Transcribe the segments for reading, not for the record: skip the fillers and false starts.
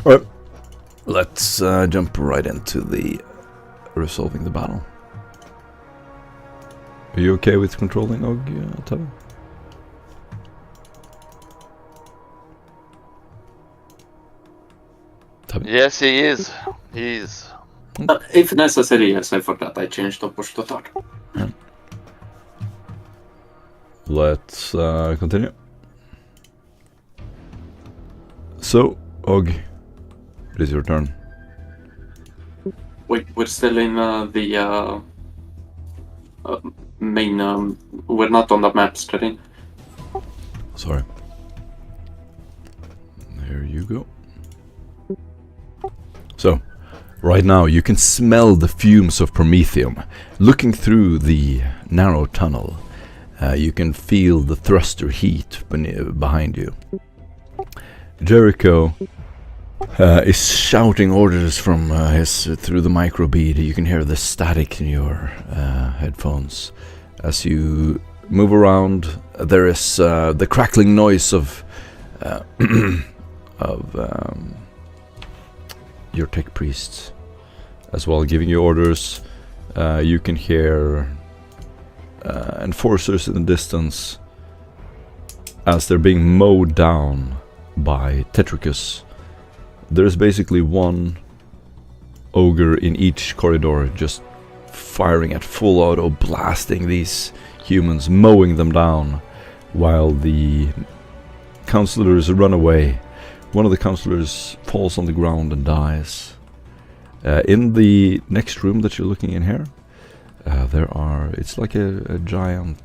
Alright, let's jump right into the resolving the battle. Are you okay with controlling Og, Teva? Yes, he is. He is. If necessary, yes, I forgot. I changed the push to start. Yeah. Let's continue. So, Og, it is your turn. Wait, we're still in the main. We're not on the map screen. Sorry. There you go. So, right now you can smell the fumes of promethium. Looking through the narrow tunnel, you can feel the thruster heat behind you. Jericho is shouting orders from through the microbead. You can hear the static in your headphones. As you move around, there is the crackling noise of your tech priests as well giving you orders. You can hear enforcers in the distance as they're being mowed down by Tetricus. There's basically one ogre in each corridor just firing at full auto, blasting these humans, mowing them down, while the counselors run away. One of the counselors falls on the ground and dies. In the next room that you're looking in here, it's like a giant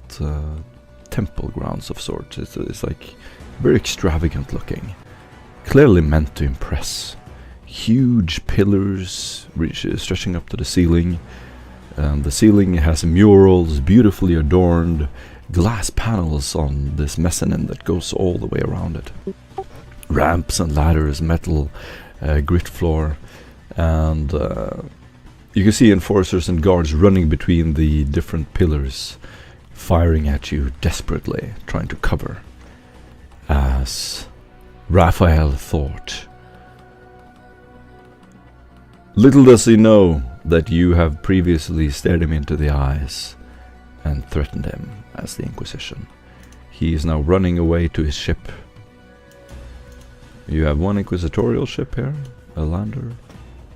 temple grounds of sorts. It's like very extravagant looking, clearly meant to impress. Huge pillars stretching up to the ceiling. The ceiling has murals beautifully adorned, glass panels on this mezzanine that goes all the way around it. Ramps and ladders, metal grit floor, and you can see enforcers and guards running between the different pillars, firing at you desperately, trying to cover. As Raphael thought, little does he know that you have previously stared him into the eyes and threatened him as the Inquisition. He is now running away to his ship. You have one inquisitorial ship here, a lander.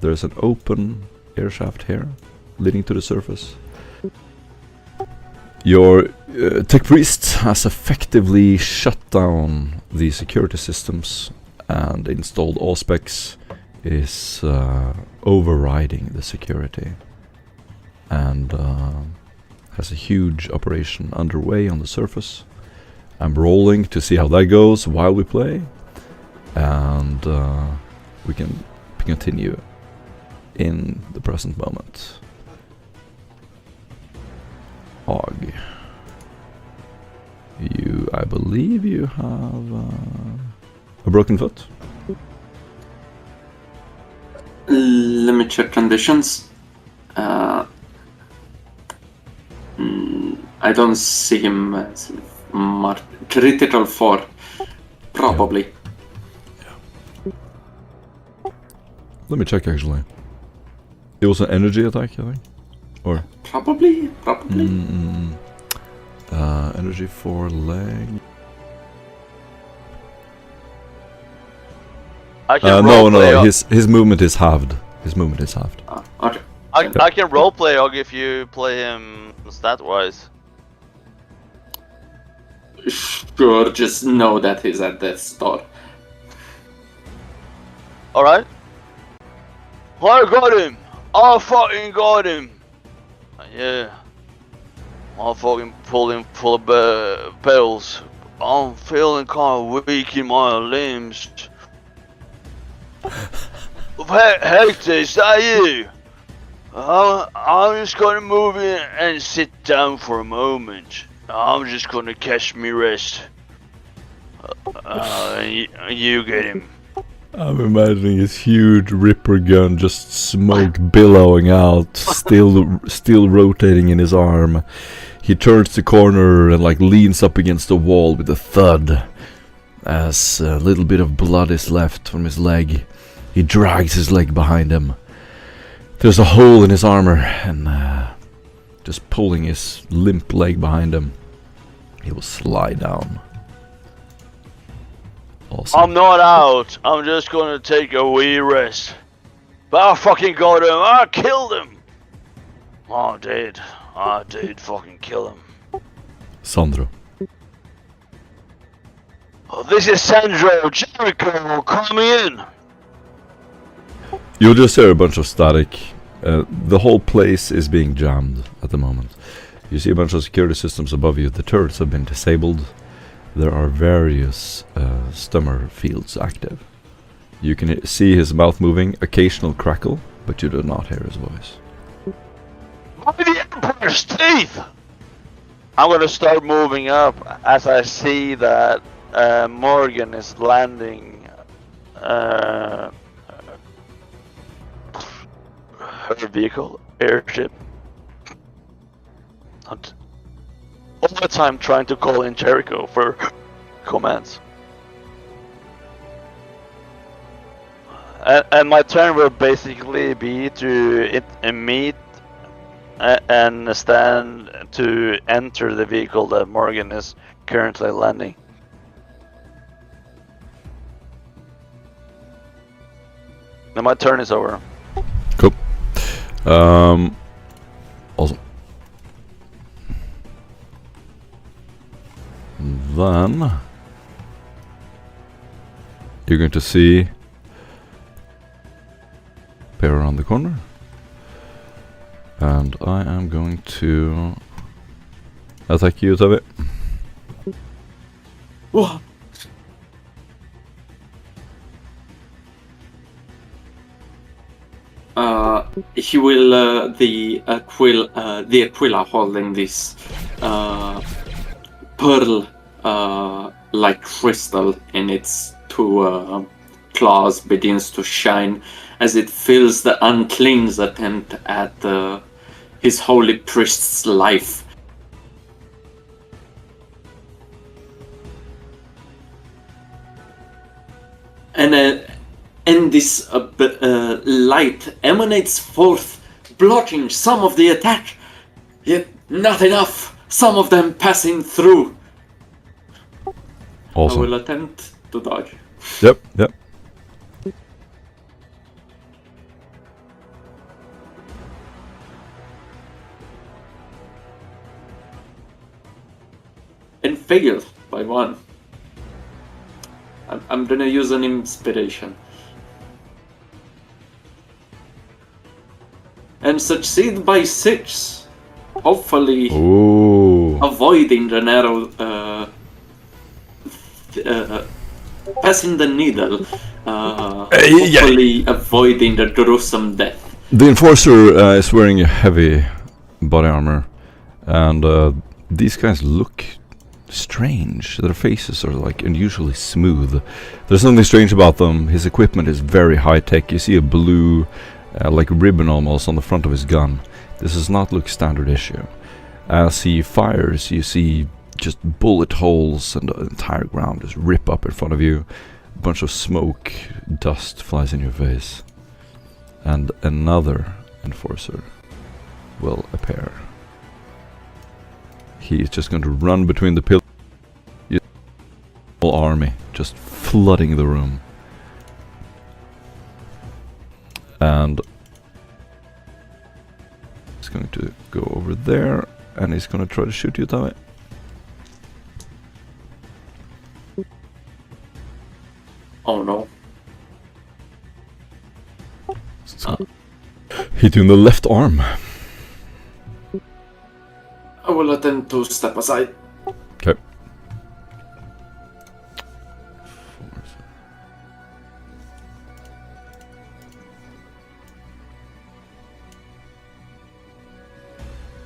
There's an open airshaft here, leading to the surface. Your tech priest has effectively shut down the security systems and installed Auspex, is overriding the security, and has a huge operation underway on the surface. I'm rolling to see how that goes while we play, and we can continue in the present moment. Og, I believe you have a broken foot. Let me check conditions. I don't see him as critical 4. Probably. Yeah. Let me check actually. It was an energy attack, I think. Or Probably. Energy for leg. No. His movement is halved. Okay. I can roleplay Og if you play him stat-wise. Sure, just know that he's at death's door. Alright. I got him! I fucking got him! Yeah. I fucking pulled him full of bells. I'm feeling kind of weak in my limbs. Hector, is that you? I'm just gonna move in and sit down for a moment. I'm just gonna catch me rest. You get him. I'm imagining his huge ripper gun, just smoke billowing out, still rotating in his arm. He turns the corner and like leans up against the wall with a thud. As a little bit of blood is left from his leg, he drags his leg behind him. There's a hole in his armor, and just pulling his limp leg behind him, he will slide down. Awesome. I'm not out. I'm just gonna take a wee rest. But I fucking got him. I killed him. I did. I did fucking kill him. Sandro. Oh, this is Sandro Jericho coming in. You'll just hear a bunch of static. The whole place is being jammed at the moment. You see a bunch of security systems above you. The turrets have been disabled. There are various stummer fields active. You can see his mouth moving, occasional crackle, but you do not hear his voice. By the Emperor's teeth! I'm gonna start moving up as I see that Morgan is landing her vehicle, airship. All the time trying to call in Jericho for commands. And my turn will basically be to meet and stand to enter the vehicle that Morgan is currently landing. Now my turn is over. Cool. Awesome. Then you're going to see pair around the corner, and I am going to attack you, Tavi. Whoa. He will the Aquila holding this pearl like crystal in its two claws begins to shine as it fills the unclean's attempt at his holy priest's life. And this light emanates forth, blocking some of the attack, yet not enough, some of them passing through. Awesome. I will attempt to dodge. Yep. And fail by 1. I'm gonna use an inspiration. And succeed by 6. Hopefully avoiding the narrow passing the needle, hopefully avoiding the gruesome death. The Enforcer is wearing a heavy body armor, and these guys look strange. Their faces are like unusually smooth. There's something strange about them. His equipment is very high tech. You see a blue like ribbon almost on the front of his gun. This does not look standard issue. As he fires, you see just bullet holes, and the entire ground just rip up in front of you. A bunch of smoke, dust flies in your face. And another Enforcer will appear. He is just going to run between the pillars. Whole army just flooding the room. And he's going to go over there, and he's going to try to shoot you, Tommy. Oh no. Hit you in the left arm. I will attempt to step aside. Okay.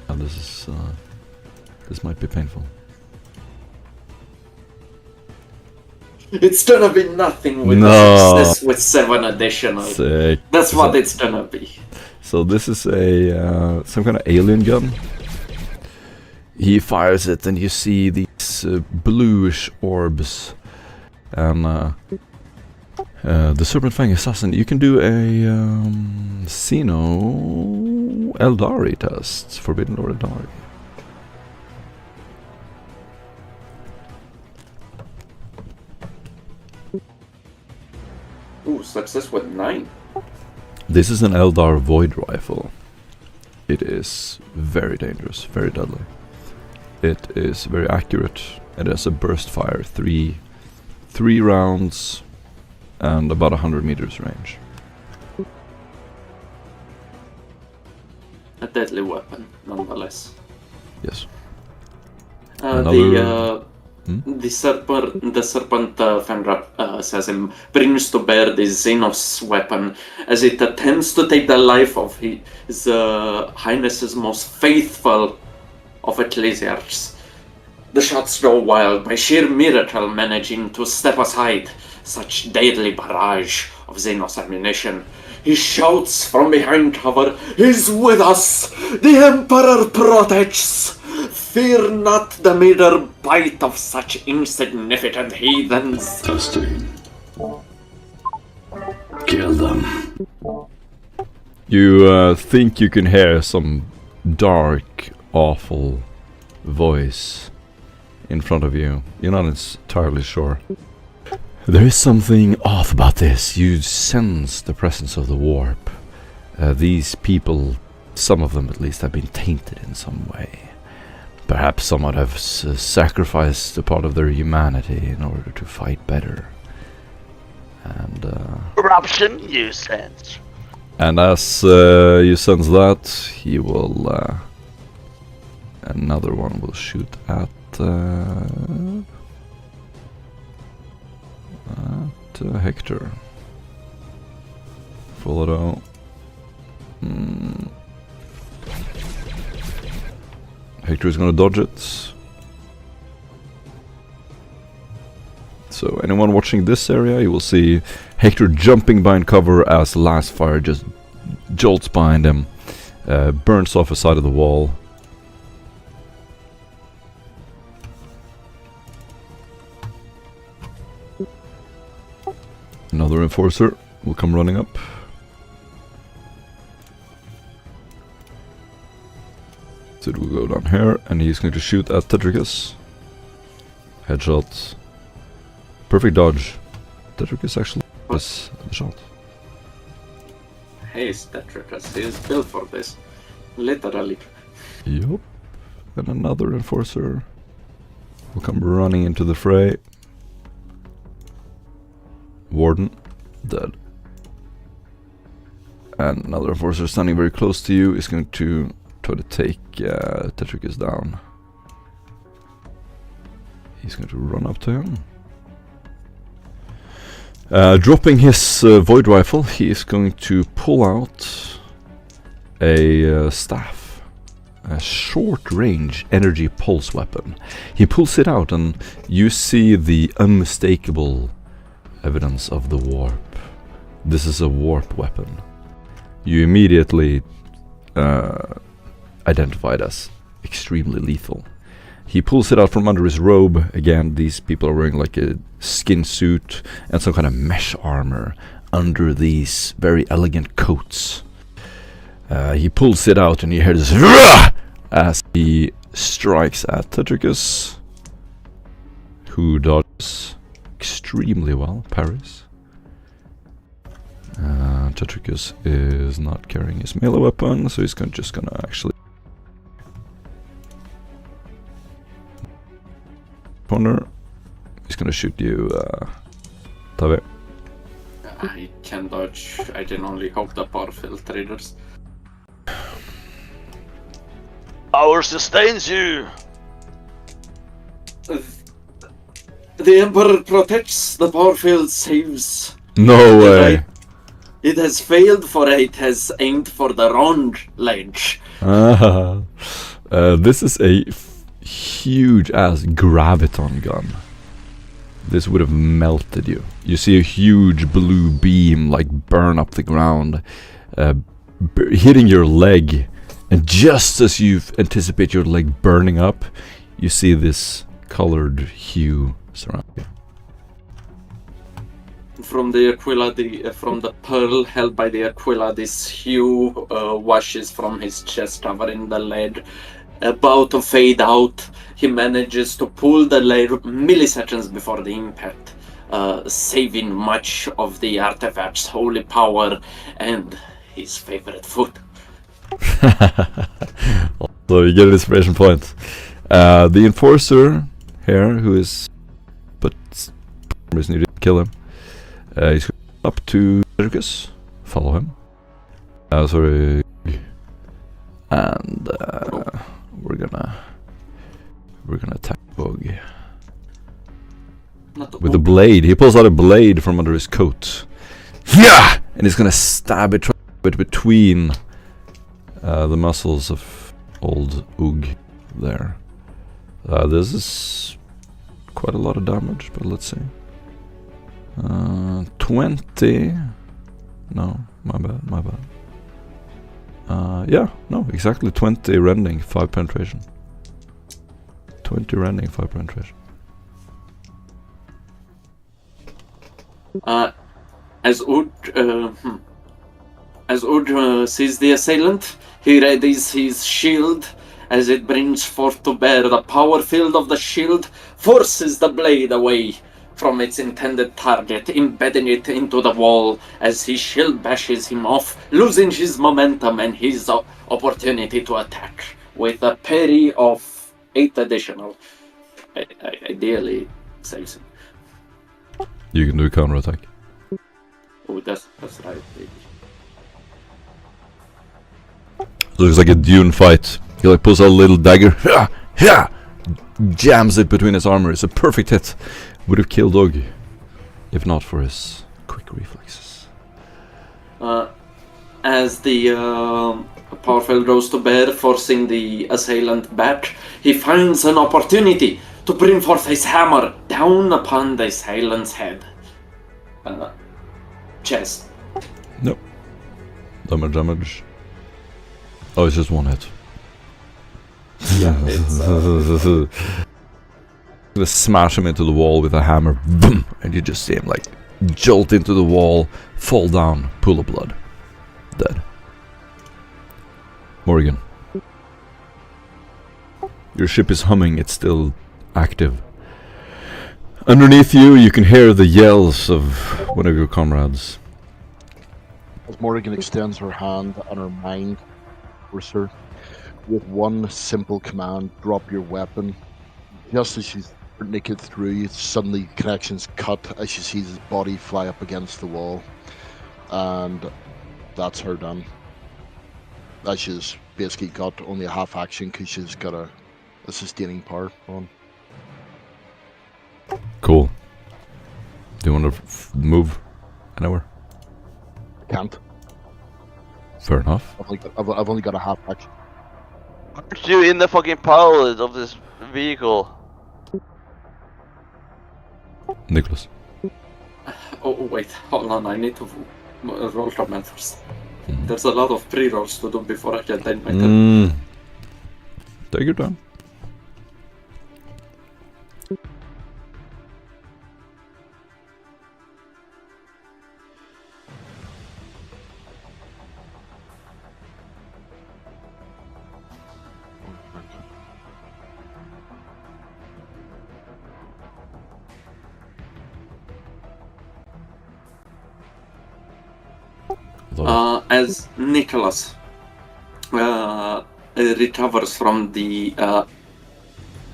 And this might be painful. It's gonna be nothing with success with 7 additional. Sick. That's what it's gonna be. So this is a some kind of alien gun. He fires it, and you see these bluish orbs And the Serpent Fang Assassin, you can do a Xeno Eldari test. Forbidden Lord Eldari. Ooh, success with 9. This is an Eldar Void Rifle. It is very dangerous, very deadly. It is very accurate. It has a burst fire, three rounds, and about 100 meters range. A deadly weapon, nonetheless. Yes. The serpent Fenrir assassin brings to bear the Xenos weapon as it attempts to take the life of his Highness's most faithful of ecclesiarchs. The shots go wild, by sheer miracle managing to step aside such deadly barrage of Xenos ammunition. He shouts from behind cover, "He's with us! The Emperor protects! Fear not the mere bite of such insignificant heathens." Kill them. You think you can hear some dark, awful voice in front of you. You're not entirely sure. There is something off about this. You sense the presence of the warp. These people, some of them at least, have been tainted in some way. Perhaps someone has sacrificed a part of their humanity in order to fight better. And Corruption, you sense. And as you sense that, he will another one will shoot at Hector. Full auto. Hector is gonna dodge it. So anyone watching this area, you will see Hector jumping behind cover as the last fire just jolts behind him, burns off a side of the wall. Another enforcer will come running up. So it will go down here, and he's going to shoot at Tetricus. Headshot. Perfect dodge. Tetricus actually was the shot. Hey, Tetricus, he is built for this. Literally. Yup. And another enforcer will come running into the fray. Warden, dead. And another enforcer standing very close to you is going to try to take Tetricus down. He's going to run up to him. Dropping his void rifle, he is going to pull out a staff. A short-range energy pulse weapon. He pulls it out and you see the unmistakable evidence of the warp. This is a warp weapon. You immediately identify it as extremely lethal. He pulls it out from under his robe. Again, these people are wearing like a skin suit and some kind of mesh armor under these very elegant coats. He pulls it out and you hear this as he strikes at Tetricus, who dodges extremely well, parries. Tetricus is not carrying his melee weapon, so he's just gonna actually corner. He's gonna shoot you, Tave. I can dodge. I can only hope the power filtrators. Power sustains you. The Emperor protects, the power field saves. No way. It has failed, for it has aimed for the wrong ledge. This is a huge ass graviton gun. This would have melted you. You see a huge blue beam like burn up the ground, hitting your leg, and just as you anticipate your leg burning up, you see this colored hue surround you. from the Aquila, from the pearl held by the Aquila, this hue washes from his chest, covering the lead. About to fade out, he manages to pull the lead milliseconds before the impact, saving much of the artifact's holy power and his favorite food. So you get an inspiration point. The enforcer here, who is, but for some reason you didn't kill him. He's up to Circus. Follow him. Sorry. And we're gonna attack Bug with a blade. He pulls out a blade from under his coat. Yeah, and he's gonna stab it between the muscles of old Ug there. This is quite a lot of damage, but let's see. 20. No, my bad. Yeah, no, exactly 20 rending, 5 penetration. 20 rending, 5 penetration. As Ud sees the assailant, he readies his shield. As it brings forth to bear, the power field of the shield forces the blade away from its intended target, embedding it into the wall as his shield bashes him off, losing his momentum and his opportunity to attack with a parry of 8 additional. Ideally, saves him. You can do a counterattack. Oh, that's right, baby. So it's like a Dune fight. He like pulls out a little dagger, jams it between his armor. It's a perfect hit. Would have killed Dog if not for his quick reflexes. As the power field goes to bear, forcing the assailant back, he finds an opportunity to bring forth his hammer down upon the assailant's head. Chest. Nope. Damage. Oh, it's just one hit. Yeah, it's gonna smash him into the wall with a hammer, boom, and you just see him like jolt into the wall, fall down, pool of blood, dead. Morgan, your ship is humming, it's still active. Underneath you, you can hear the yells of one of your comrades. As Morrigan extends her hand and her mind towards her, with one simple command, drop your weapon. Just as she's naked through, suddenly connections cut as she sees his body fly up against the wall. And that's her done. That she's basically got only a half action because she's got a sustaining power on. Cool. Do you want to move anywhere? Can't. Fair enough. I've only got a half action. Aren't you in the fucking pilot of this vehicle? Nicholas. Oh wait, hold on, I need to roll command first. There's a lot of pre-rolls to do before I can take my turn. Take your time. As Nicholas recovers from the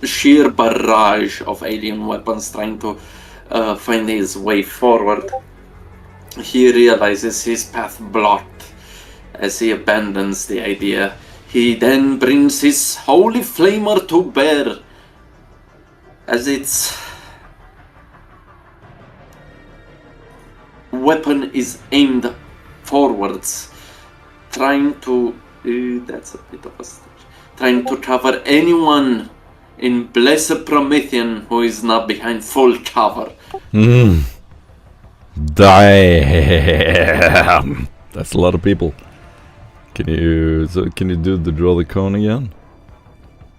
sheer barrage of alien weapons trying to find his way forward, he realizes his path blocked as he abandons the idea. He then brings his holy flamer to bear as its weapon is aimed forwards, trying to that's a bit of a stretch. Trying to cover anyone in Blessed Promethean who is not behind full cover. Damn. That's a lot of people. Can you do the draw the cone again?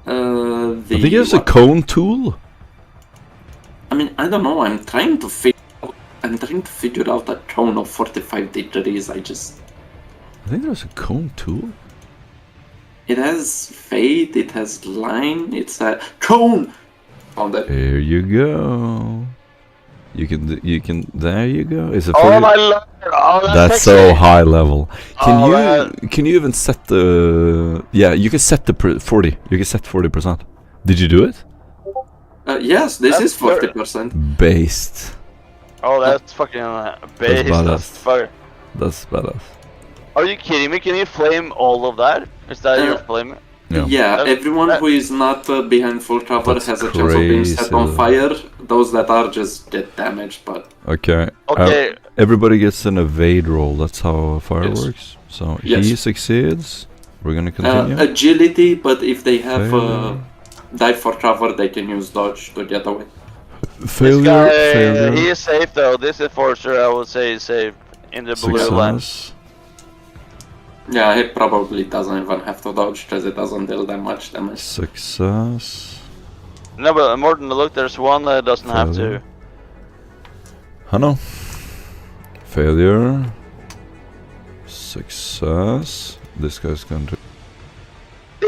I think it's a cone tool. I mean, I don't know. I'm trying to figure out I'm trying to figure out a cone of 45 degrees. I think there's a cone too. It has fade, it has line, it's a cone! Found it. There you go. You can, there you go. Is it Oh my lord! Oh, that's sexy. so high level. Oh, Can you even set the, yeah, you can set the 40. You can set 40%. Did you do it? Yes, this That's is 40%. Based. Oh, that's fucking base. badass. That's That's badass. Are you kidding me? Can you flame all of that? Is that your flame? Yeah. Everyone who is not behind full cover That's has a chance of being set on crazy. fire. Those that are just get damaged, but... Okay. Okay. Everybody gets an evade roll. That's how fire Yes. works. So Yes. he succeeds. We're gonna continue. Agility, but if they have Failure. dive for cover, they can use dodge to get away. Failure. This guy, Failure. he is safe though. This enforcer, I would say, is safe in the blue line. Success. Yeah, he probably doesn't even have to dodge because it doesn't deal that much damage. Success. No, but more than the look, there's one that doesn't have Failure. to. Hano. Failure. Success. This guy's going to.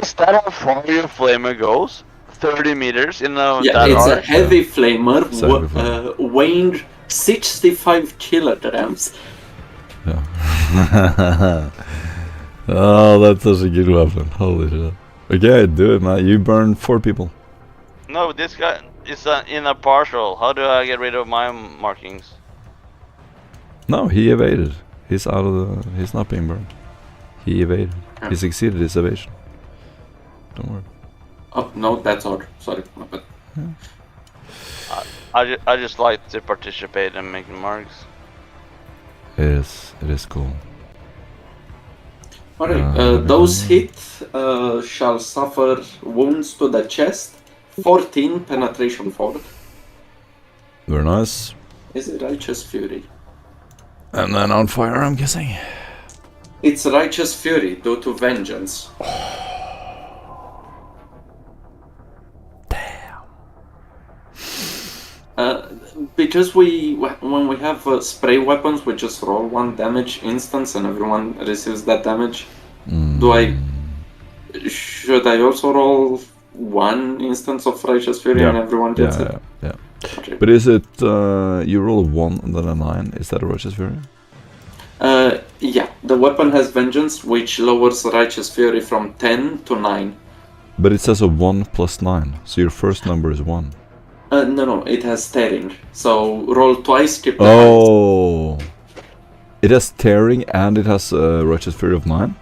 Is that how far your flamer goes? 30 meters in Yeah, that it's a arc? heavy flamer It's a heavy flamer. weighing 65 kilograms. Yeah. Oh, that's such a good weapon. Holy shit. Okay, do it, man. You burned 4 people. No, this guy is in a partial. How do I get rid of my markings? No, he evaded. He's out of the. He's not being burned. He evaded. Yeah. He succeeded his evasion. Don't worry. Oh, no, that's odd. Sorry. But I just like to participate in making marks. It is cool. Alright, those hit shall suffer wounds to the chest. 14 penetration forward. Very nice. Is it Righteous Fury? And then on fire, I'm guessing. It's Righteous Fury due to vengeance. Because when we have spray weapons, we just roll 1 damage instance and everyone receives that damage. Should I also roll 1 instance of Righteous Fury and everyone gets it? Yeah. Okay. But is it you roll a 1 and then a 9? Is that a Righteous Fury? Yeah, the weapon has vengeance, which lowers Righteous Fury from 10 to 9. But it says a 1 plus 9, so your first number is 1. No, it has tearing. So roll twice, keep the Oh! It has tearing and it has a Righteous Fury of 9?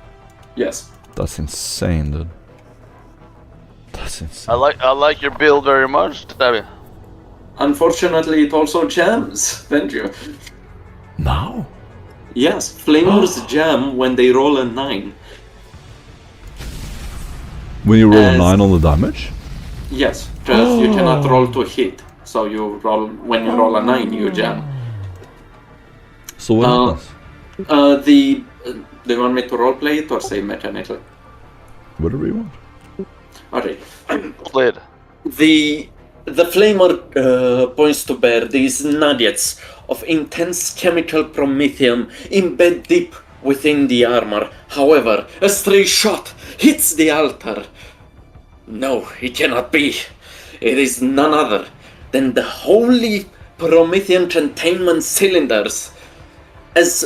Yes. That's insane, dude. That's insane. I like your build very much, David. Unfortunately, it also jams. Thank you. Now? Yes, flamers jam when they roll a 9. When you roll a As- 9 on the damage? Yes, because you cannot roll to hit. So you roll when you roll a 9, you jam. So what happens? Do you want me to roleplay it or say mechanically? Whatever you want. Alright. Played. The flamer points to bear these nuggets of intense chemical promethium embed deep within the armor. However, a stray shot hits the altar. No, it cannot be. It is none other than the holy promethium containment cylinders. As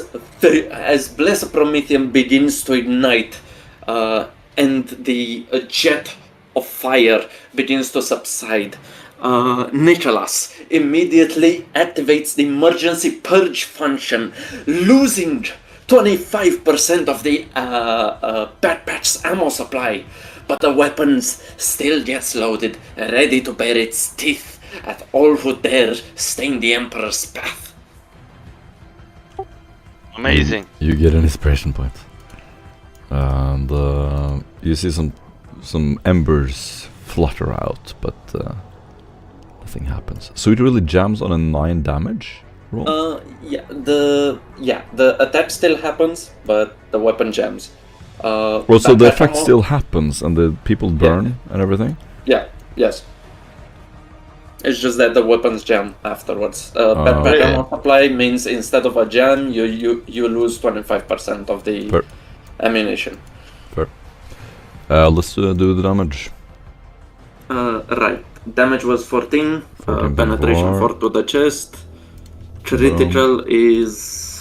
blessed promethium begins to ignite, and the jet of fire begins to subside, Nicholas immediately activates the emergency purge function, losing 25% of the backpack's ammo supply. But the weapons still gets loaded, ready to bear its teeth at all who dare stain the Emperor's path. Amazing. You get an inspiration point. And you see some embers flutter out, but nothing happens. So it really jams on a 9 damage roll? The attack still happens, but the weapon jams. Well, so the effect still happens and the people burn and everything? Yeah, yes. It's just that the weapons jam afterwards. Backpack Really? multiply means instead of a jam, you lose 25% of the Fair. ammunition. Let's do the damage. Right. Damage was 14. 14 Penetration before. 4 to the chest. Critical is...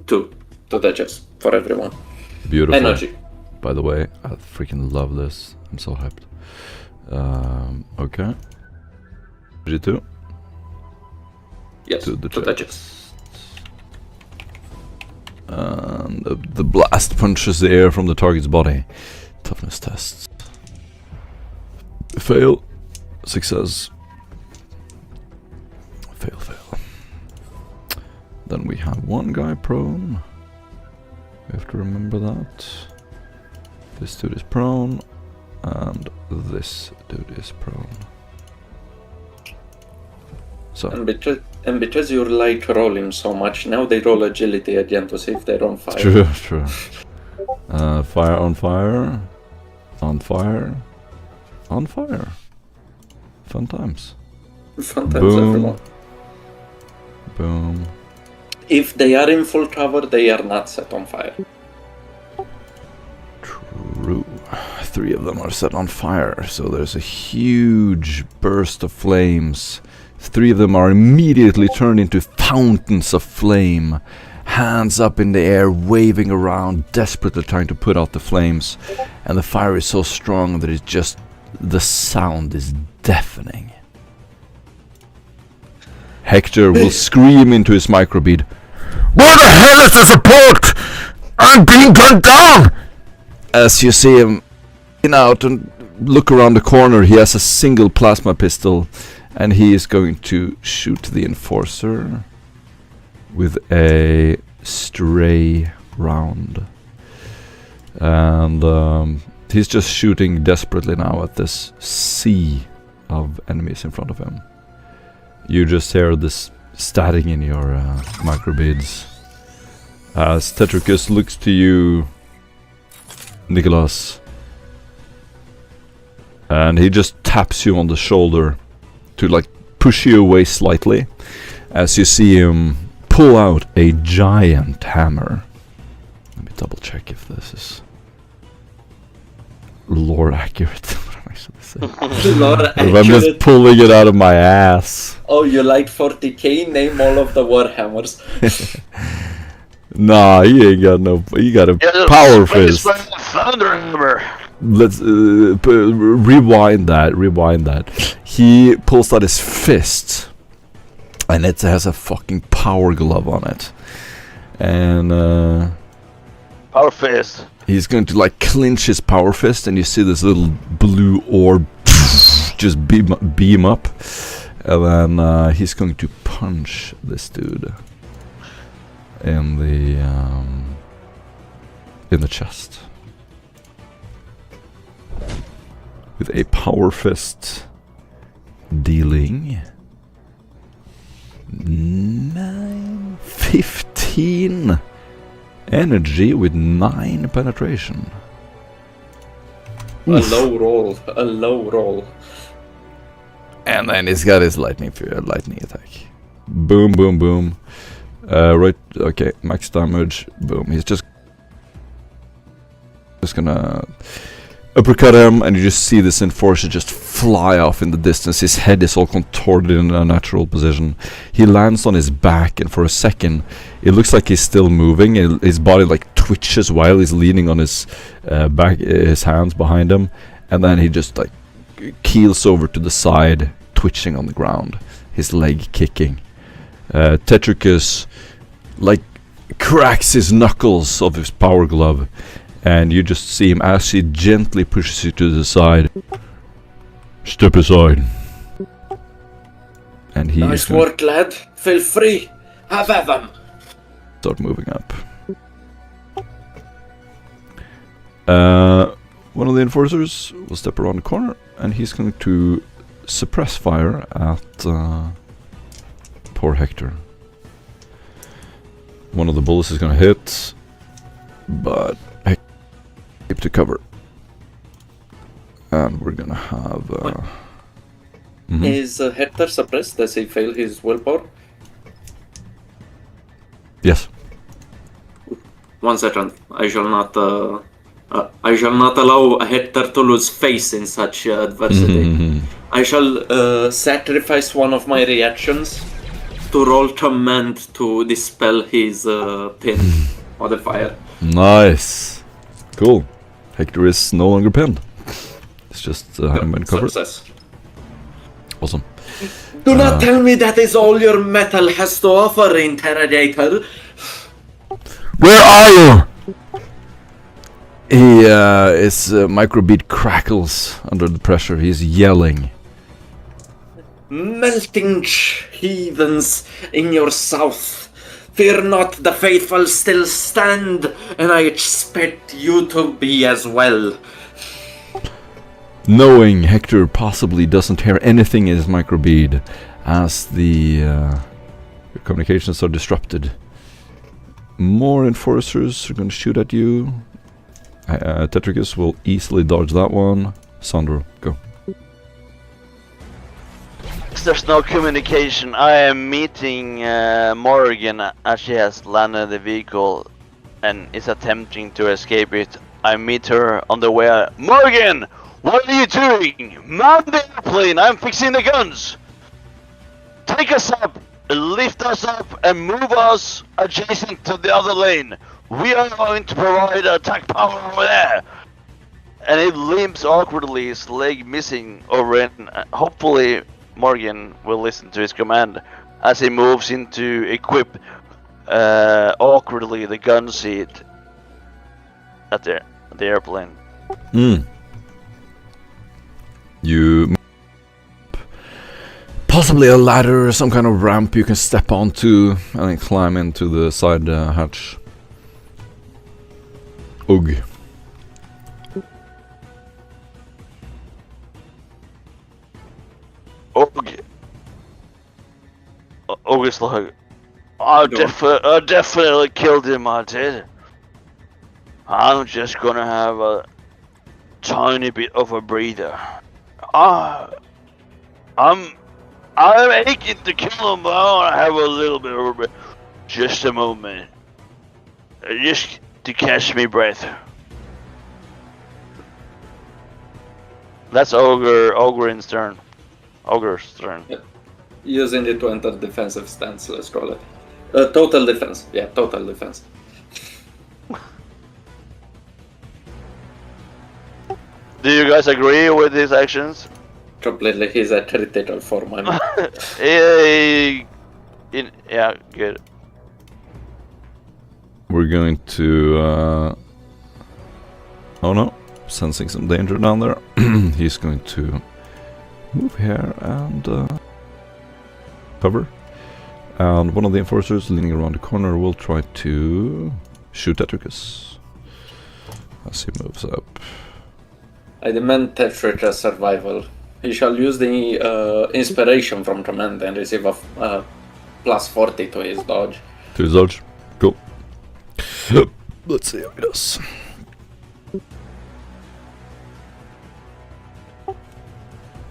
two to the chest for everyone. Beautiful. Energy. By the way, I freaking love this. I'm so hyped. Okay. G2. Yes, To the to the chest. chest. And the blast punches the air from the target's body. Toughness tests. Fail. Success. Fail, fail. Then we have one guy prone. We have to remember that. This dude is prone. And this dude is prone. So. And because you like rolling so much, now they roll agility again to see if they're on fire. True, true. Fire on fire. On fire. On fire. Fun times. Fun times, Boom. everyone. Boom. If they are in full cover, they are not set on fire. True. 3 of them are set on fire, so there's a huge burst of flames. 3 of them are immediately turned into fountains of flame. Hands up in the air, waving around, desperately trying to put out the flames. And the fire is so strong that it's just... the sound is deafening. Hector will scream into his microbead. Where the hell is the support? I'm being burnt down! As you see him in out and look around the corner, he has a single plasma pistol. And he is going to shoot the enforcer with a stray round. And he's just shooting desperately now at this sea of enemies in front of him. You just hear this static in your microbeads. As Tetricus looks to you, Nicholas. And he just taps you on the shoulder to like push you away slightly as you see him pull out a giant hammer. Let me double check if this is lore accurate. What am I supposed to say? Lord, If I'm just accurate. pulling it out of my ass. Oh, you like 40k? Name all of the warhammers. Nah, you ain't got no. You got a Yeah, power please, fist. Thunderhammer. Let's rewind that. Rewind that. He pulls out his fist, and it has a fucking power glove on it, and Power fist. he's going to like clinch his power fist, and you see this little blue orb just beam up, and then he's going to punch this dude in the chest. With a power fist, dealing 15 energy with 9 penetration. A low roll. A low roll. And then he's got his lightning attack. Boom, boom, boom. Right, okay, max damage. Boom. He's just gonna uppercut him, and you just see this enforcer just fly off in the distance. His head is all contorted in a natural position. He lands on his back, and for a second it looks like he's still moving. His body like twitches while he's leaning on his back, his hands behind him, and then he just like keels over to the side, twitching on the ground, his leg kicking. Tetricus like cracks his knuckles of his power glove, and you just see him as he gently pushes you to the side. Step aside. And he Nice work, lad. Feel free. Have at them. start moving up. One of the enforcers will step around the corner, and he's going to suppress fire at poor Hector. One of the bullets is going to hit, but to cover. And we're gonna have... Is Hector suppressed? Does he fail his willpower? Yes. 1 second. I shall not allow Hector to lose face in such adversity. I shall sacrifice one of my reactions to roll command to dispel his pin modifier. Nice. Cool. Hector is no longer pinned. It's just having been covered. Success. Awesome. Do not tell me that is all your metal has to offer, interrogator. Where are you? He his microbeat crackles under the pressure. He's yelling. Melting heathens in your south. Fear not, the faithful still stand, and I expect you to be as well. Knowing Hector possibly doesn't hear anything in his microbead as the communications are disrupted. More enforcers are going to shoot at you. Tetricus will easily dodge that one. Sandro, go. There's no communication. I am meeting Morgan as she has landed the vehicle and is attempting to escape it. I meet her on the way. Morgan! What are you doing? Man the airplane! I'm fixing the guns! Take us up, lift us up, and move us adjacent to the other lane. We are going to provide attack power over there. And he limps awkwardly, his leg missing over it. Hopefully Morgan will listen to his command as he moves in to equip awkwardly the gun seat at the airplane. You possibly a ladder or some kind of ramp you can step onto and then climb into the side hatch. Ugh. Og is like, I definitely killed him, I did. I'm just gonna have a tiny bit of a breather. I'm aching to kill him, but I wanna have a little bit of a breath. Just a moment. Just to catch me breath. That's Ogre's turn. Ogre's turn. Yeah. Using it to enter defensive stance, let's call it. Total defense. Yeah, total defense. Do you guys agree with his actions? Completely, he's a critical for my man. Yeah, good. We're going to... oh no, sensing some danger down there. He's going to move here and cover. And one of the enforcers leaning around the corner will try to shoot Tetricus as he moves up. I demand Tetricus survival. He shall use the inspiration from command and receive a plus 40 to his dodge. To his dodge? Cool. Let's see how he does.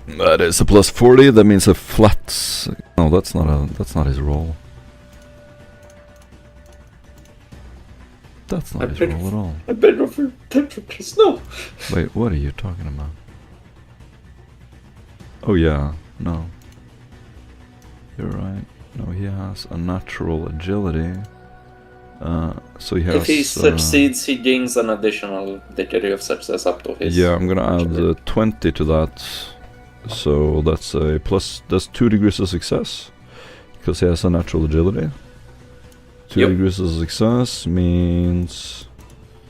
That is a plus 40. That means a flat. No, that's not his roll. That's not his roll at all. I beg of you, Tetricus, no. Wait, what are you talking about? Oh yeah, no. You're right. No, he has a natural agility. So he has. If he succeeds, he gains an additional degree of success up to his. Yeah, I'm gonna add 20 to that. So that's a plus. That's 2 degrees of success because he has a natural agility. 2 degrees of success means.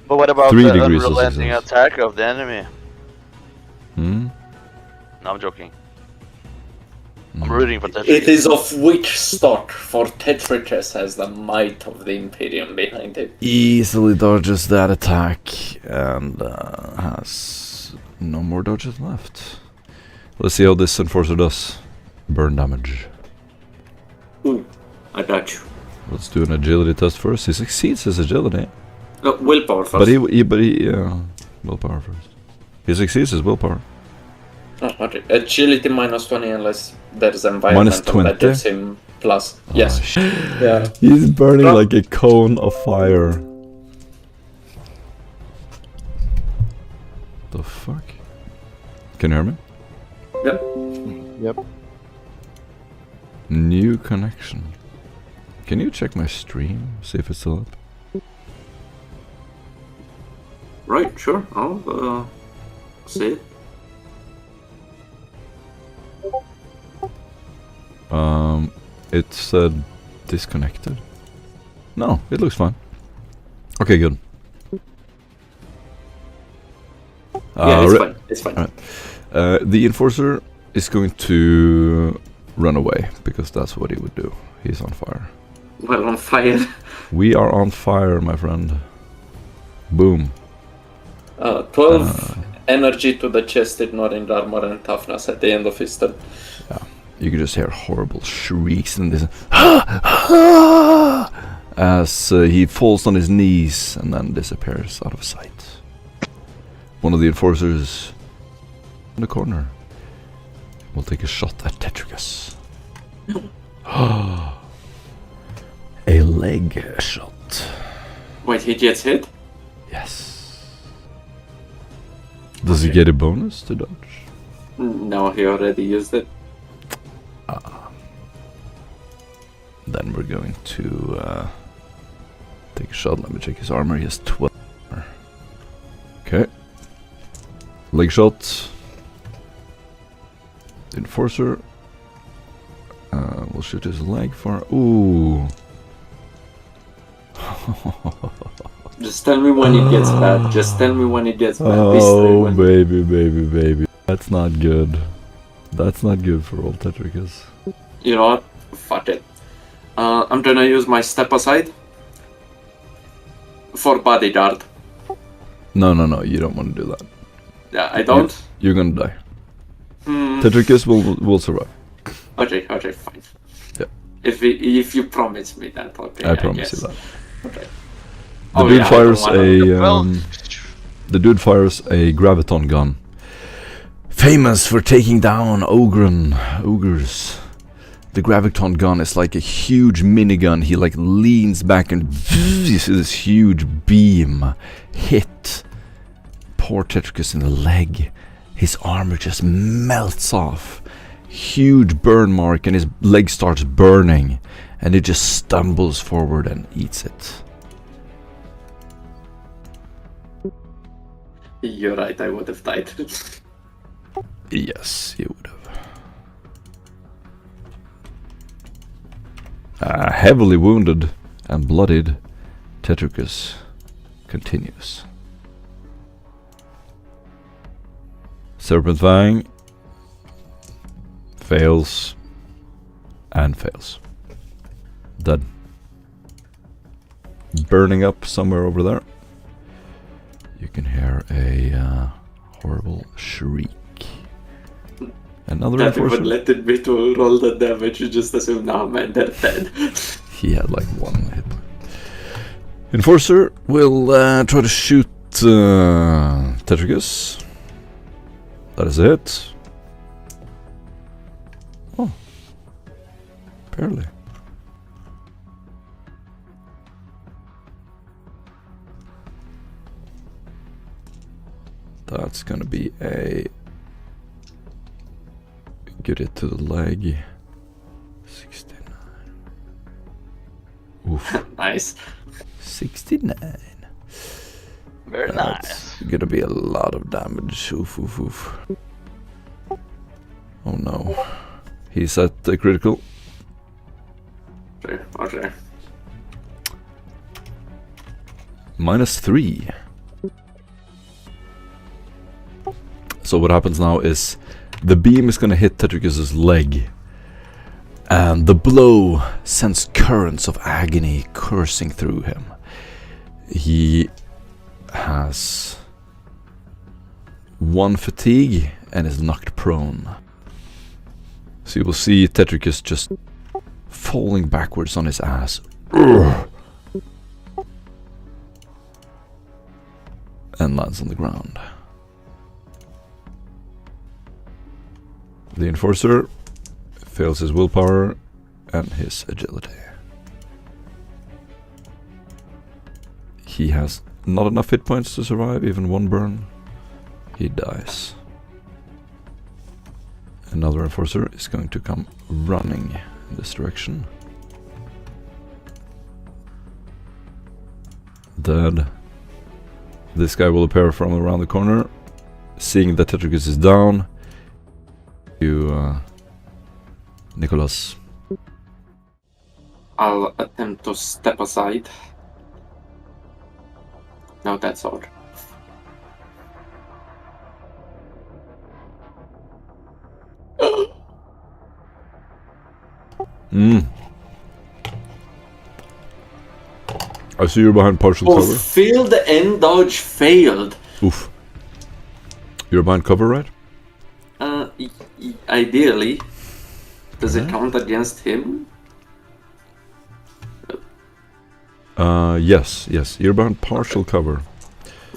But what about 3 the degrees of unrelenting success. attack of the enemy? Hmm. No, I'm joking. I'm rooting for Tetricus. It is of which stock, for Tetricus has the might of the Imperium behind him. Easily dodges that attack and has no more dodges left. Let's see how this enforcer does. Burn damage. Ooh, I got you. Let's do an agility test first. He succeeds his agility. Willpower first. But he Willpower first. He succeeds his willpower. Oh, okay. Agility -20 unless there's environmental -20? that gives him plus. Oh, Yes. Yeah. He's burning Drop. like a cone of fire. The fuck? Can you hear me? Yep. Yep. New connection. Can you check my stream? See if it's still up? Right, sure. I'll see it. It said disconnected. No, it looks fine. Okay, good. Yeah, it's fine. It's fine. Alright. The enforcer is going to run away because that's what he would do. He's on fire. Well, on fire. We are on fire, my friend. Boom. 12 energy to the chest, ignoring the armor and toughness at the end of his turn. You can just hear horrible shrieks and this as he falls on his knees and then disappears out of sight. One of the enforcers in the corner will take a shot at Tetricus. A leg shot. Wait, he gets hit? Yes. Does he get a bonus to dodge? No, he already used it. Then we're going to take a shot. Let me check his armor. He has 12 armor. Okay. Leg shot. The enforcer will shoot his leg for. Ooh. Just tell me when it gets bad. Just tell me when it gets bad. Oh, baby. That's not good. That's not good for old Tetricus. You know what? Fuck it. I'm gonna use my step aside for bodyguard. No, you don't want to do that. Yeah, I don't. You're gonna die. Hmm. Tetricus will survive. Okay, fine. Yeah. If you promise me that, okay. I promise guess. you that. Okay. The dude I fires don't wanna- Well, the dude fires a graviton gun. Famous for taking down ogres. The graviton gun is like a huge minigun. He like leans back and you see this huge beam hit poor Tetricus in the leg. His armor just melts off. Huge burn mark and his leg starts burning. And he just stumbles forward and eats it. You're right, I would have died. Yes, you would have. Heavily wounded and bloodied, Tetricus continues. Serpent Fang fails and fails. Dead. Burning up somewhere over there. You can hear a horrible shriek. Another That would enforcer. let it be to roll the damage, you just assume, nah man, they're dead. He had like one hit point. Enforcer will try to shoot Tetricus. That is it. Oh. Barely. That's gonna be a good hit to the leg. 69. Oof. Nice. 69. very That's nice. gonna be a lot of damage. Oof. Oh no. He's at the critical. Okay. -3. So what happens now is the beam is gonna hit Tetricus's leg. And the blow sends currents of agony coursing through him. He has 1 fatigue and is knocked prone. So you will see Tetricus just falling backwards on his ass. and lands on the ground. The enforcer fails his willpower and his agility. He has not enough hit points to survive even one burn. He dies. Another enforcer is going to come running in this direction. Dead. This guy will appear from around the corner. Seeing that Tetricus is down, you, Nicholas. I'll attempt to step aside. No, that's all. I see you're behind partial cover. Field and dodge failed. Oof. You're behind cover, right? Ideally. Does it count against him? Yes. You're behind partial cover.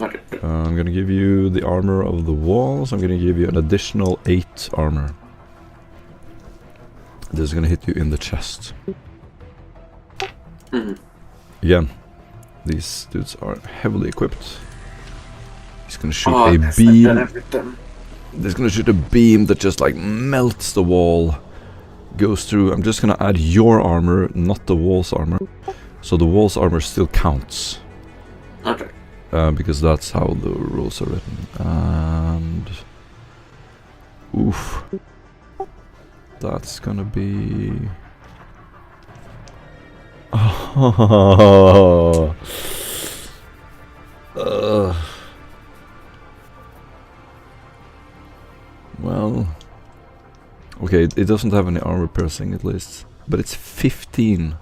Okay. I'm gonna give you the armor of the walls. I'm gonna give you an additional 8 armor. This is gonna hit you in the chest. Again, these dudes are heavily equipped. He's gonna shoot a beam. He's gonna shoot a beam that just like melts the wall, goes through. I'm just gonna add your armor, not the wall's armor. So the wall's armor still counts. Okay. Because that's how the rules are written. And oof, that's gonna be. Oh. Well, okay, it doesn't have any armor piercing at least, but it's 15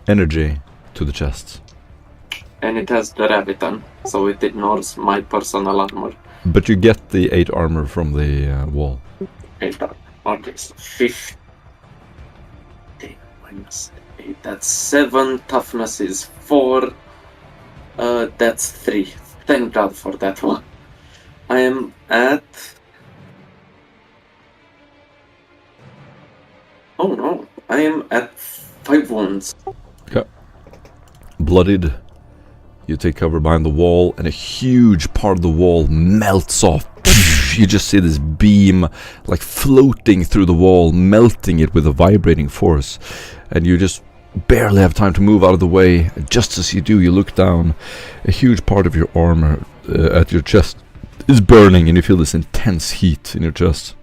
energy to the chest. And it has the Ravitan, so it ignores my personal armor. But you get the 8 armor from the wall. 8 armor. Okay, so 50 minus 8. That's 7. Toughness is 4. That's 3. Thank God for that one. I am at... Oh no, I am at 5 wounds. Okay. Bloodied. You take cover behind the wall, and a huge part of the wall melts off. You just see this beam like floating through the wall, melting it with a vibrating force. And you just barely have time to move out of the way. Just as you do, you look down. A huge part of your armor at your chest is burning, and you feel this intense heat in your chest.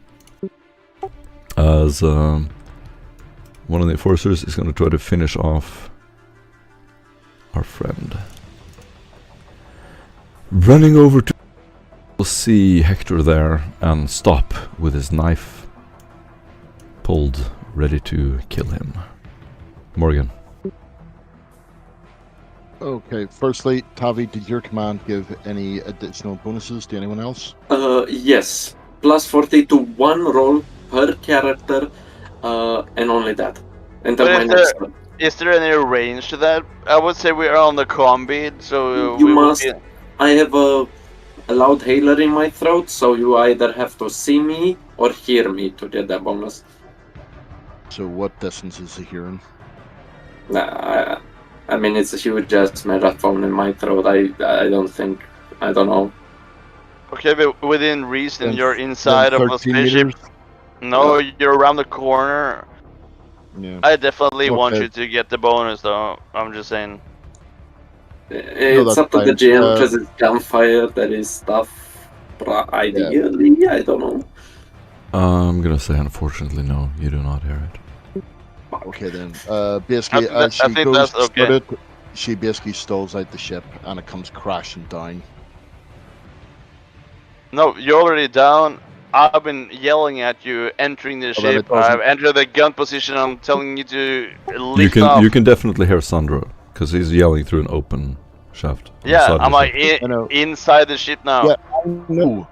As one of the enforcers is going to try to finish off our friend. Running over to see Hector there and stop with his knife pulled, ready to kill him. Morgan. Okay, firstly, Tavi, did your command give any additional bonuses to anyone else? Yes. Plus 40 to 1 roll per character, and only that. Enter my next one. Is there any range to that? I would say we are on the combi, so You must. I have a loud hailer in my throat, so you either have to see me or hear me to get that bonus. So what distance is the hearing? Nah, I mean, it's a huge ass megaphone in my throat. I don't know. Okay, but within reason, Then- you're inside of a 13 spaceship. meters? No, you're around the corner. Yeah. I definitely want Okay. you to get the bonus, though. I'm just saying. It's that's up to the fine. GM because it's gunfire, that is stuff. But ideally, I don't know. I'm gonna say unfortunately no, you do not hear it. Okay then. Basically, I as she think goes that's to okay. start it, she basically stalls out the ship and it comes crashing down. No, you're already down. I've been yelling at you entering the then ship. it doesn't- I've entered the gun position. I'm telling you to lift off. You can definitely hear Sandro because he's yelling through an open shaft. on the Yeah, side of am the I ship. I know. inside the ship now? Yeah. No.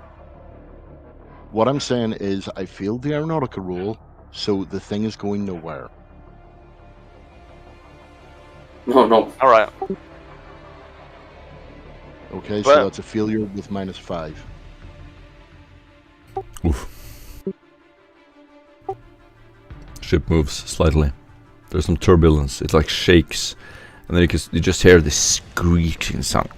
What I'm saying is I failed the aeronautical rule, so the thing is going nowhere. No. All right. Okay, But- so that's a failure with -5. Oof. Ship moves slightly. There's some turbulence. It like shakes, and then you just hear this screeching sound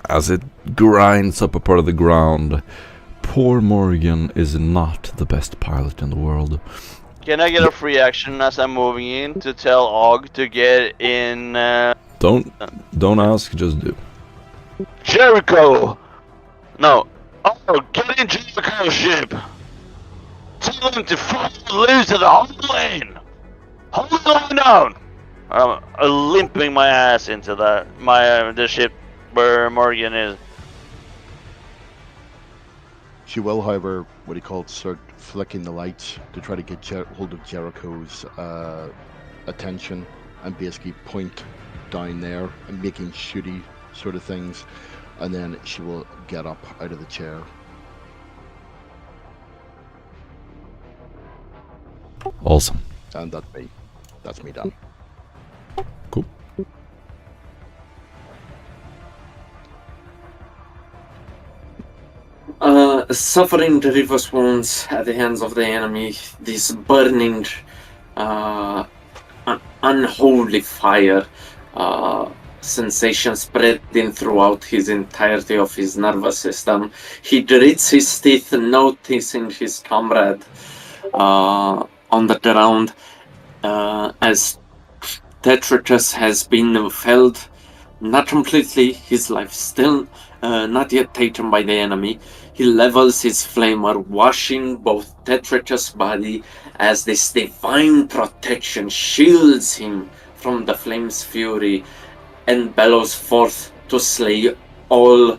as it grinds up a part of the ground. Poor Morgan is not the best pilot in the world. Can I get a free action as I'm moving in to tell Og to get in Don't ask, just do. Jericho? No. Oh, get in Jericho's ship. Tell him to follow loose to the whole lane. Hold the line down. I'm limping my ass into the ship where Morgan is. She will, however, what do you call it, start flicking the lights to try to get hold of Jericho's attention and basically point down there and making shooty sort of things. And then she will get up out of the chair. Awesome. And that's me. That's me done. Cool. Suffering grievous wounds at the hands of the enemy, this burning, unholy fire sensation spreading throughout his entirety of his nervous system. He grits his teeth, noticing his comrade on the ground as Tetricus has been felled, not completely, his life still not yet taken by the enemy. He levels his flamer, washing both Tetricus' body as this divine protection shields him from the flame's fury and bellows forth to slay all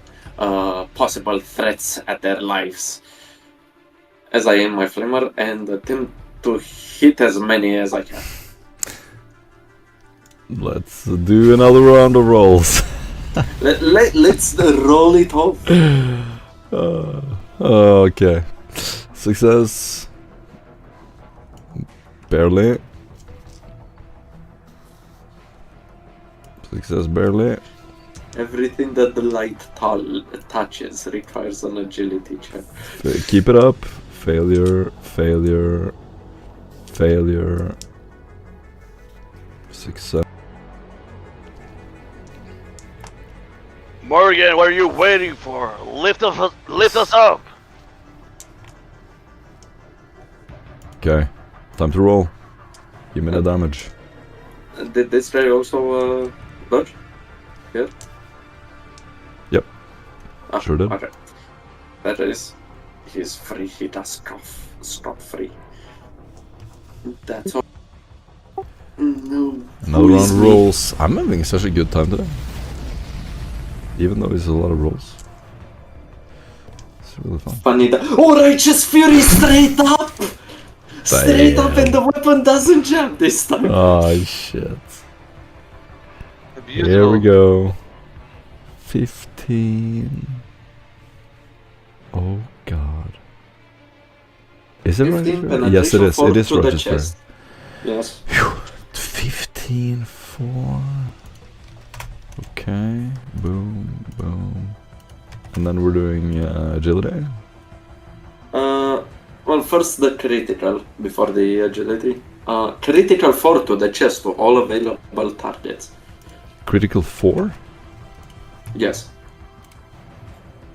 possible threats at their lives. As I aim my flamer and attempt to hit as many as I can. Let's do another round of rolls. Let's roll it off. Okay. Success. Barely. Success barely. Everything that the light touches requires an agility check. Keep it up. Failure. Failure. Failure. Success. Morgan, what are you waiting for? Lift us up. Okay. Time to roll. Give me the damage. Did this guy also dodge? Yeah? Yep. Sure did. Okay. That is, he's free. He does scot free. That's all. No. Another round of rolls. I'm having such a good time today. Even though it's a lot of rolls. It's really fun. Funny that. Oh, Righteous Fury straight up! Straight up, and the weapon doesn't jump this time. Oh shit. Beautiful. Here we go. 15. Oh god. Is it 15 right? Yes, it is. It is to the Righteous. chest. Yes. 15, 4. Okay. Boom, boom. And then we're doing agility. Well, first the critical before the agility. Critical 4 to the chest to all available targets. Critical 4? Yes.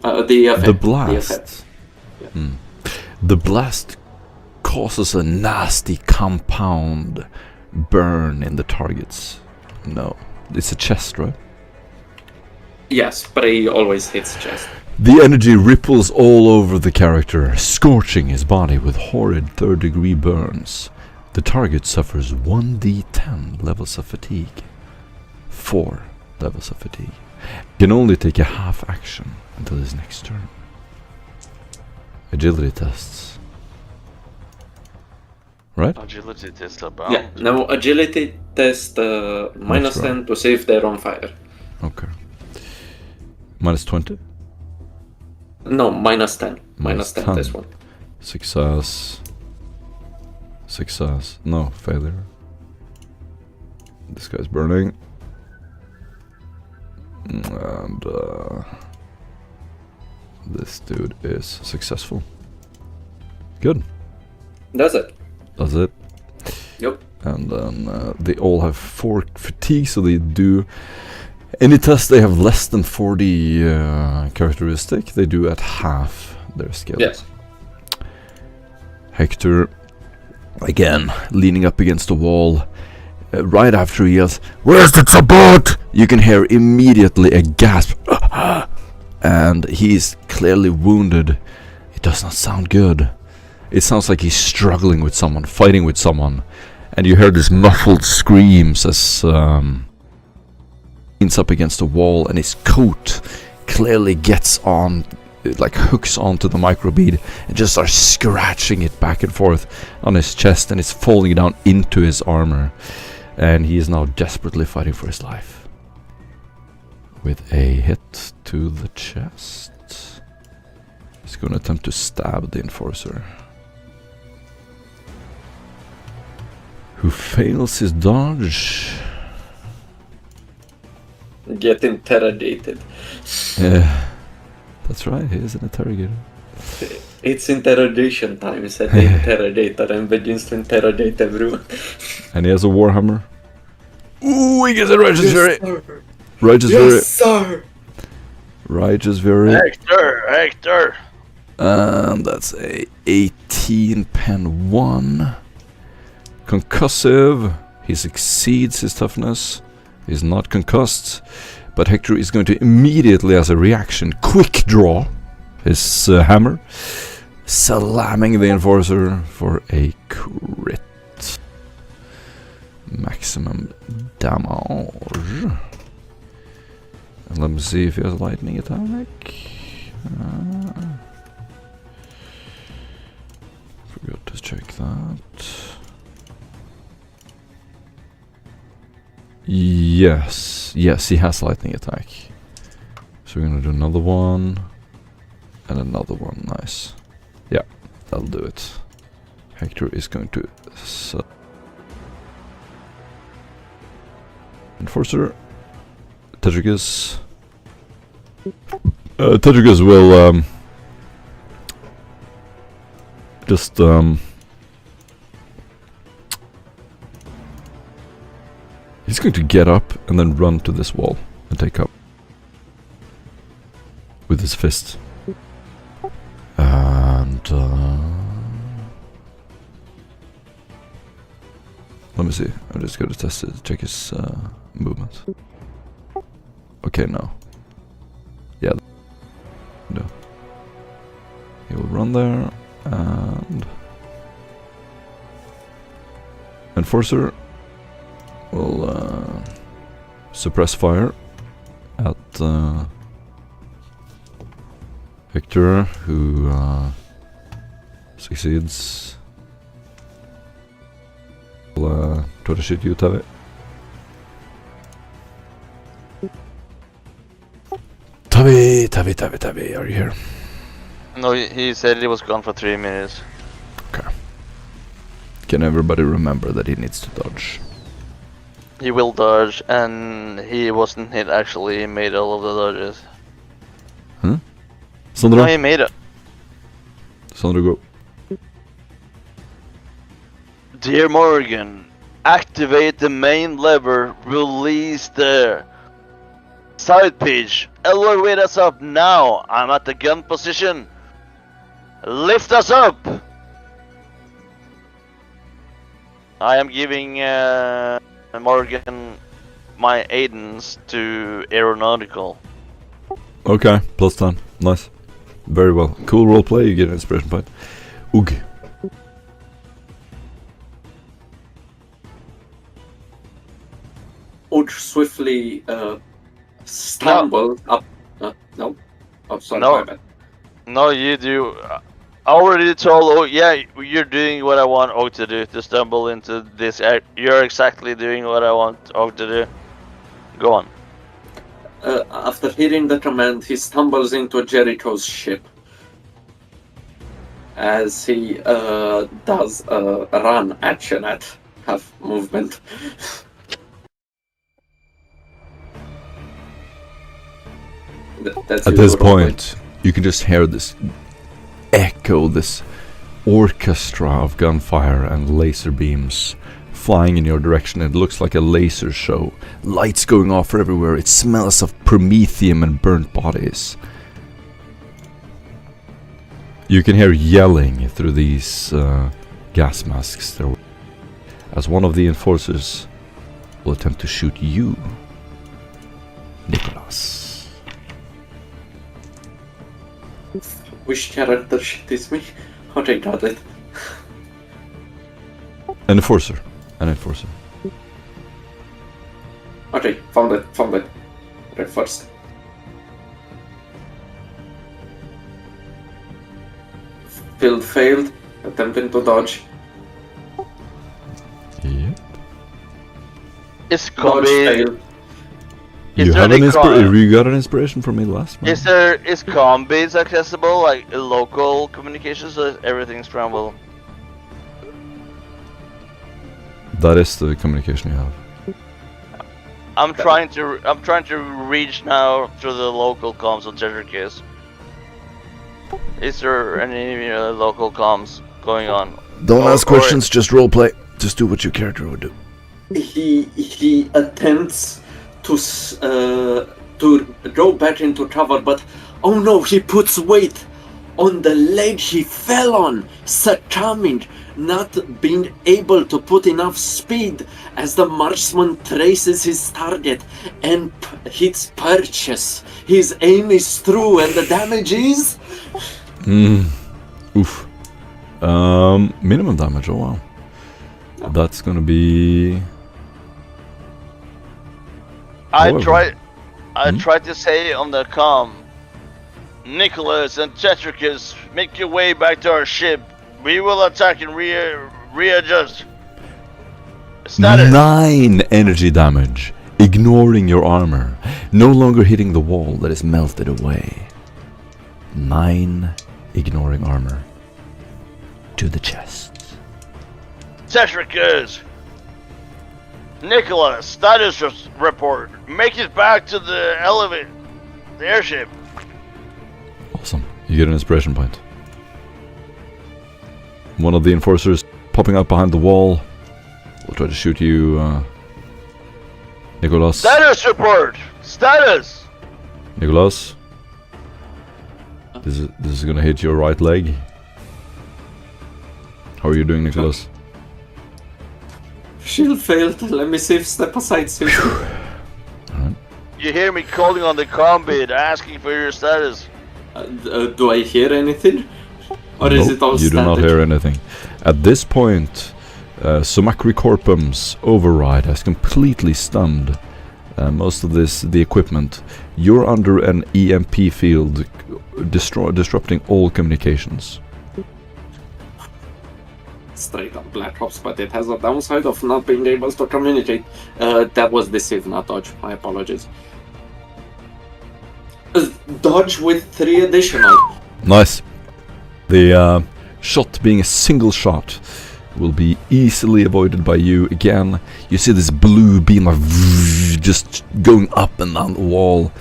The effect. The blast. The effect. Yeah. The blast causes a nasty compound burn in the targets. No. It's a chest, right? Yes, but he always hits chest. The energy ripples all over the character, scorching his body with horrid third-degree burns. The target suffers 1d10 levels of fatigue. 4 levels of fatigue. Can only take a half action until his next turn. Agility tests. Right? Agility test about. Yeah, now agility test minus right. 10 to see if they're on fire. Okay. Minus 20? No, minus 10. Minus Minus 10 10. this one. Success. Success. No, failure. This guy's burning. And this dude is successful. Good. That's it. That's it. Yep. And then they all have 4 fatigue, so they do any test they have less than 40 characteristic, they do at half their skills. Yes. Hector, again, leaning up against the wall, right after he yells, "Where's the support?" You can hear immediately a gasp, and he's clearly wounded. It does not sound good. It sounds like he's struggling with someone, fighting with someone, and you hear these muffled screams as leans up against the wall, and his coat clearly gets on, like hooks onto the microbead and just starts scratching it back and forth on his chest, and it's falling down into his armor, and he is now desperately fighting for his life. With a hit to the chest, he's going to attempt to stab the enforcer, who fails his dodge. Get interrogated. Yeah, that's right, he is an interrogator. It's interrogation time, said the interrogator, and begins to interrogate everyone. And he has a warhammer. Ooh, he gets a righteous fury. Sir. Righteous fury. Yes, sir. Righteous fury. Hector! And that's a 18 pen 1. Concussive. He succeeds his toughness. He's not concussed. But Hector is going to immediately, as a reaction, quick draw his hammer, slamming the enforcer for a crit. Maximum damage. And let me see if he has a lightning attack. Forgot to check that. Yes, he has lightning attack. So we're gonna do another one and another one. Nice. Yeah, that'll do it. Hector is going to enforcer. Tetricus. Tetricus will just he's going to get up and then run to this wall and take up with his fist. And let me see. I'm just going to test it, check his movement. Okay, no. Yeah. No. He will run there and enforcer will suppress fire at Hector, who succeeds. Will try to shoot you, Tavi. Tavi, are you here? No, he said he was gone for 3 minutes. Okay. Can everybody remember that he needs to dodge? He will dodge, and he wasn't hit actually, he made all of the dodges. Huh? Sandra? No, he made it. Sandra, go. Dear Morgan, activate the main lever, release the side pitch, elevate us up now, I'm at the gun position, lift us up! I am giving Morgan my aidance to aeronautical. Okay, plus 10. Nice. Very well. Cool roleplay, you get an inspiration point. Ugh. Would swiftly stumble up. No. Oh, sorry. No. My bad. No, you do. I already told Og, yeah, you're doing what I want Og to do, to stumble into this. You're exactly doing what I want Og to do. Go on. After hearing the command, he stumbles into Jericho's ship. As he does a run action at half movement. That's At your this role play. point, you can just hear this echo, this orchestra of gunfire and laser beams flying in your direction. It looks like a laser show. Lights going off everywhere. It smells of promethium and burnt bodies. You can hear yelling through these gas masks there, as one of the enforcers will attempt to shoot you, Nicholas. Which character shit is me? How I got it? An enforcer. An enforcer. Okay, found it. Right first. Failed. Attempting to dodge. Yep. Is Dodge combi? failed. Is You there have an any you got an inspiration from me last one. Is combi accessible, like local communications, or is everything scrambled? That is the communication you have. I'm trying to reach now through the local comms on Tetris. Is there any local comms going on? Don't Or- ask questions, just roleplay. Just do what your character would do. He attempts to go back into cover, but oh no, he puts weight on the leg he fell on, succumbing, not being able to put enough speed as the marksman traces his target and hits purchase. His aim is through and the damage is... Oof. Minimum damage, oh wow. That's gonna be... I However- tried to say on the comm, Nicholas and Tetricus, make your way back to our ship. We will attack and readjust. Status. 9 energy damage, ignoring your armor, no longer hitting the wall that is melted away. 9 ignoring armor to the chest. Tetricus. Nicholas, status report. Make it back to the the airship. Awesome. You get an inspiration point. One of the enforcers popping out behind the wall will try to shoot you, Nicholas. Status report. Status. Nicholas. This is gonna hit your right leg. How are you doing, Nicholas? Shield failed. Let me see if step aside suits. You hear me calling on the combit, asking for your status. Do I hear anything? Or is Nope, it all you do not static? hear anything. At this point, Sumacri Corpum's override has completely stunned most of the equipment. You're under an EMP field, disrupting all communications. Straight up Black Ops, but it has a downside of not being able to communicate. That was deceive, not dodge. My apologies. Dodge with 3 additional. Nice. The shot being a single shot will be easily avoided by you. Again, you see this blue beam of just going up and down the wall,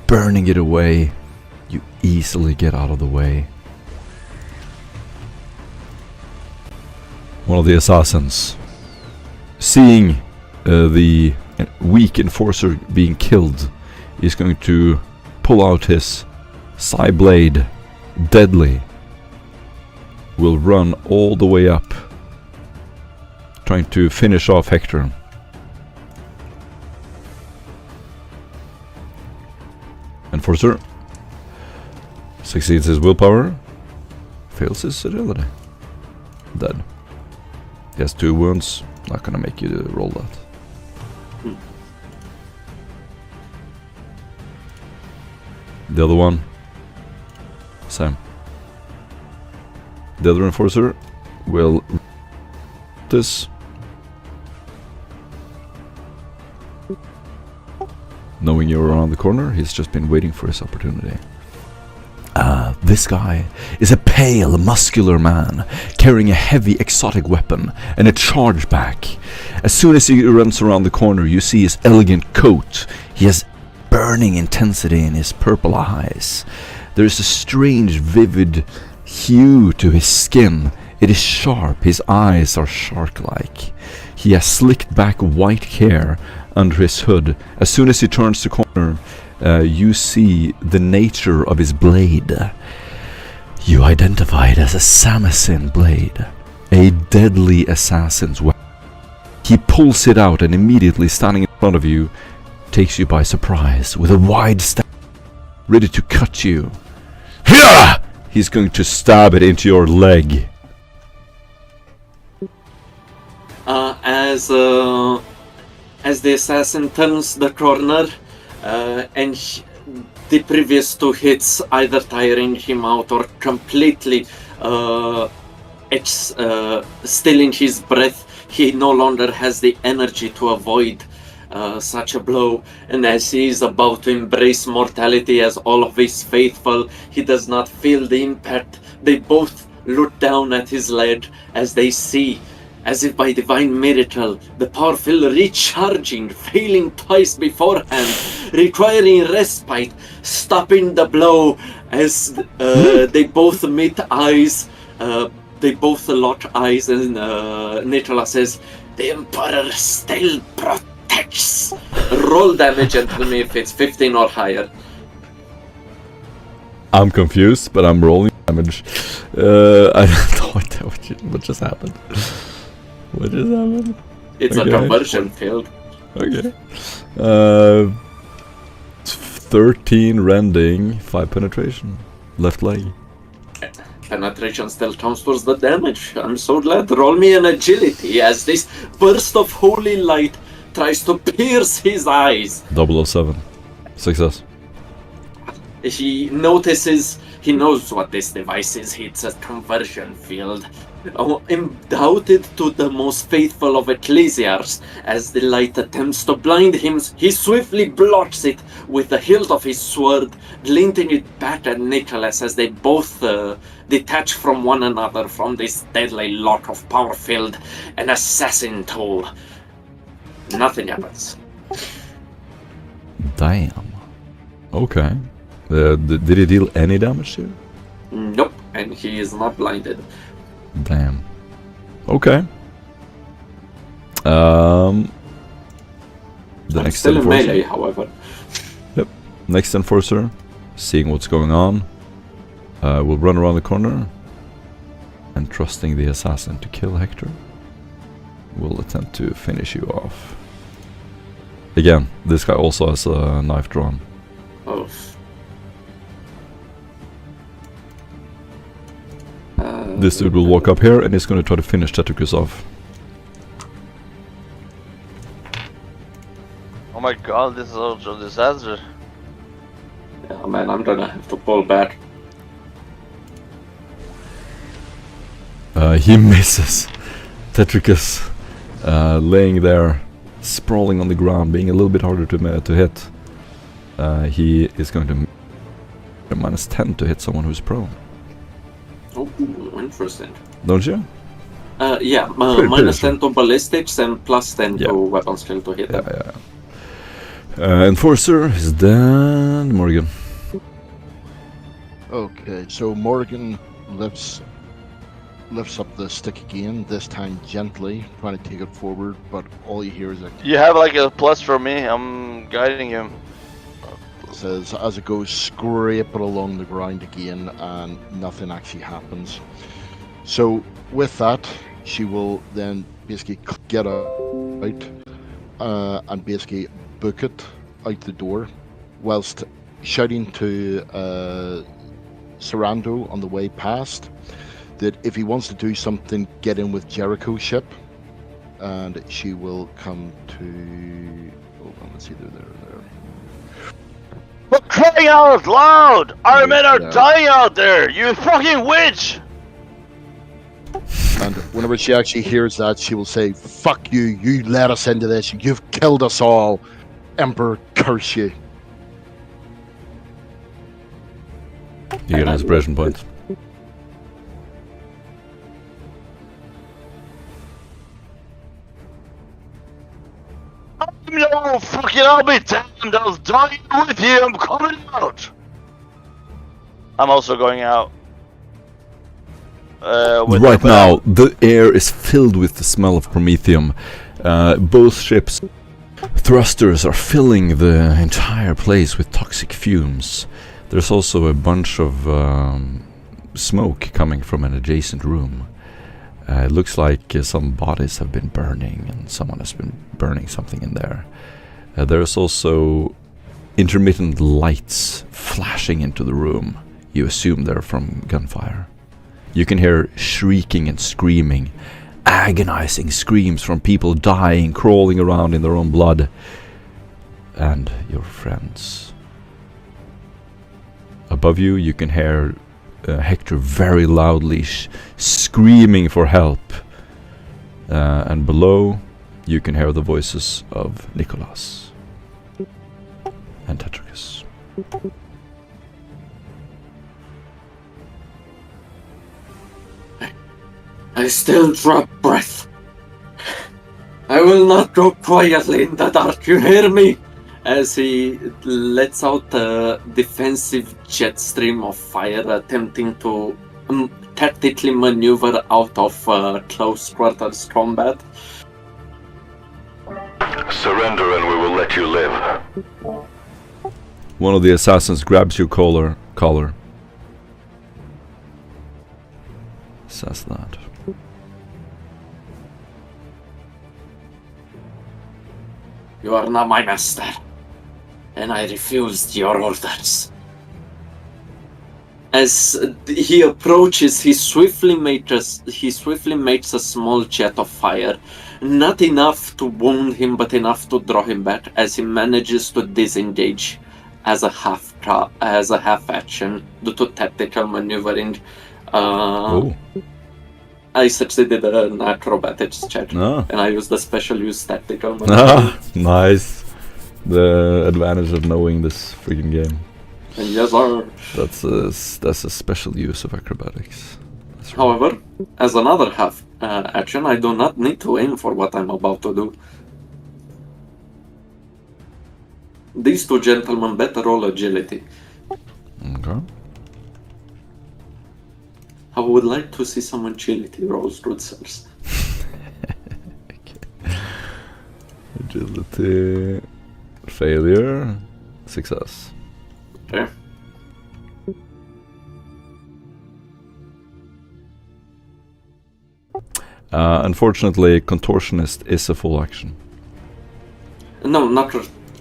burning it away. You easily get out of the way. One of the assassins, seeing the weak enforcer being killed, is going to pull out his Psy Blade, deadly, will run all the way up, trying to finish off Hector. Enforcer succeeds his willpower, fails his agility. Dead. He has 2 wounds, not gonna make you roll that. The other one, same. The other enforcer will this. Knowing you're around the corner, he's just been waiting for his opportunity. This guy is a pale, muscular man carrying a heavy exotic weapon and a charge back. As soon as he runs around the corner, you see his elegant coat. He has burning intensity in his purple eyes. There is a strange, vivid hue to his skin. It is sharp, his eyes are shark-like. He has slicked back white hair under his hood. As soon as he turns the corner, you see the nature of his blade. You identify it as a Samacin blade, a deadly assassin's weapon. He pulls it out and immediately standing in front of you, takes you by surprise with a wide stab, ready to cut you. Hyah! He's going to stab it into your leg. As the assassin turns the corner, and the previous two hits either tiring him out or completely stealing his breath, he no longer has the energy to avoid such a blow, and as he is about to embrace mortality as all of his faithful, he does not feel the impact. They both look down at his leg as they see, as if by divine miracle, the powerful recharging, failing twice beforehand, requiring respite, stopping the blow as they both meet eyes. They both lock eyes, and Nicola says, "The Emperor still protects." Roll damage and tell me if it's 15 or higher. I'm confused, but I'm rolling damage. I don't know what just happened. What just happened? It's Okay. a conversion field. Okay. 13 rending, 5 penetration. Left leg. Penetration still counts towards the damage. I'm so glad. Roll me an agility as this burst of holy light tries to pierce his eyes. 007. Success. He notices, he knows what this device is. It's a conversion field. Undoubted to the most faithful of ecclesiars. As the light attempts to blind him, he swiftly blocks it with the hilt of his sword, glinting it back at Nicholas as they both detach from one another from this deadly lock of power-filled an assassin tool. Nothing happens. Damn. Okay. Did he deal any damage to you? Nope, and he is not blinded. Damn. Okay. The I'm next still in enforcer. melee, however. Next enforcer, seeing what's going on, will run around the corner and trusting the assassin to kill Hector, will attempt to finish you off. Again, this guy also has a knife drawn. Oh. This dude will walk up here and he's going to try to finish Tetricus off. Oh my god, this is also a disaster. Yeah, man, I'm gonna have to pull back. He misses. Tetricus, laying there, sprawling on the ground, being a little bit harder to hit. He is going to minus 10 to hit someone who's prone. Oh, interesting. Don't you? Yeah, Pretty minus sure. 10 to ballistics and plus 10 Yeah. to weapon skill to hit them. Yeah. Enforcer is done. Morgan. Okay, so Morgan lifts up the stick again, this time gently, trying to take it forward, but all you hear is a You have like a plus for me, I'm guiding him. says as it goes scrape it along the ground again, and nothing actually happens. So with that, she will then basically get out and basically book it out the door, whilst shouting to Sarando on the way past that if he wants to do something, get in with Jericho's ship, and she will come to. Hold on, let's see, there. For crying out loud! Our men are Yeah. dying out there! You fucking witch! And whenever she actually hears that, she will say, "Fuck you! You let us into this. You've killed us all. Emperor, curse you!" You get an inspiration point. No, fucking I'll be damned, I'll die with you, I'm coming out! I'm also going out. With Right now, the air is filled with the smell of promethium. Both ships' thrusters are filling the entire place with toxic fumes. There's also a bunch of smoke coming from an adjacent room. It looks like some bodies have been burning and someone has been burning something in there. There's also intermittent lights flashing into the room. You assume they're from gunfire. You can hear shrieking and screaming, agonizing screams from people dying, crawling around in their own blood. And your friends. Above you, you can hear Hector very loudly screaming for help. And below, you can hear the voices of Nicholas and Tetricus. I still drop breath. I will not go quietly in the dark, you hear me? As he lets out a defensive jet stream of fire, attempting to tactically maneuver out of close quarters combat. Surrender and we will let you live. One of the assassins grabs your collar. Says that. You are not my master, and I refused your orders. As he approaches, he swiftly makes a small jet of fire, not enough to wound him, but enough to draw him back. As he manages to disengage as a half action due to tactical maneuvering. I succeeded an acrobatics check, and I used the special use tactical maneuvering. Nice. The advantage of knowing this freaking game. And yes, sir. That's a special use of acrobatics. Right. However, as another half action, I do not need to aim for what I'm about to do. These two gentlemen better roll agility. Okay. I would like to see some agility rolls, good sirs. Okay. Agility. Failure. Success. Okay. Unfortunately, Contortionist is a full action. No, not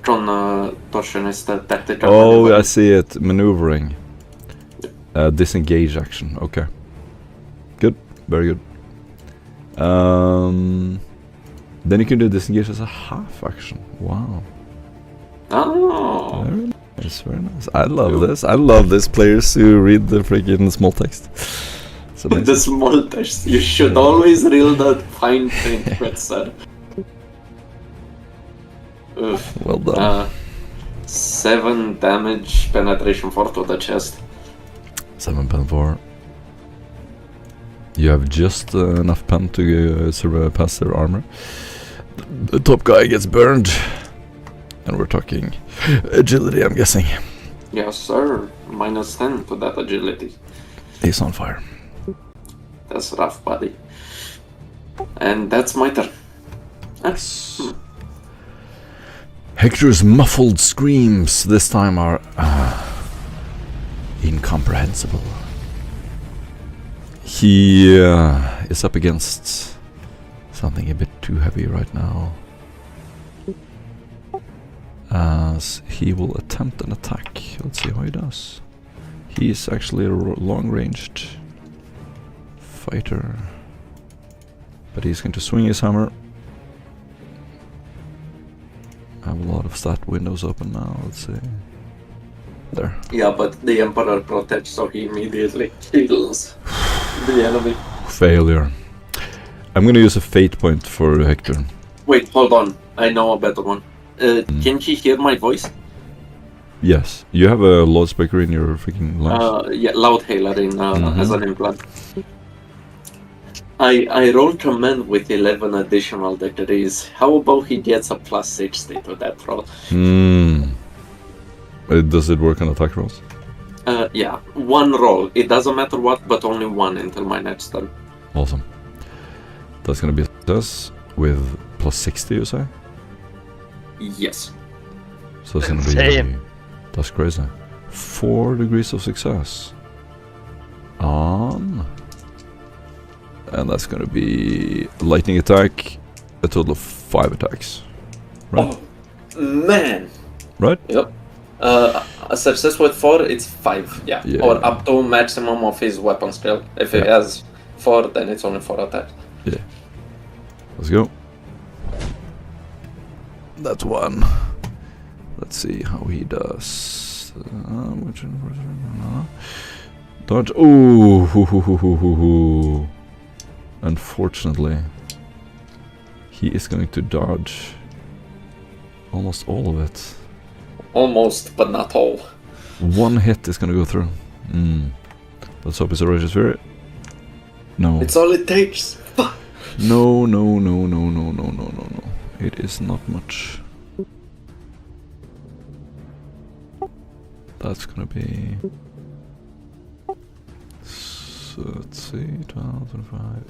Contortionist, tactical. Oh, maneuvering. I see it. Maneuvering. Disengage action. Okay. Good. Very good. Then you can do disengage as a half action. Wow. Oh. Very nice. Very nice. I love this. I love this. Players who read the freaking small text. It's amazing. The small text. You should always read that fine print, Red sir. Well done. 7 damage, penetration 4 to the chest. 7 pen 4. You have just enough pen to pass their armor. The top guy gets burned. And we're talking agility, I'm guessing. Yes, sir. Minus 10 to that agility. He's on fire. That's rough, buddy. And that's my turn. Yes. Hector's muffled screams this time are incomprehensible. He is up against something a bit too heavy right now. As he will attempt an attack. Let's see how he does. He is actually a long-ranged fighter. But he's going to swing his hammer. I have a lot of stat windows open now, let's see. There. Yeah, but the Emperor protects, so he immediately kills the enemy. Failure. I'm gonna use a fate point for Hector. Wait, hold on. I know a better one. Can he hear my voice? Yes. You have a loudspeaker in your freaking lungs? Yeah, Loudhailer in as an implant. I roll command with 11 additional degrees. How about he gets a plus 60 to that roll? Does it work on attack rolls? Yeah, one roll. It doesn't matter what, but only one until my next turn. Awesome. That's gonna be a success with plus 60, you say? Yes. So it's gonna be... Same. That's crazy. 4 degrees of success. On... And that's gonna be lightning attack, a total of 5 attacks. Right? Oh, man! Right? Yep. A success with 4, it's 5, yeah. Yeah. Or up to maximum of his weapon skill. If he Yeah. has 4, then it's only 4 attacks. Yeah. Let's go. That's 1. Let's see how he does. Dodge. Ooh. Unfortunately, he is going to dodge almost all of it. Almost, but not all. 1 hit is gonna go through. Let's hope it's a Righteous Fury. No. It's all it takes. Fuck. No. It is not much. That's gonna be... So, let's see, 12, 25,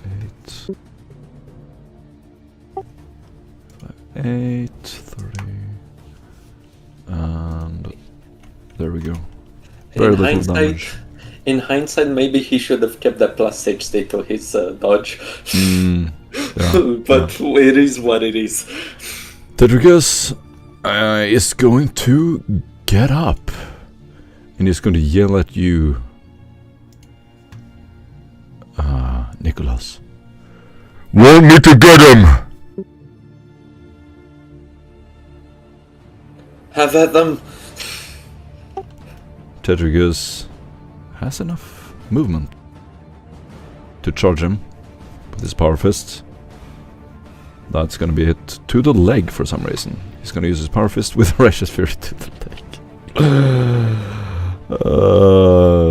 8... 8, 30... And... There we go. Very little damage. In hindsight, maybe he should have kept that plus 60 to his dodge. Yeah, But it is what it is. Tetricus is going to get up. And he's going to yell at you. Nicholas. Want me to get him? Have at them. Tetricus has enough movement to charge him with his power fist. That's gonna be hit to the leg for some reason. He's gonna use his power fist with Righteous Fury to the leg.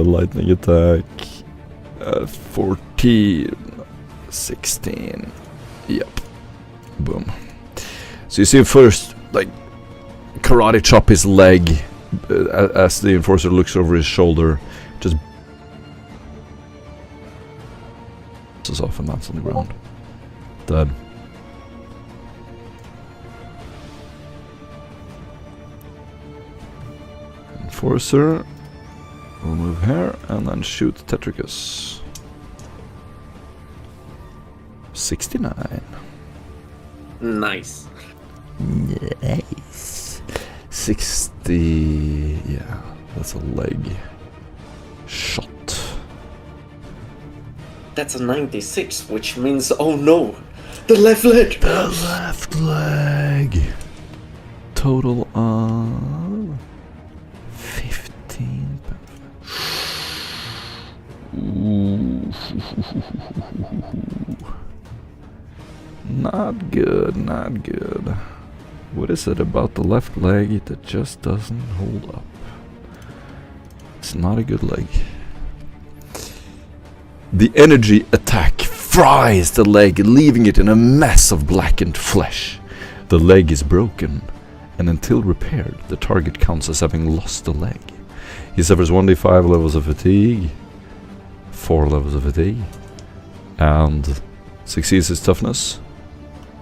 Lightning attack. 14, 16. Yep. Boom. So you see him first, like, karate chop his leg as the enforcer looks over his shoulder. Just bounces off and lands on the ground. Dead. Enforcer will move here and then shoot Tetricus. 69. Nice. Nice. 60. Yeah, that's a leg shot. That's a 96, which means, oh no, the left leg! The left leg. Total of 15. Ooh. Not good, not good. What is it about the left leg that just doesn't hold up? It's not a good leg. The energy attack fries the leg, leaving it in a mess of blackened flesh. The leg is broken, and until repaired, the target counts as having lost the leg. He suffers 1d5 levels of fatigue, 4 levels of fatigue, and succeeds his toughness.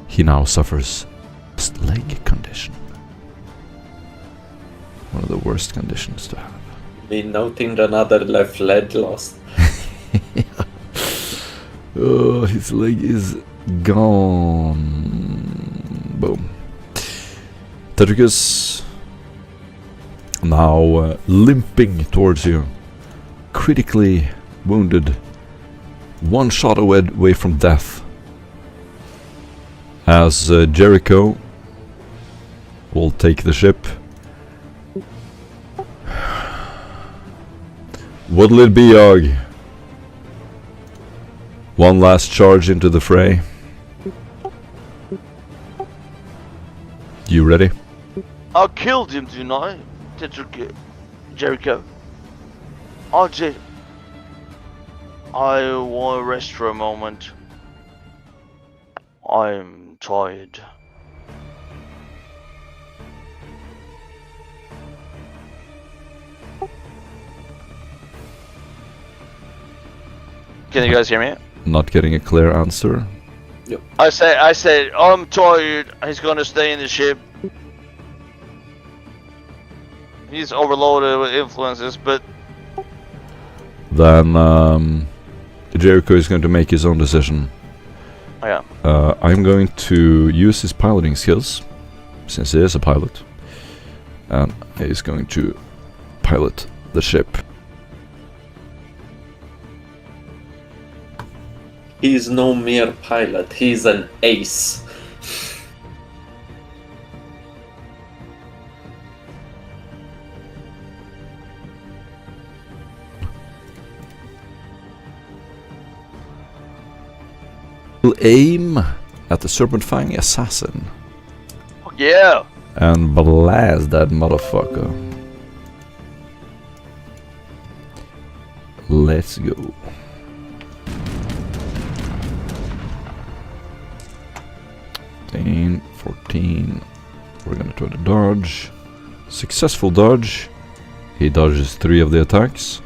He now suffers lost leg condition. One of the worst conditions to have. Me noting another left leg lost. Oh, his leg is gone. Boom. Tetricus now limping towards you, critically wounded, 1 shot away from death. As Jericho will take the ship. What'll it be, Og? One last charge into the fray. You ready? I killed him tonight, Jericho. I did. I want to rest for a moment. I'm tired. Can you guys hear me? Not getting a clear answer. I said, I'm tired. He's gonna stay in the ship. He's overloaded with influences, but Then Jericho is going to make his own decision. oh, yeah. I'm going to use his piloting skills, since he is a pilot, and he's going to pilot the ship. He's no mere pilot, he's an ace. Will aim at the Serpent Fang assassin Fuck yeah! and blast that motherfucker. Let's go. 14. We're gonna try to dodge. Successful dodge. He dodges 3 of the attacks.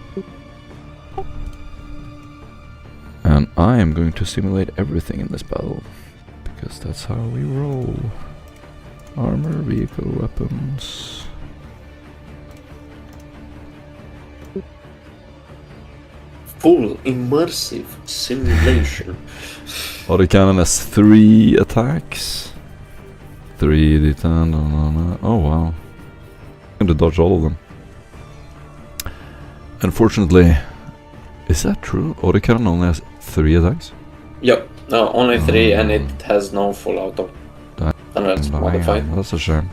And I am going to simulate everything in this battle, because that's how we roll. Armor, vehicle, weapons. Full immersive simulation. Autocannon has 3 attacks. 3 D10. Oh wow. I'm going to dodge all of them. Unfortunately, is that true? Autocannon only has 3 attacks? Yep, no, only 3 and it has no full auto. Unless modified. That's a shame.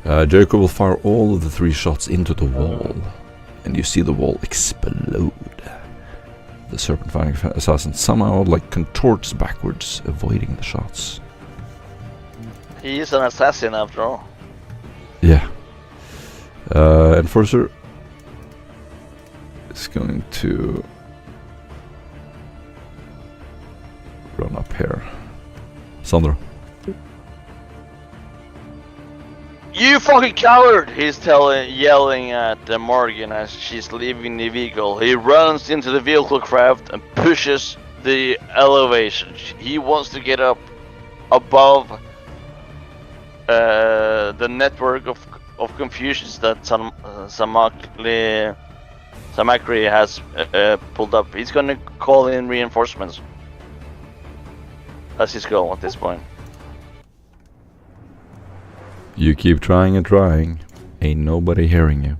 Jericho will fire all of the 3 shots into the wall, and you see the wall explode. The Serpent Fang assassin somehow contorts backwards, avoiding the shots. He is an assassin after all. Yeah. Enforcer is going to run up here. Sandra. You fucking coward! He's yelling at Morgan as she's leaving the vehicle. He runs into the vehicle craft and pushes the elevation. He wants to get up above the network of confusions that Samakri has pulled up. He's gonna call in reinforcements. That's his goal at this point. You keep trying and trying. Ain't nobody hearing you.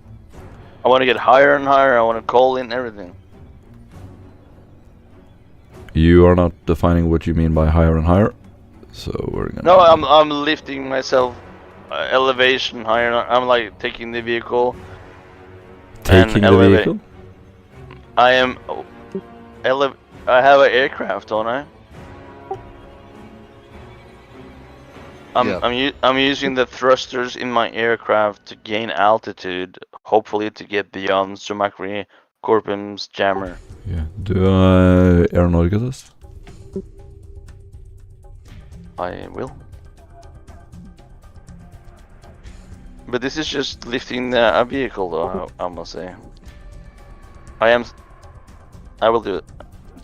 I want to get higher and higher. I want to call in everything. You are not defining what you mean by higher and higher. So we're gonna... No, I'm lifting myself elevation higher. I'm like taking the vehicle. Taking the vehicle? I am... I have an aircraft, don't I? I'm using the thrusters in my aircraft to gain altitude, hopefully to get beyond Sumakri Corpum's jammer. Yeah. Do aeronautica test? I will. But this is just lifting a vehicle, though. I must say. I will do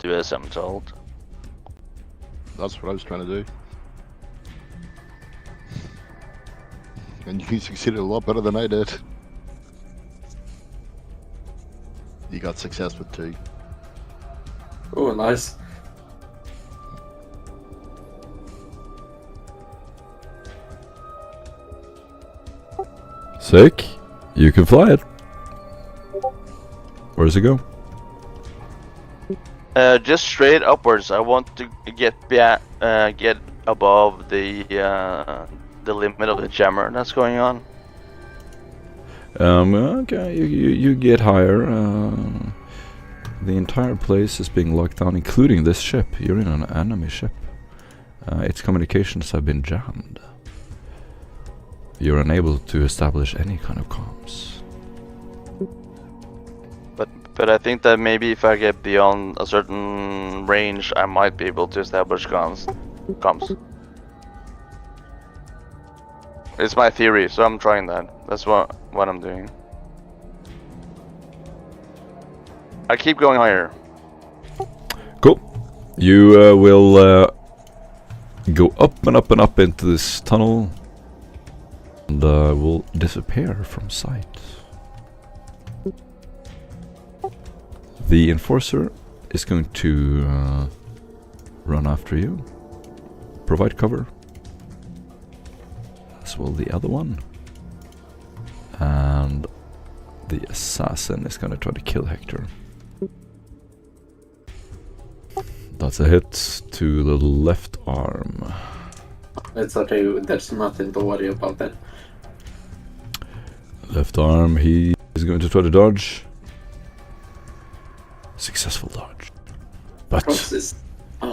as I'm told. That's what I was trying to do. And you succeeded a lot better than I did. You got success with 2. Oh, nice. Sick. You can fly it. Where does it go? Just straight upwards. I want to get above the limit of the jammer that's going on. Okay, you get higher. The entire place is being locked down, including this ship. You're in an enemy ship. Its communications have been jammed. You're unable to establish any kind of comms. But I think that maybe if I get beyond a certain range, I might be able to establish comms. comes. It's my theory, so I'm trying that. That's what I'm doing. I keep going higher. Cool. You will go up and up and up into this tunnel and will disappear from sight. The enforcer is going to run after you, provide cover, as will the other one, and the assassin is going to try to kill Hector. That's a hit to the left arm. It's okay, there's nothing to worry about that. Left arm, he is going to try to dodge. Successful dodge. But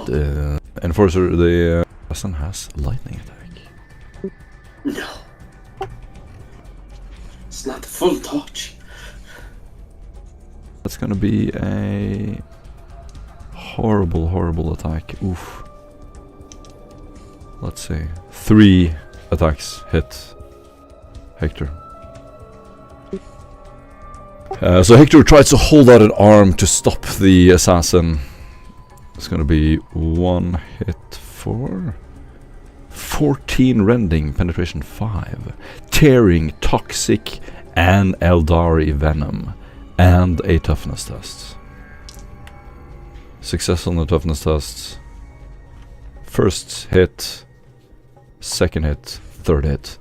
the enforcer, the assassin has lightning attack. No. It's not full dodge. That's gonna be a horrible, horrible attack. Oof. Let's see. 3 attacks hit Hector. So Hector tries to hold out an arm to stop the assassin. It's gonna be 1 hit for 14 rending, penetration 5, tearing, toxic, and Eldari venom, and a toughness test. Success on the toughness test. First hit, second hit, third hit.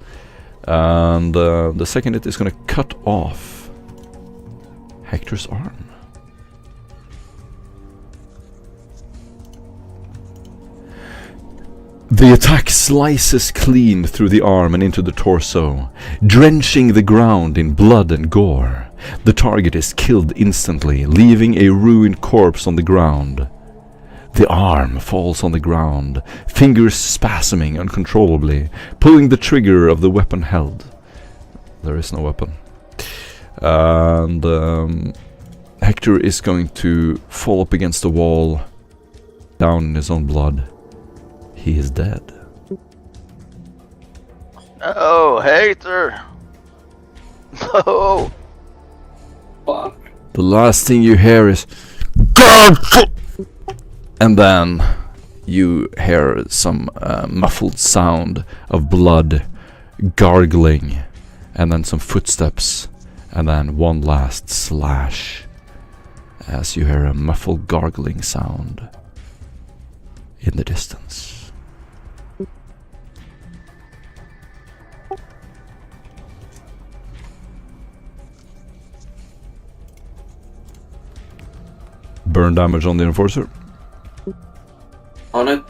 And the second hit is gonna cut off Hector's arm. The attack slices clean through the arm and into the torso, drenching the ground in blood and gore. The target is killed instantly, leaving a ruined corpse on the ground. The arm falls on the ground, fingers spasming uncontrollably, pulling the trigger of the weapon held. There is no weapon. And Hector is going to fall up against the wall, down in his own blood. He is dead. Oh, Hector! No! Fuck. The last thing you hear is God! And then you hear some muffled sound of blood gargling, and then some footsteps, and then one last slash as you hear a muffled gargling sound in the distance. Burn damage on the enforcer. On it.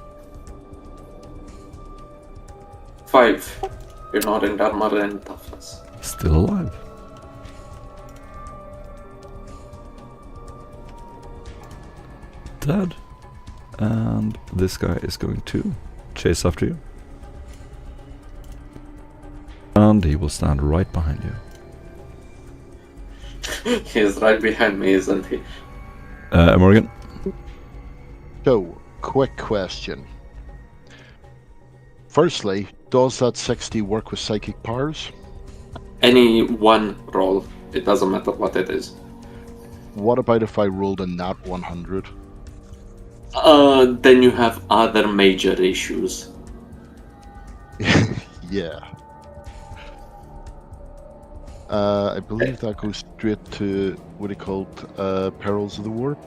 5. You're not in armor and toughness. Still alive. Dead. And this guy is going to chase after you. And he will stand right behind you. He's right behind me, isn't he? Morgan? So, quick question. Firstly, does that 60 work with psychic powers? Any one roll. It doesn't matter what it is. What about if I rolled a nat 100? Then you have other major issues. Yeah. I believe that goes straight to what he called Perils of the Warp.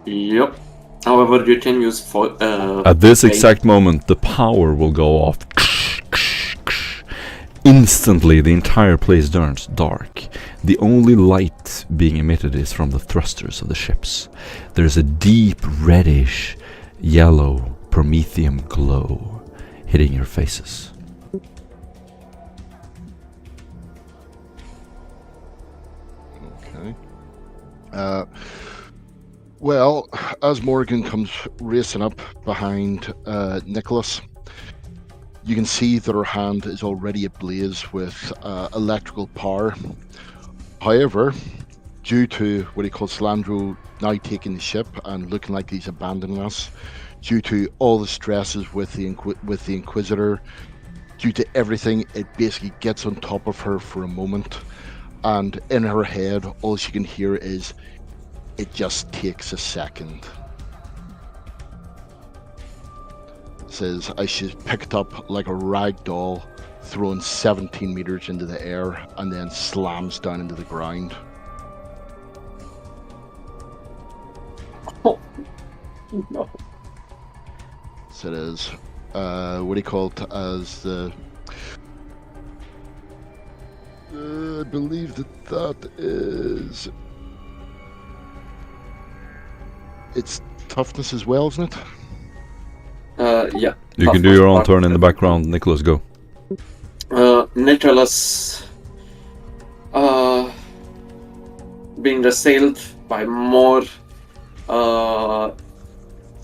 Yep. However, you can use At this exact moment, the power will go off. Instantly, the entire place turns dark. The only light being emitted is from the thrusters of the ships. There's a deep reddish yellow promethium glow hitting your faces. Okay. Well, as Morgan comes racing up behind Nicholas, you can see that her hand is already ablaze with electrical power. However, due to what he calls Slandro now taking the ship and looking like he's abandoning us, due to all the stresses with the Inquisitor, due to everything, it basically gets on top of her for a moment, and in her head, all she can hear is, "It just takes a second." Says as she's picked up like a rag doll, thrown 17 meters into the air, and then slams down into the ground. Oh, no. So it is, what do you call it, as the... I believe that is... It's toughness as well, isn't it? Yeah. You can do your own turn in the background. Nicholas, go. Nicholas, being assailed by more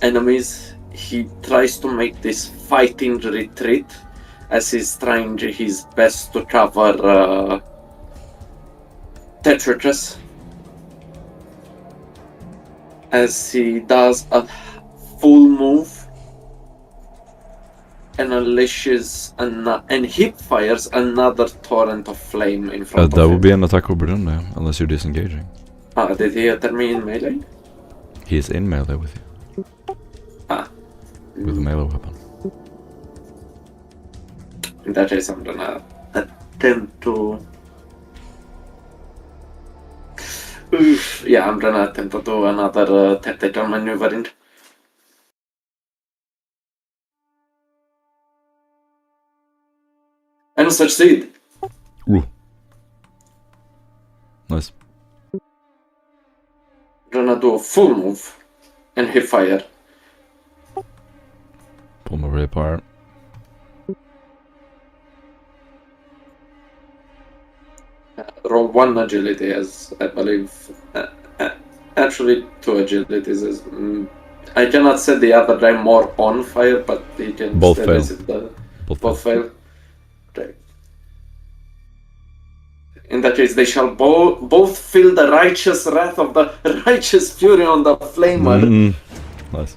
enemies, he tries to make this fighting retreat as he's trying his best to cover Tetratus, as he does a full move and unleashes and hip fires another torrent of flame in front of That him. would be an attack opportunity, unless you're disengaging. Did he hit me in melee? He is in melee with you. With a melee weapon. In that case, I'm gonna attempt to... I'm gonna attempt to do another tactical maneuvering. And succeed. Ooh. Nice. Gonna do a full move and hip fire. Pull my apart. Roll 1 agility, as I believe. Actually, 2 agilities. As, I cannot set the other guy more on fire, but he can Both still fail. visit the... Both fail. Okay. In that case, they shall both feel the righteous wrath of the righteous fury on the flamer. Nice.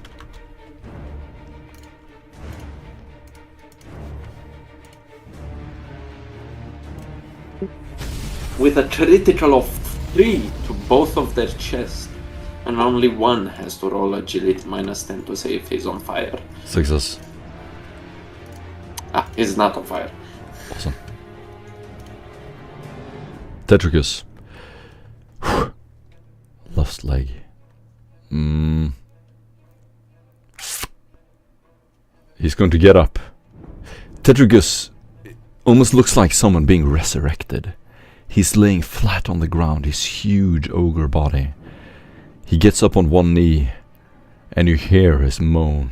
With a critical of 3 to both of their chests, and only one has to roll agility minus 10 to say if he's on fire. Success. He's not on fire. Awesome. Tetricus. Lost leg. He's going to get up. Tetricus almost looks like someone being resurrected. He's laying flat on the ground, his huge ogre body. He gets up on one knee, and you hear his moan.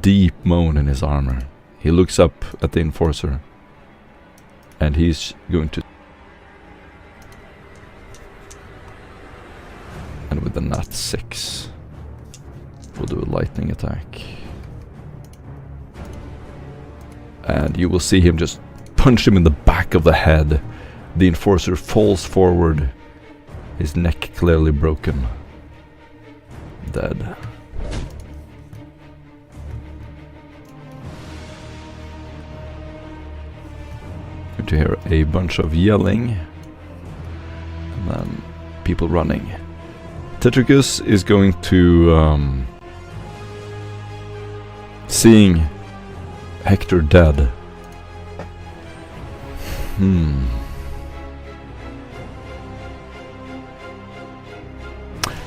Deep moan in his armor. He looks up at the Enforcer, and he's going to... And with the nat 6, we'll do a lightning attack. And you will see him just punch him in the back of the head. The Enforcer falls forward, his neck clearly broken. Dead. Going to hear a bunch of yelling, and then people running. Tetricus is going to, seeing Hector dead.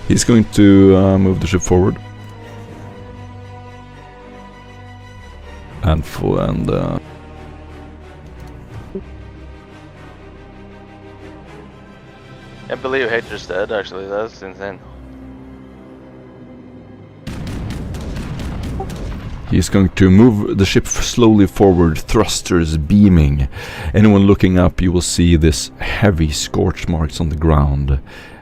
He's going to move the ship forward. And I believe Hector's dead, actually. That's insane. he's going to move the ship slowly forward, thrusters beaming. Anyone looking up, you will see this heavy scorch marks on the ground.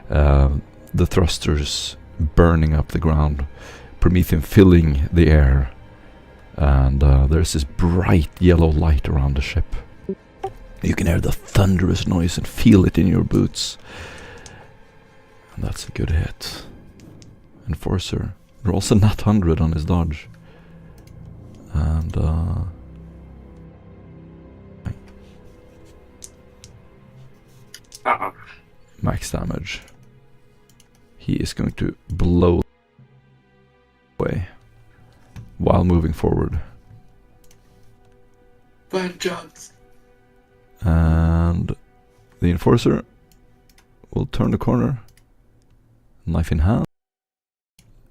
The thrusters burning up the ground, Promethean filling the air. And there's this bright yellow light around the ship. You can hear the thunderous noise and feel it in your boots. And that's a good hit. Enforcer rolls a nat 100 on his dodge. And max damage. He is going to blow away while moving forward. Vengeance. And the Enforcer will turn the corner, knife in hand,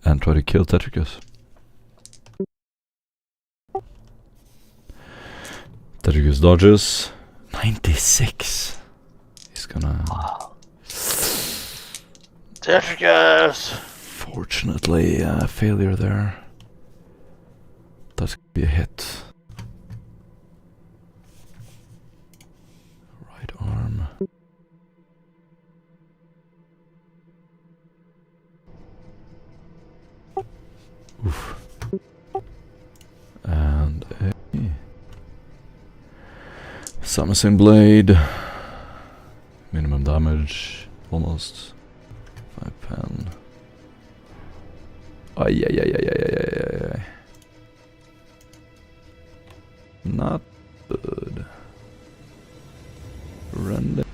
and try to kill Tetricus. Tetricus dodges. 96. He's gonna... Tetricus! Fortunately, failure there. That's gonna be a hit. Right arm. Oof. And a Samurai Blade. Minimum damage. Almost. 5 pen. Ay. Not good. Random.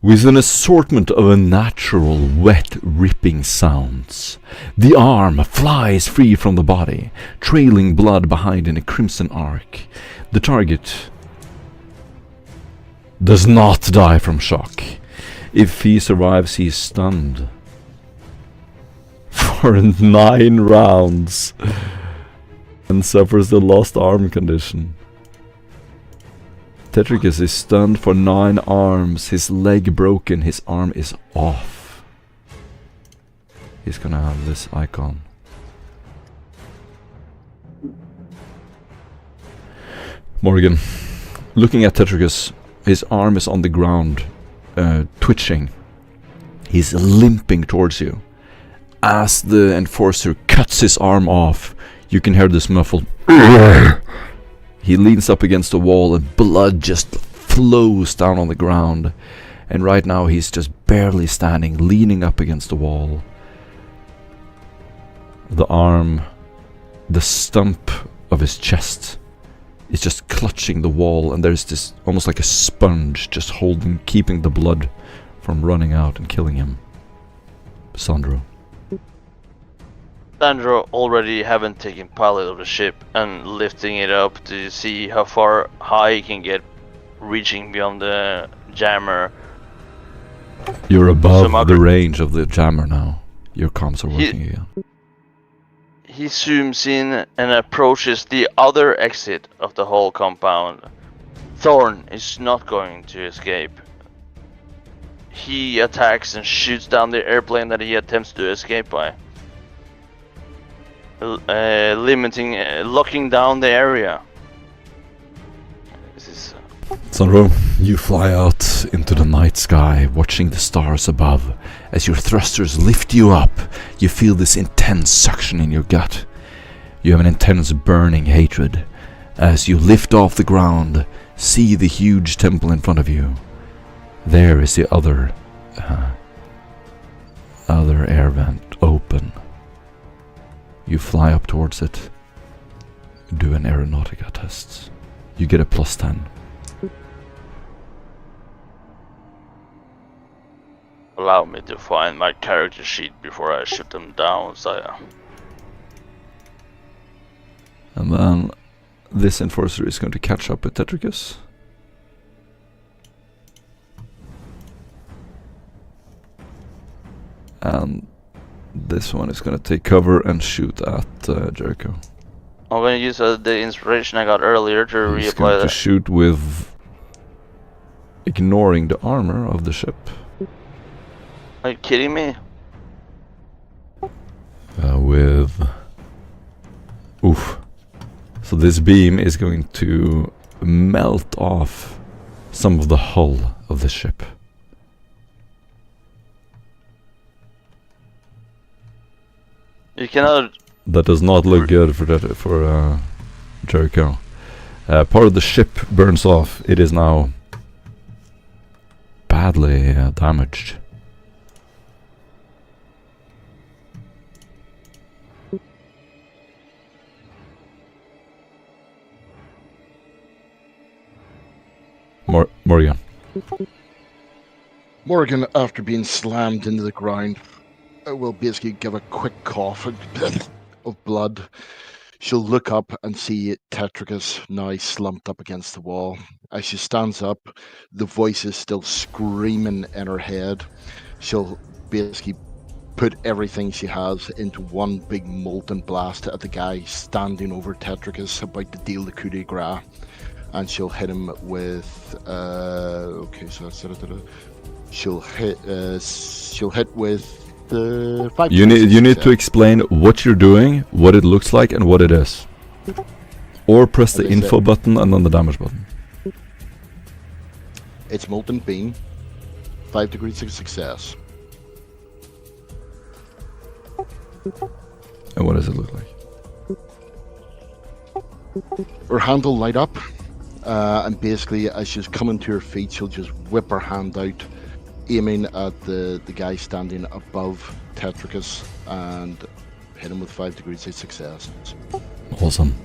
With an assortment of unnatural, wet, ripping sounds, the arm flies free from the body, trailing blood behind in a crimson arc. The target does not die from shock. If he survives, he is stunned for 9 rounds and suffers the lost arm condition. Tetricus is stunned for 9 arms, his leg broken, his arm is off. He's gonna have this icon. Morgan, looking at Tetricus, his arm is on the ground, twitching. He's limping towards you. As the Enforcer cuts his arm off, you can hear this muffled He leans up against the wall and blood just flows down on the ground. And right now he's just barely standing, leaning up against the wall. The arm, the stump of his chest is just clutching the wall, and there's this almost like a sponge just holding, keeping the blood from running out and killing him. Sandro. Sandro already haven't taken pilot of the ship and lifting it up to see how far high he can get, reaching beyond the jammer. You're above the range of the jammer now. Your comms are working again. He zooms in and approaches the other exit of the whole compound. Thorn is not going to escape. He attacks and shoots down the airplane that he attempts to escape by. Locking down the area. This is... Sandro, you fly out into the night sky, watching the stars above. As your thrusters lift you up, you feel this intense suction in your gut. You have an intense burning hatred. As you lift off the ground, see the huge temple in front of you. There is the other air vent open. You fly up towards it, do an aeronautica test. You get a +10. Allow me to find my character sheet before I shoot them down, Saya. And then this Enforcer is going to catch up with Tetricus. And this one is going to take cover and shoot at Jericho. I'm going to use the inspiration I got earlier to He's reapply going that. to shoot with ignoring the armor of the ship. Are you kidding me? With... Oof. So this beam is going to melt off some of the hull of the ship. You cannot... That does not look good for Jericho. Part of the ship burns off. It is now badly damaged. Morgan. Morgan, after being slammed into the ground, will basically give a quick cough of blood. She'll look up and see Tetricus now slumped up against the wall. As she stands up, the voice is still screaming in her head. She'll basically put everything she has into one big molten blast at the guy standing over Tetricus, about to deal the coup de grace. And she'll hit him with she'll hit with the 5. You need to explain what you're doing, what it looks like, and what it is. Or press the info button and then the damage button. It's molten beam, 5 degrees of success. And what does it look like? Her hand will light up, and basically as she's coming to her feet, she'll just whip her hand out, aiming at the guy standing above Tetricus, and hit him with 5 degrees of success. Awesome.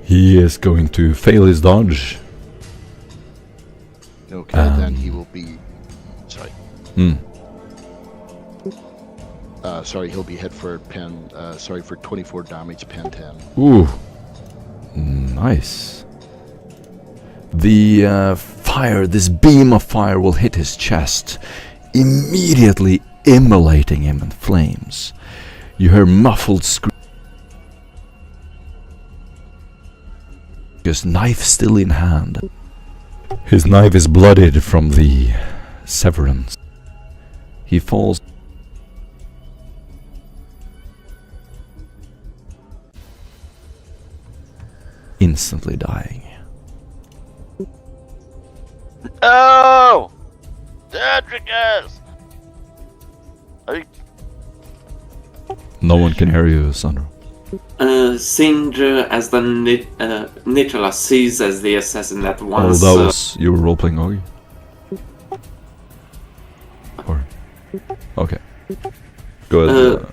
He is going to fail his dodge. Okay, then he will be... Sorry. Sorry, he'll be hit for for 24 damage, pen 10. Ooh. Nice. The fire, this beam of fire will hit his chest, immediately immolating him in flames. You hear muffled screams. His knife still in hand. His knife is bloodied from the severance. He falls. Instantly dying. Oh! Tetricus! No one can hear you, Sandro. Sindri, as the Nicholas sees as the assassin that Oh, once... that was... you were role-playing Augie? Or... Okay. Go ahead.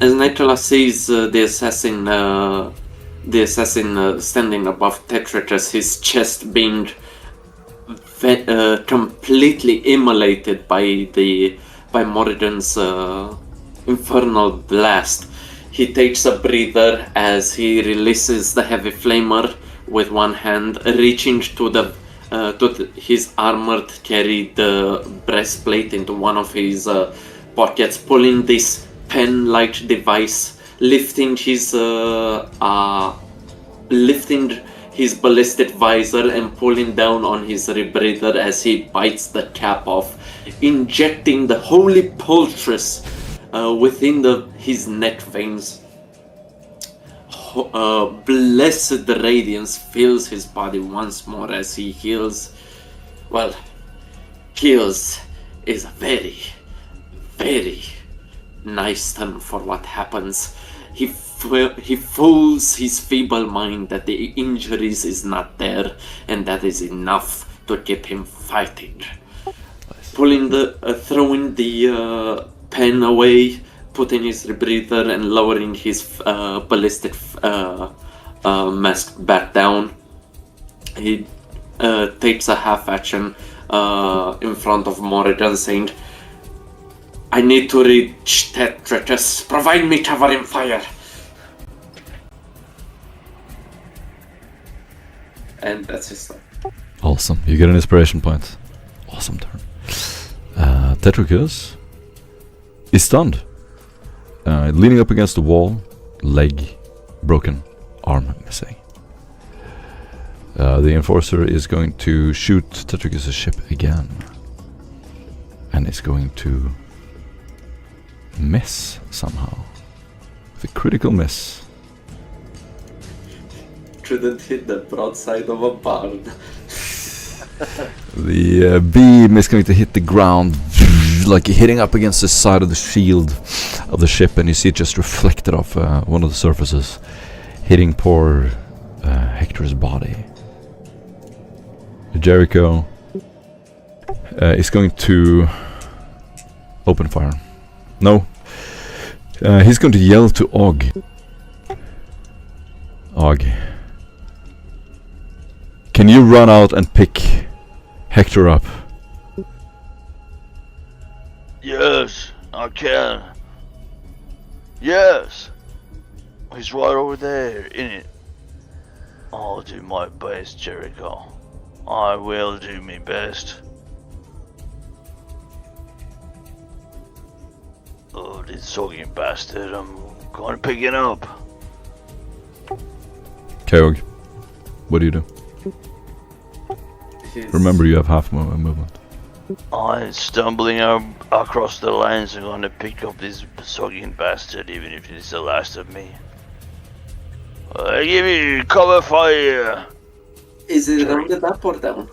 As Nicholas sees the assassin standing above Tetricus, his chest being completely immolated by Moradin's infernal blast. He takes a breather as he releases the heavy flamer with one hand, reaching to his armored carried breastplate into one of his pockets, pulling this pen-like device, lifting his ballistic visor and pulling down on his rebreather as he bites the cap off, injecting the holy poultice within his neck veins. Blessed radiance fills his body once more as he heals. Well, heals is a very, very nice term for what happens. He fools his feeble mind that the injuries is not there, and that is enough to keep him fighting. Throwing the pen away, putting his rebreather and lowering his ballistic mask back down. He takes a half action in front of Moradin, saying, "I need to reach Tetricus. Provide me covering fire." And that's his turn. Awesome. You get an inspiration point. Awesome turn. Tetricus is stunned. Leaning up against the wall, leg broken, arm missing. The enforcer is going to shoot Tetricus' ship again. And is going to miss somehow. With a critical miss. Couldn't hit the broadside of a barn. The beam is going to hit the ground, like hitting up against the side of the shield of the ship, and you see it just reflected off one of the surfaces, hitting poor Hector's body. Jericho is going to open fire. No. He's going to yell to Og. Og. Can you run out and pick Hector up. Yes, I can. Yes. He's right over there, innit? I'll do my best, Jericho. I will do my best. Oh, this sogging bastard, I'm gonna pick it up. Keog, what do you do? Remember, you have half movement. I'm stumbling across the lines. I'm gonna pick up this sogging bastard, even if it's the last of me. Give me cover fire! Is it rounded up or down?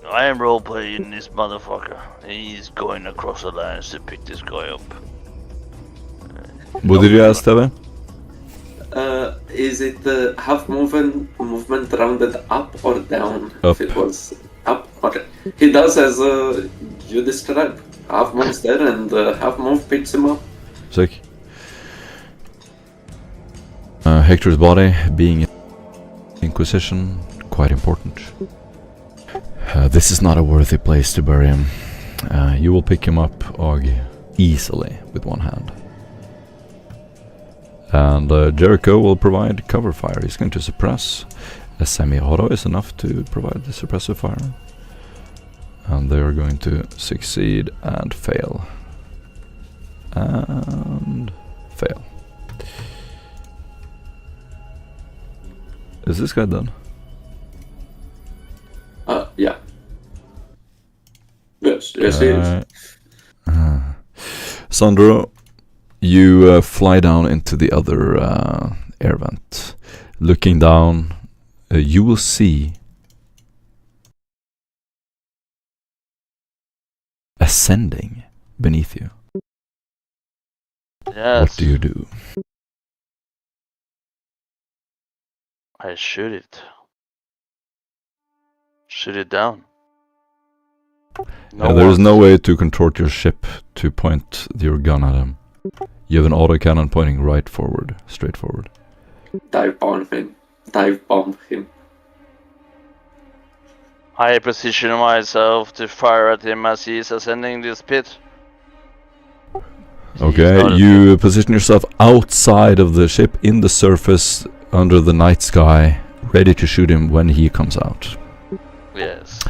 I am roleplaying this motherfucker. He's going across the lines to pick this guy up. What did you ask, Teve? Is it half movement rounded up or down? Up. If it was up, okay. He does as you described. Half moves there and half move picks him up. Sick. Hector's body being Inquisition, quite important. This is not a worthy place to bury him. You will pick him up, Og, easily with one hand. And Jericho will provide cover fire. He's going to suppress. A semi-auto is enough to provide the suppressive fire. And they are going to succeed and fail. And fail. Is this guy done? Yeah. Yes, he is. Sandro, you fly down into the other air vent. Looking down, you will see ascending beneath you. Yes. What do you do? I shoot it. Shoot it down. There is no way to contort your ship to point your gun at him. You have an autocannon pointing right forward, straight forward. Dive bomb him. Dive bomb him. I position myself to fire at him as he is ascending this pit. Okay, you position yourself outside of the ship, in the surface, under the night sky, ready to shoot him when he comes out. Yes.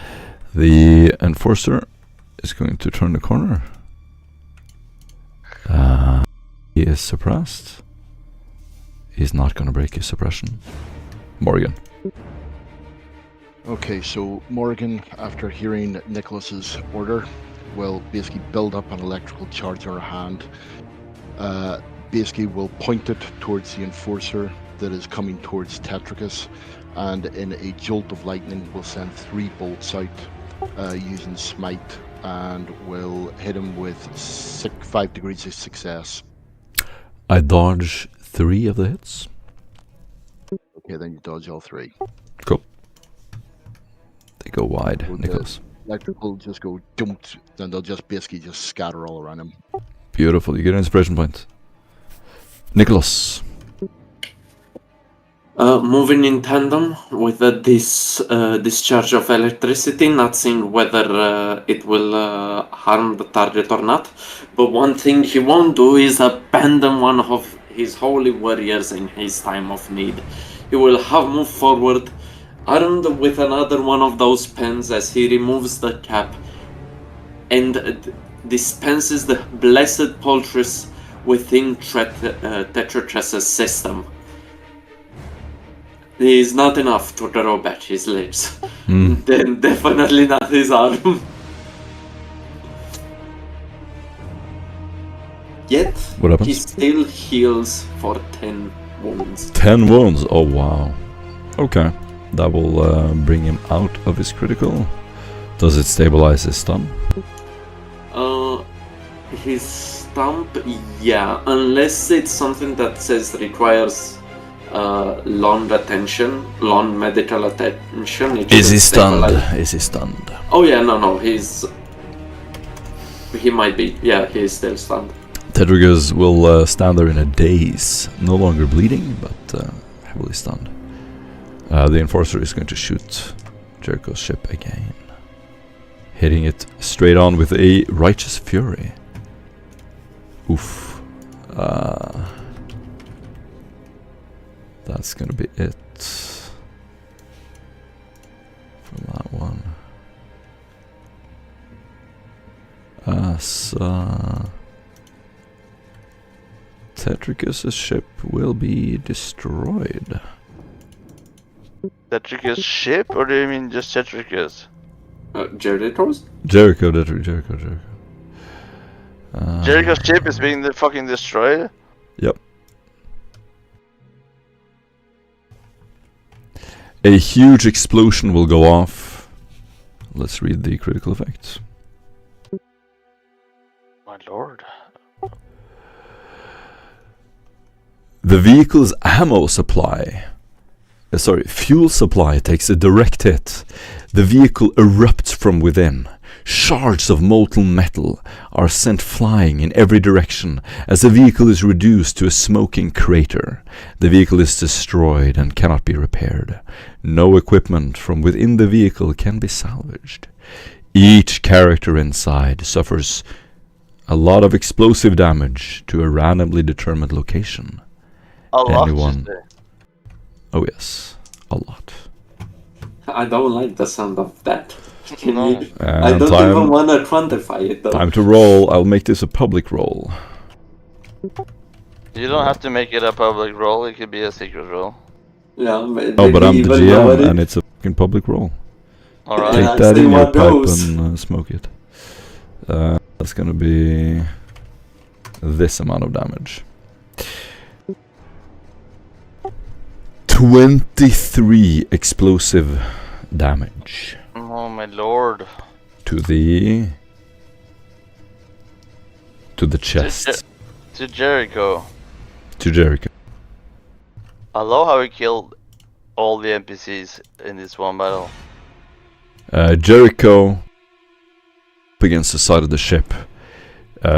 The Enforcer is going to turn the corner. He is suppressed. He's not going to break his suppression. Morgan. Okay, so Morgan, after hearing Nicholas's order, will basically build up an electrical charge in her hand. Basically will point it towards the Enforcer that is coming towards Tetricus, and in a jolt of lightning will send 3 bolts out using Smite, and will hit him with 5 degrees of success. I dodge 3 of the hits. Okay, then you dodge all 3. Cool. They go wide, So Nicholas. Electrical just go dumped, then they'll just basically just scatter all around him. Beautiful. You get an inspiration point. Nicholas. Moving in tandem with this discharge of electricity, not seeing whether it will harm the target or not. But one thing he won't do is abandon one of his holy warriors in his time of need. He will have moved forward, armed with another one of those pens as he removes the cap and dispenses the blessed poultice within Tetratress's system. It is not enough to draw back his lips. Then definitely not his arm. Yet, What happens? he still heals for 10 wounds. 10 wounds. Oh, wow. Okay. That will bring him out of his critical. Does it stabilize his stun? His stump, yeah, unless it's something that says requires long attention, long medical attention. Is he stunned? Is he stunned? Oh yeah, no, he might be. Yeah, he is still stunned. Tetricus will stand there in a daze, no longer bleeding, but heavily stunned. The Enforcer is going to shoot Jericho's ship again. Hitting it straight on with a Righteous Fury. Oof. That's gonna be it for that one. Tetricus' ship will be destroyed. Tetricus ship, or do you mean just Tetricus? Jericho's? Jericho. Jericho's ship is being fucking destroyed? Yep. A huge explosion will go off. Let's read the critical effects. My lord. The vehicle's ammo supply, fuel supply takes a direct hit. The vehicle erupts from within. Shards of molten metal are sent flying in every direction as the vehicle is reduced to a smoking crater. The vehicle is destroyed and cannot be repaired. No equipment from within the vehicle can be salvaged. Each character inside suffers a lot of explosive damage to a randomly determined location. A lot, Anyone? Oh yes, a lot. I don't like the sound of that. No. I don't even want to quantify it though. Time to roll. I'll make this a public roll. You don't have to make it a public roll, it could be a secret roll. Yeah, Oh, but I'm the GM and it's a fucking public roll. Alright. Take that in your pipe and smoke it. That's gonna be this amount of damage. 23 explosive damage. Oh my lord. To the chest. To Jericho. To Jericho. I love how he killed all the NPCs in this one battle. Jericho up against the side of the ship.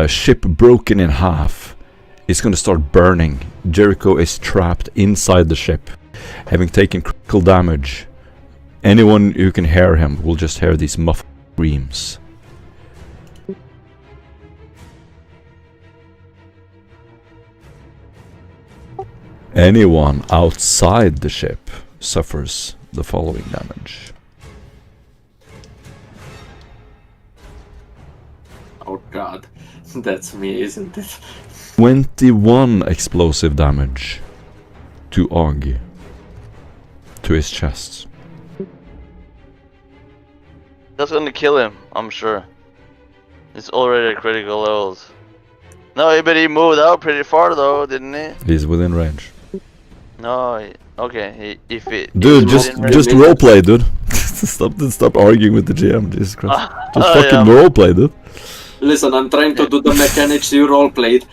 Ship broken in half. It's gonna start burning. Jericho is trapped inside the ship, having taken critical damage. Anyone who can hear him will just hear these muffled screams. Anyone outside the ship suffers the following damage. Oh god, that's me, isn't it? 21 explosive damage to Og, to his chest. That's gonna kill him, I'm sure. It's already at critical levels. No, but he moved out pretty far though, didn't he? He's within range. No, okay. If it. Dude, just roleplay, dude. Stop arguing with the GM. Jesus Christ. Just fucking roleplay, dude. Listen, I'm trying to do the mechanics you roleplayed.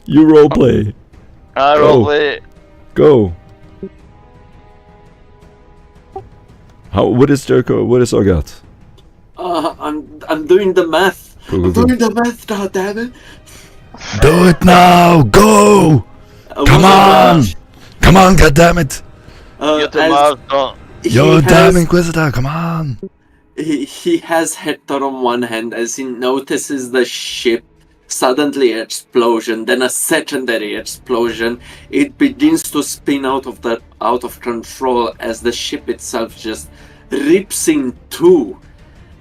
You roleplay. I roleplay. Go. What is Jericho? What is Ogat? I'm doing the math. Go. Doing the math, goddammit. Do it now! Go! Come on! Come on, goddammit! Get the mouse done. Yo, damn Inquisitor, come on! He has Hector on one hand as he notices the ship suddenly explosion, then a secondary explosion. It begins to spin out of control as the ship itself just rips in two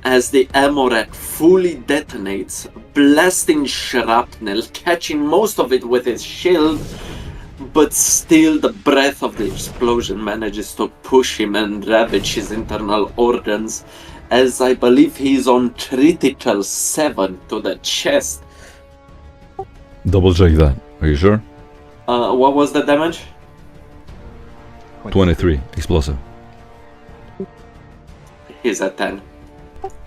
as the ammo rack fully detonates, blasting shrapnel, catching most of it with his shield, but still the breath of the explosion manages to push him and ravage his internal organs, as I believe he's on critical 7 to the chest. Double check that. Are you sure? What was the damage? 23. Explosive. He's at 10.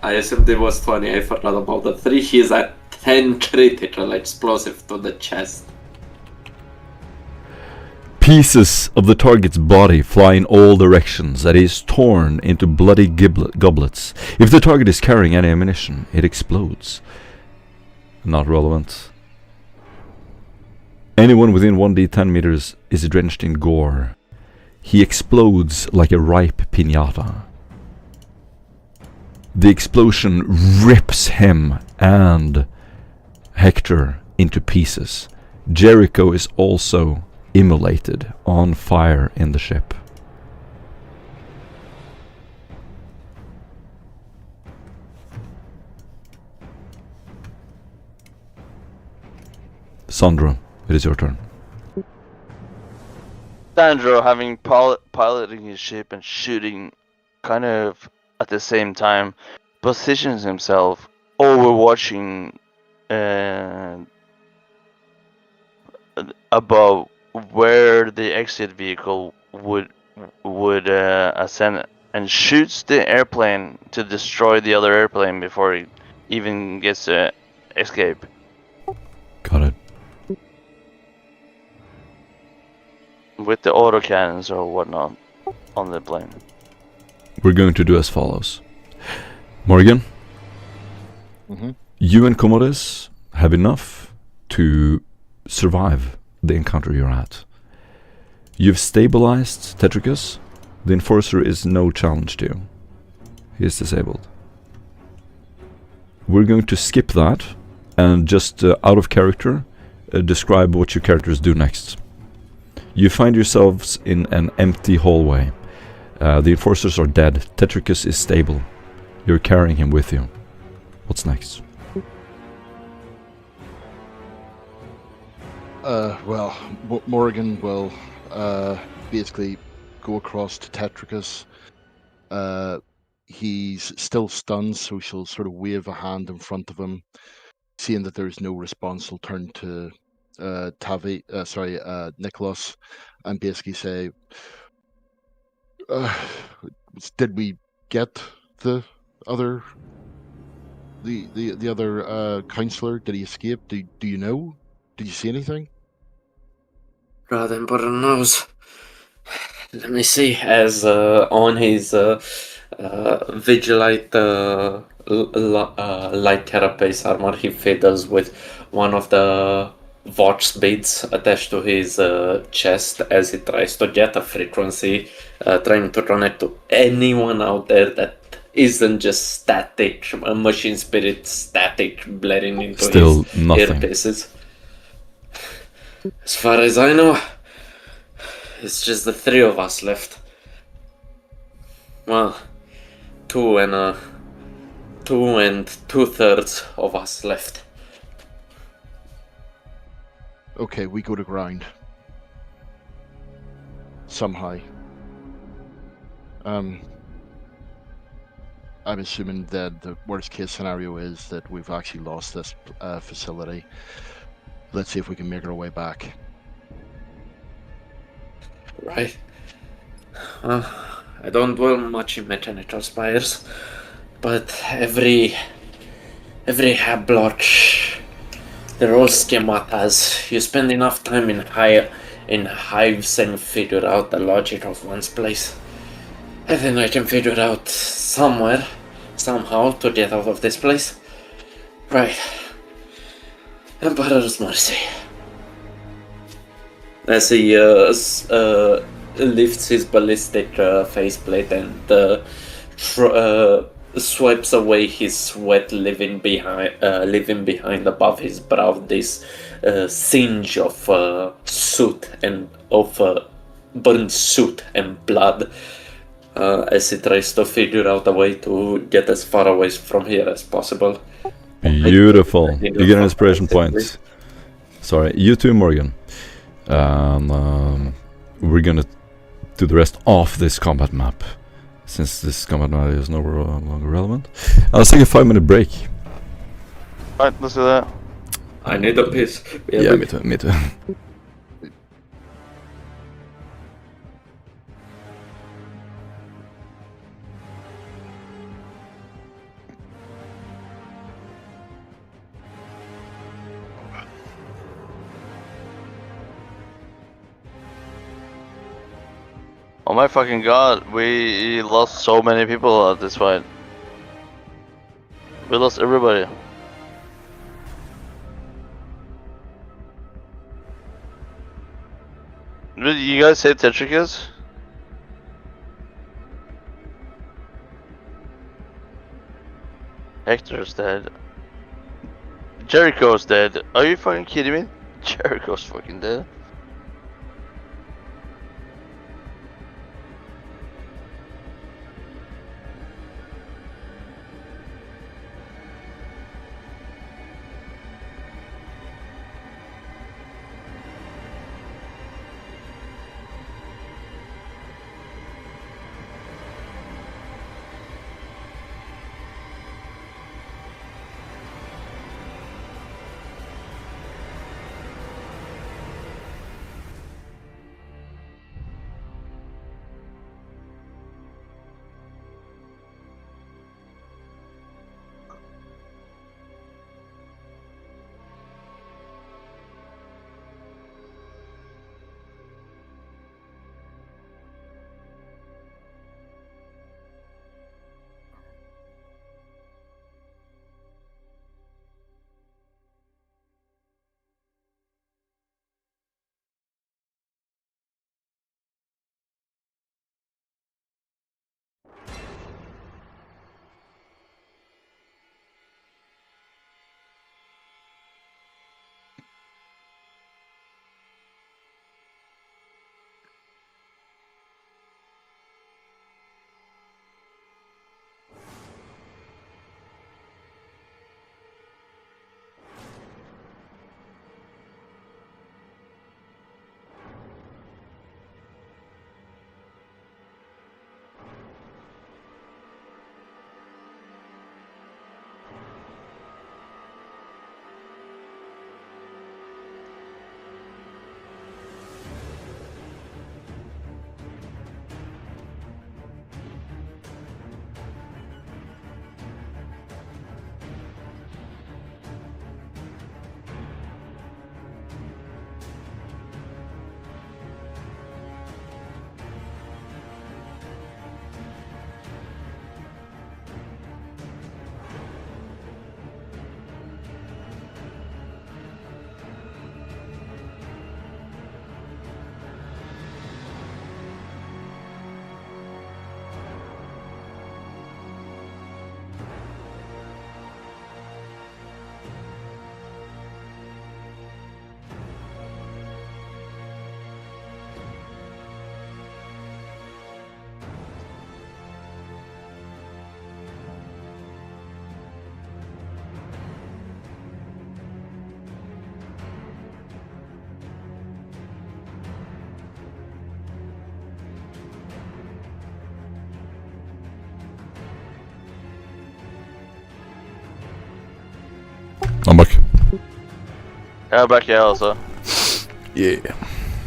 I assumed it was 20, I forgot about the 3. He's at 10 critical explosive to the chest. Pieces of the target's body fly in all directions as he is torn into bloody goblets. If the target is carrying any ammunition, it explodes. Not relevant. Anyone within 1d10 meters is drenched in gore. He explodes like a ripe piñata. The explosion rips him and Hector into pieces. Jericho is also immolated, on fire in the ship. Sandro, it is your turn. Sandro, having piloting his ship and shooting kind of at the same time, positions himself overwatching above where the exit vehicle would ascend, and shoots the airplane to destroy the other airplane before he even gets to escape. Got it. With the autocannons or whatnot on the plane. We're going to do as follows. Morgan, you and Commodus have enough to survive the encounter you're at. You've stabilized Tetricus. The Enforcer is no challenge to you. He is disabled. We're going to skip that and just out of character describe what your characters do next. You find yourselves in an empty hallway. The Enforcers are dead. Tetricus is stable. You're carrying him with you. What's next? Well, Morgan will basically go across to Tetricus. He's still stunned, so she'll sort of wave a hand in front of him. Seeing that there's no response, he'll turn to Nicholas, and basically say, "Did we get the other counselor? Did he escape? Do you know? Did you see anything?" God Emperor knows. Let me see. As on his Vigilite light carapace armor, he fiddles with one of the watch beads attached to his chest as he tries to get a frequency, trying to run it to anyone out there that isn't just static, machine spirit static, blaring into Still his nothing. earpieces. As far as I know, it's just the three of us left. Well, two and 2/3 of us left. Okay, we go to ground. Somehow. I'm assuming that the worst case scenario is that we've actually lost this facility. Let's see if we can make our way back. Right. I don't dwell much in mechanical spires, but every blotch, they're all schematas. You spend enough time in hives and figure out the logic of one's place. I think I can figure out somehow to get out of this place. Right. Emperor's mercy. As he lifts his ballistic faceplate and swipes away his sweat, leaving behind above his brow this singe of burned soot and blood. As he tries to figure out a way to get as far away from here as possible. Beautiful. You get an inspiration point. Sorry, you too, Morgan. We're gonna do the rest off this combat map, since this combat map is no longer relevant. I'll take a 5-minute break. Alright, let's do that. I need a piss. Yeah, me too. Oh my fucking god, we lost so many people at this fight. We lost everybody. Did you guys say Tetricus? Hector's dead. Jericho's dead. Are you fucking kidding me? Jericho's fucking dead. I'm back. Jeg er back, jeg også. Yeah.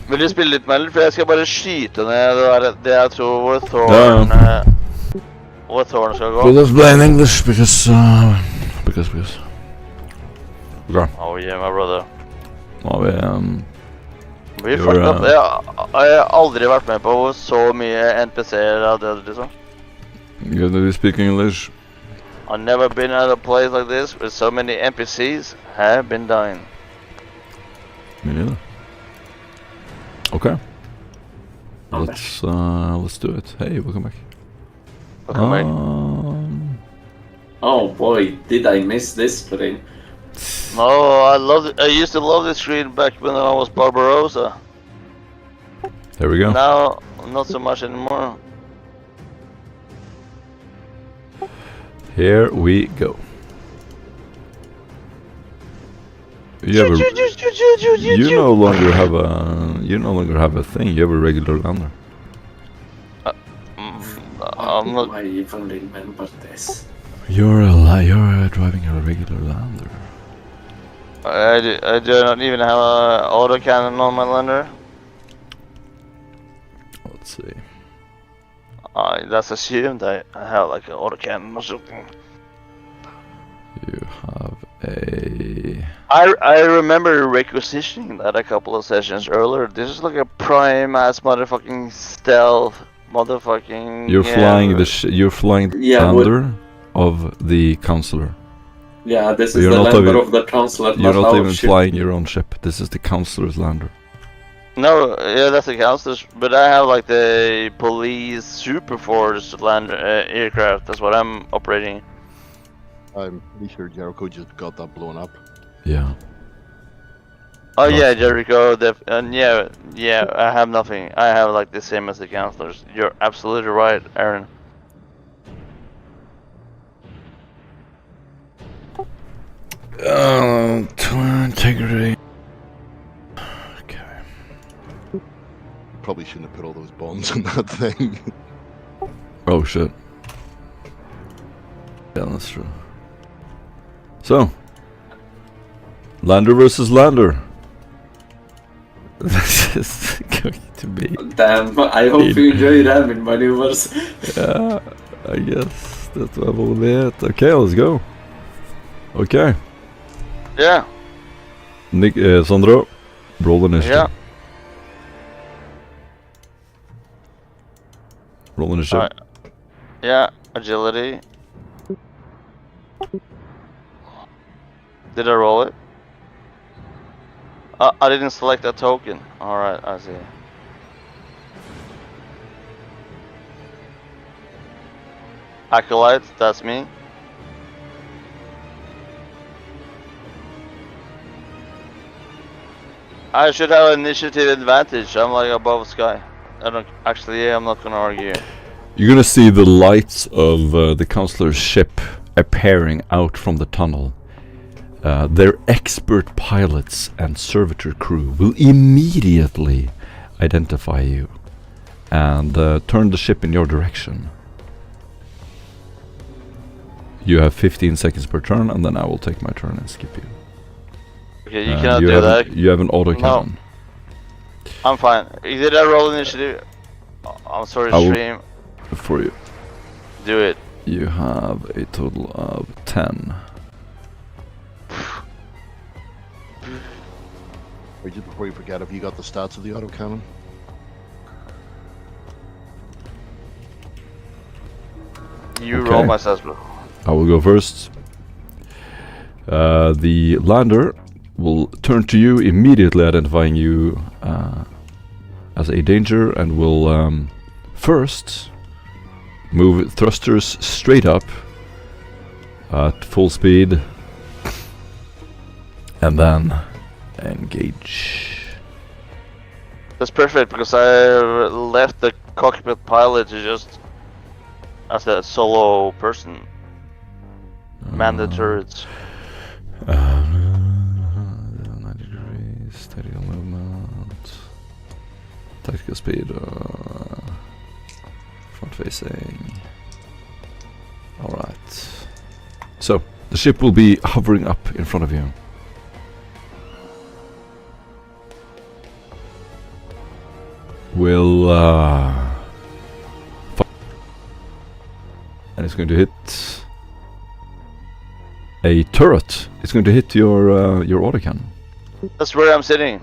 Vil du spille litt mer, for jeg skal bare skyte ned det jeg tror hvor Thorn skal gå. Let us play in English because. Okay. Oh yeah, my brother. Nå har vi Vi fucked up. Jeg har aldri vært med på så mye NPC-er har dødd, liksom. You gonna speak English? I've never been at a place like this where so many NPCs have been dying. Me neither. Okay. I'm Let's do it. Hey, welcome back. Welcome back. Oh boy, did I miss this screen? No, I loved it. I used to love this screen back when I was Barbarossa. There we go. Now, not so much anymore. Here we go. You no longer have a thing. You have a regular lander. I'm not. I even remember this. You're driving a regular lander. I do not even have an autocannon on my lander. Let's see. That's assumed I have like an autocannon or something. You have a. I remember requisitioning that a couple of sessions earlier. This is like a prime ass motherfucking stealth motherfucking. You're flying the lander of the counselor. Yeah, this So is you're the not lander even- of the counselor. You're not our even ship. flying your own ship. This is the counselor's lander. No, yeah, that's the counselors, but I have like the police super force land aircraft. That's what I'm operating. I'm pretty sure Jericho just got that blown up. Yeah. Oh yeah, Awesome. Jericho. Yeah. I have nothing. I have like the same as the counselors. You're absolutely right, Aaron. Integrity. Okay. Probably shouldn't have put all those bombs in that thing. Oh shit. Yeah, that's true. So, Lander versus Lander. This is going to be. Damn, I hope you enjoy ramming maneuvers. Yeah, I guess that will be it. Okay, let's go. Okay. Yeah. Nick, Sandro, roll initiative. Yeah. Roll initiative. Yeah. Agility. Did I roll it? I didn't select a token. Alright, I see. Acolyte, that's me. I should have initiative advantage. I'm like above sky. I don't actually. Yeah, I'm not gonna argue. You're gonna see the lights of the counselor's ship appearing out from the tunnel. Their expert pilots and servitor crew will immediately identify you and turn the ship in your direction. You have 15 seconds per turn, and then I will take my turn and skip you. Okay, you cannot do that. You have an autocannon. I'm fine. Did I roll initiative? I'm sorry, stream. For you. Do it. You have a total of 10. Wait, just before you forget, have you got the stats of the autocannon? You Okay. roll my stats, bro. I will go first. The lander will turn to you, immediately identifying you as a danger, and will first move thrusters straight up at full speed, and then engage. That's perfect because I left the cockpit pilot to just as a solo person. Man the turrets. 90 degrees, steady movement, tactical speed, front facing. Alright. So, the ship will be hovering up in front of you. Will and it's going to hit a turret. It's going to hit your autocannon. That's where I'm sitting.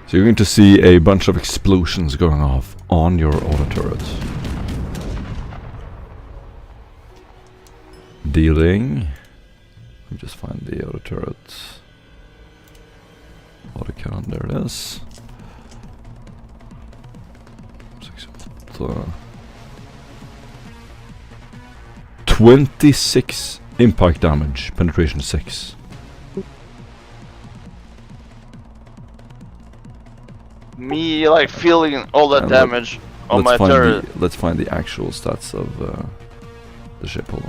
So you're going to see a bunch of explosions going off on your auto turret. Dealing. Let me just find the auto turret. Autocannon, there it is. 26 impact damage, penetration 6. Me like feeling all that And damage on my turret. Let's find the actual stats of the ship. Hold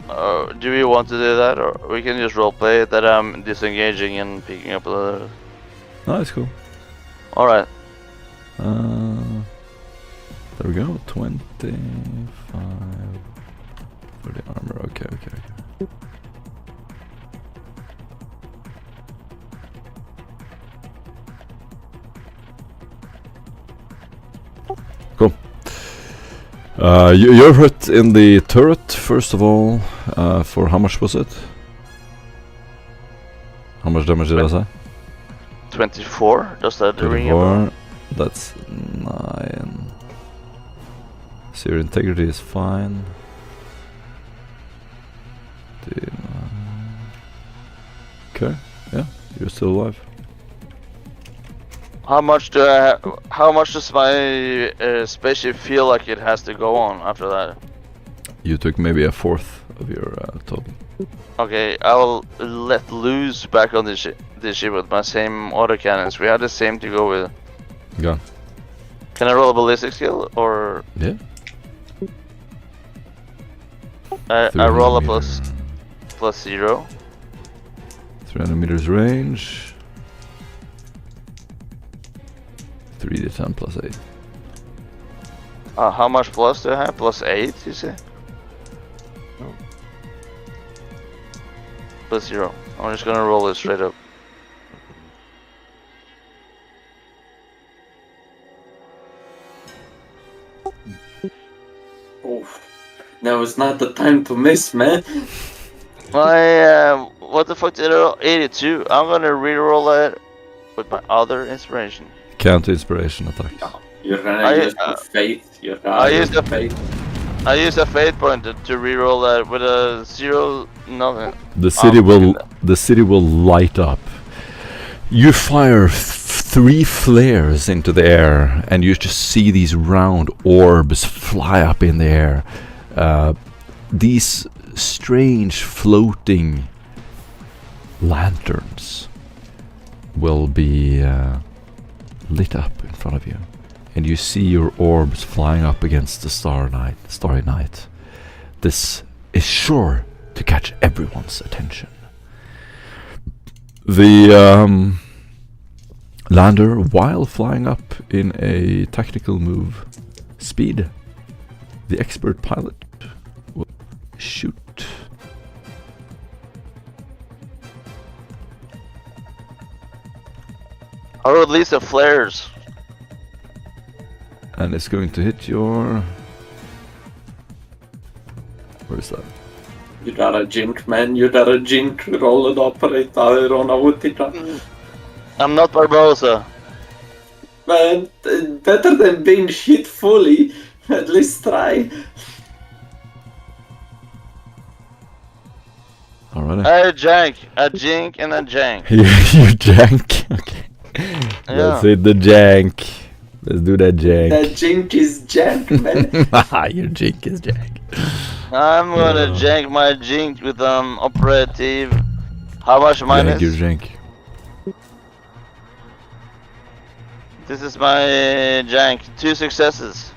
on. Do we want to do that, or we can just roleplay it that I'm disengaging and picking up the... No, it's cool. Alright. There we go. 25 for the armor. Okay. Cool. You're hit in the turret, first of all. For how much was it? How much damage did I say? 24? Does that ring a bell? 24. That's 9. So your integrity is fine. Okay, yeah, you're still alive. How much do I how much does my spaceship feel like it has to go on after that? You took maybe a fourth of your total. Okay, I'll let loose back on this ship with my same autocannons. We have the same to go with. Go. Can I roll a ballistic skill or? Yeah. I roll a 300 plus 0. 300 meters range. 3d10 plus 8. How much plus do I have? Plus 8, you say? No. Plus 0. I'm just gonna roll it straight up. Oh, now is not the time to miss, man. What the fuck did I roll? 82. I'm gonna reroll that with my other inspiration. Counter inspiration attack. You're gonna use your faith. You're I gonna used use a- faith. I used a fate point to reroll that with a 0 nothing. The city will light up. You fire 3 flares into the air, and you just see these round orbs fly up in the air. These strange floating lanterns will be lit up in front of you, and you see your orbs flying up against the starry night. This is sure to catch everyone's attention. The lander, while flying up in a tactical move speed, the expert pilot will shoot. Or at least the flares. And it's going to hit your... Where is that? You got a jink, man. You got a jink. Roll and operate. I don't know what it is. I'm not Barbosa. Man, better than being hit fully. At least try. Alrighty. A jink and a jank. you jank. Okay. Let's hit the jank. Let's do that jank. That jink is jank, man. Your jink is jank. I'm gonna jank my jink with operative. How much minus? Jank your jank. This is my jank. 2 successes.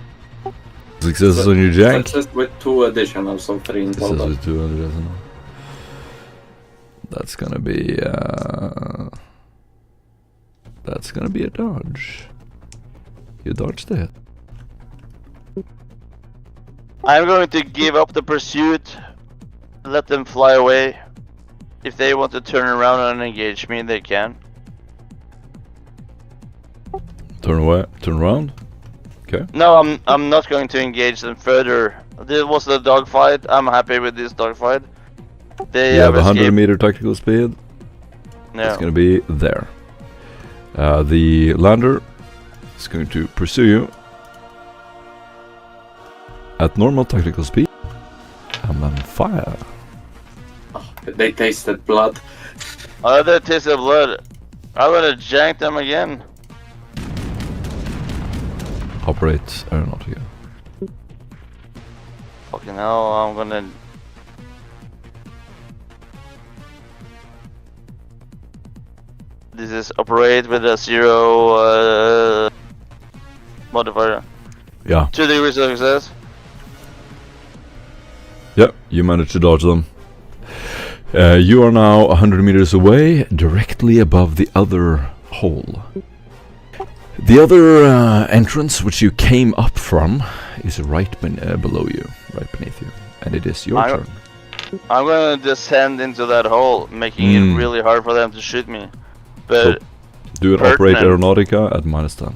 Successes on your jank? Success with 2 additional, so 3 in Success total. with 200, isn't it? That's gonna be a dodge. You dodged it. I'm going to give up the pursuit. Let them fly away. If they want to turn around and engage me, they can. Turn away. Turn around. Okay. No, I'm not going to engage them further. This was the dogfight. I'm happy with this dogfight. They You have have 100 escaped. meter tactical speed. No. It's gonna be there. The lander is going to pursue you at normal tactical speed, and then fire. They tasted blood. Oh, they tasted blood. I'm gonna jank them again. Operate aeronautica. Fucking hell, I'm gonna... This is operate with a 0 modifier. Yeah. 2 degrees of success. Yep, you managed to dodge them. You are now 100 meters away, directly above the other hole. The other entrance, which you came up from, is right below you, right beneath you, and it is your turn. I'm gonna descend into that hole, making it really hard for them to shoot me. But Do an operate aeronautica at -10.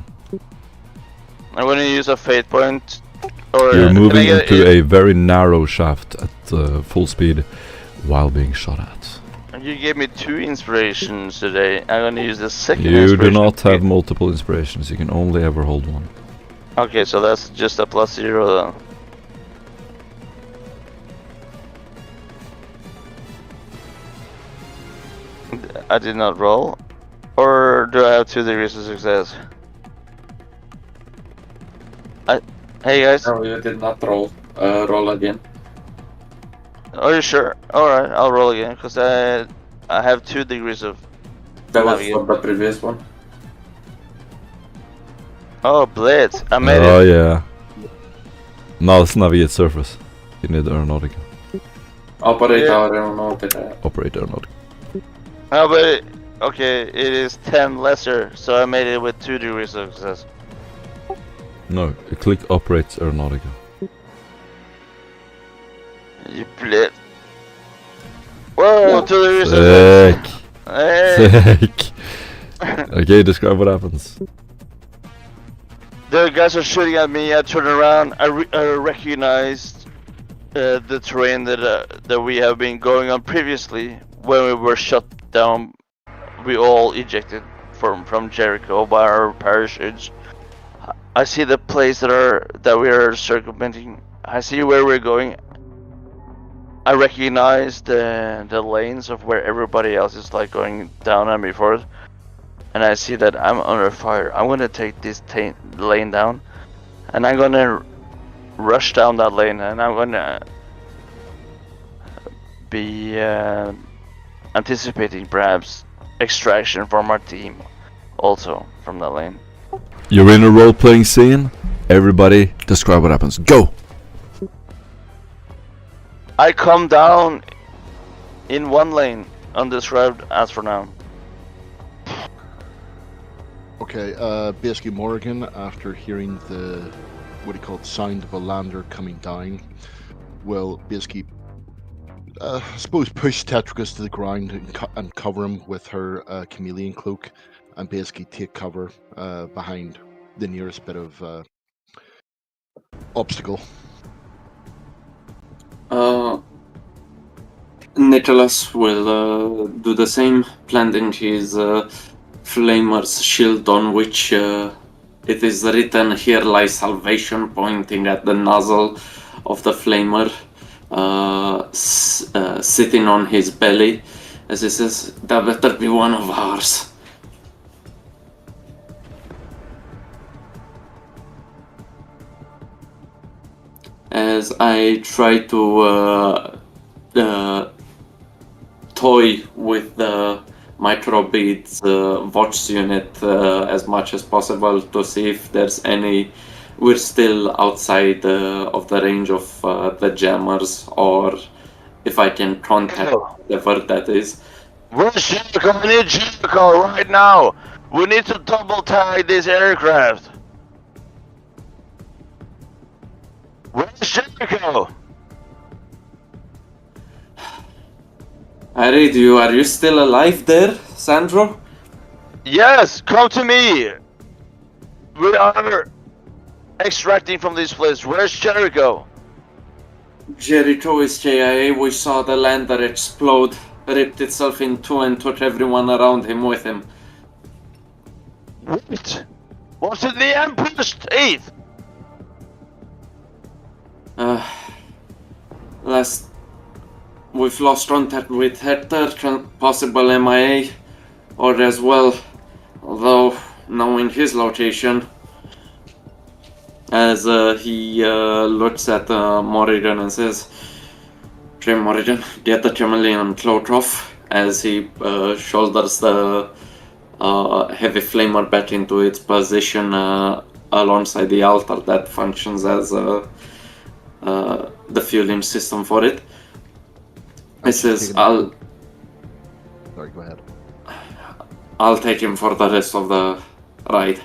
I'm gonna use a fate point. Or You're can I moving get into a very narrow shaft at full speed while being shot at. You gave me 2 inspirations today. I'm gonna use the second You do inspiration. not have multiple inspirations, you can only ever hold one. Okay, so that's just a +0 then. I did not roll. Or do I have 2 degrees of success? Hey guys. No, you did not roll. Roll again. Are you sure? Alright, I'll roll again, because I have 2 degrees of... That was Navigate. for the previous one. Oh, Blitz! I made Oh it! yeah. Now let's navigate surface. You need aeronautical. Operate Yeah. our aeronautical. Operate aeronautical. Oh, but... Okay, it is 10 lesser, so I made it with 2 degrees of success. No, click operates aeronautical. You Blitz! Whoa, 2 degrees of success! Sick. Hey! Sick. Okay, describe what happens. The guys are shooting at me. I turn around. I recognized the terrain that we have been going on previously when we were shut down. We all ejected from Jericho by our parachutes. I see the place that we are circumventing. I see where we're going. I recognize the lanes of where everybody else is like going down and before, and I see that I'm under fire. I'm gonna take this lane down, and I'm gonna rush down that lane, and I'm gonna be anticipating perhaps extraction from our team, also from that lane. You're in a role-playing scene. Everybody, describe what happens. Go! I come down in one lane, undescribed as for now. Okay, basically Morrigan, after hearing the, what he called, sound of a lander coming down, will basically, I suppose, push Tetricus to the ground and cover him with her chameleon cloak, and basically take cover behind the nearest bit of obstacle. Nicholas will do the same, planting his flamer's shield on which it is written, "Here lies salvation," pointing at the nozzle of the flamer, sitting on his belly, as he says, "That better be one of ours." As I try to toy with the microbeads watch unit as much as possible to see if there's any. We're still outside of the range of the jammers, or if I can contact whatever that is. Where's Jericho? We need Jericho right now! We need to double tag this aircraft! Where's Jericho? I read you. Are you still alive there, Sandro? Yes, come to me! We are extracting from this place. Where's Jericho? Jericho is JIA. We saw the lander explode, ripped itself in two, and took everyone around him with him. What? Was it the Emperor's teeth? We've lost contact with Hector, possible MIA, or as well, although knowing his location, as he looks at Morrigan and says, "Okay, Morrigan, get the chameleon cloak off," as he shoulders the heavy flamer back into its position alongside the altar that functions as the fueling system for it. He says, Sorry, go ahead. I'll take him for the rest of the ride."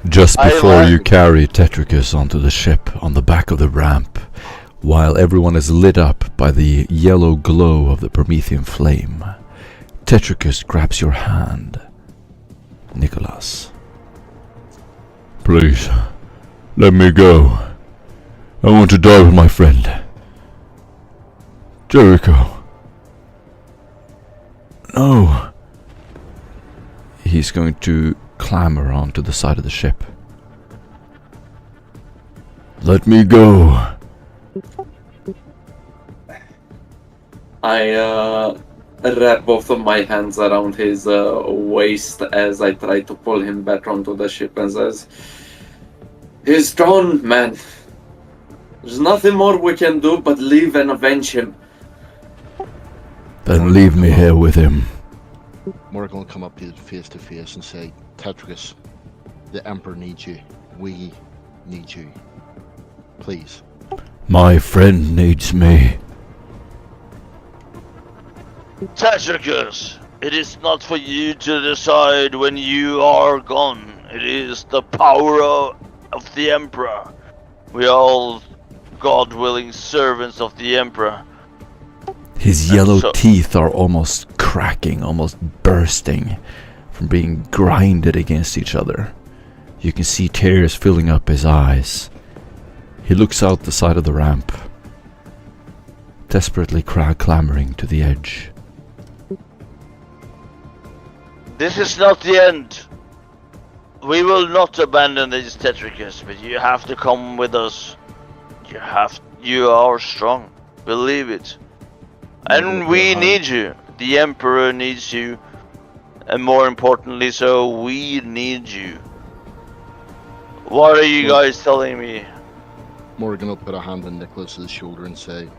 Just before you carry Tetricus onto the ship on the back of the ramp, while everyone is lit up by the yellow glow of the Promethean flame, Tetricus grabs your hand. Nicholas. Please, let me go. I want to die with my friend. Jericho. No. He's going to clamber onto the side of the ship. Let me go. I wrap both of my hands around his waist as I try to pull him back onto the ship and says, "He's gone, man. There's nothing more we can do but leave and avenge him. Then leave me here with him. Morgan will come up to you face and say, Tetricus, the Emperor needs you. We need you. Please. My friend needs me. Tetricus, it is not for you to decide when you are gone. It is the power of the Emperor. We are all God-willing servants of the Emperor. His And yellow so- teeth are almost cracking, almost bursting from being grinded against each other. You can see tears filling up his eyes. He looks out the side of the ramp, desperately clambering to the edge. This is not the end. We will not abandon this Tetricus, but you have to come with us. You are strong. Believe it. And we need you. The Emperor needs you. And more importantly so, we need you. What are you guys telling me? Morgan will put a hand on Nicholas's shoulder and say,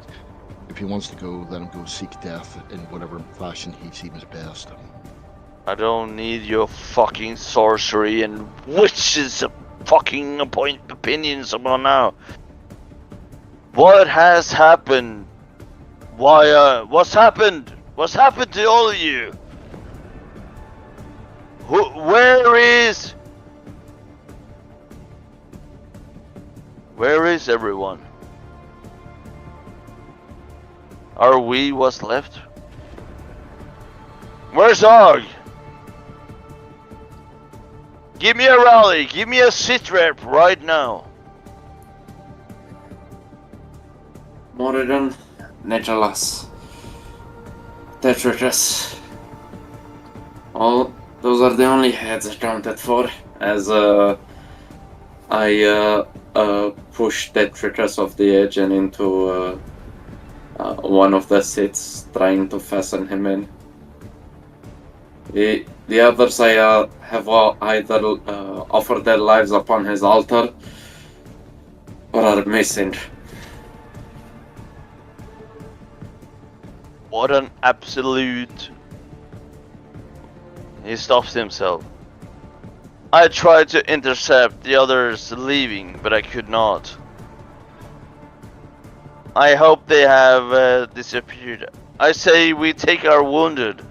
if he wants to go, let him go seek death in whatever fashion he seems best. I don't need your fucking sorcery and witches fucking opinions about now. What has happened? Why, what's happened? What's happened to all of you? Where is everyone? Are we what's left? Where's Og? Give me a rally, give me a sit rep right now. Moradin, Nicholas, Tetricus. All those are the only heads accounted for. As I push Tetricus off the edge and into one of the seats, trying to fasten him in. The others I have either offered their lives upon his altar or are missing. What an absolute... He stops himself. I tried to intercept the others leaving, but I could not. I hope they have disappeared. I say we take our wounded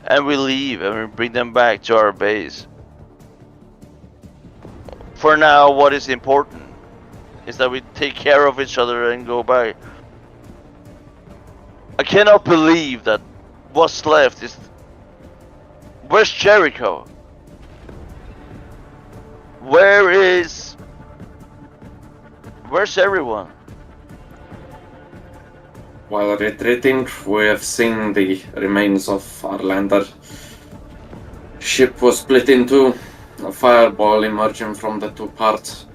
and we leave and we bring them back to our base. For now, what is important is that we take care of each other and go back. I cannot believe that what's left is... Where's Jericho? Where's everyone? While retreating, we have seen the remains of our lander. Ship was split in two, a fireball emerging from the two parts.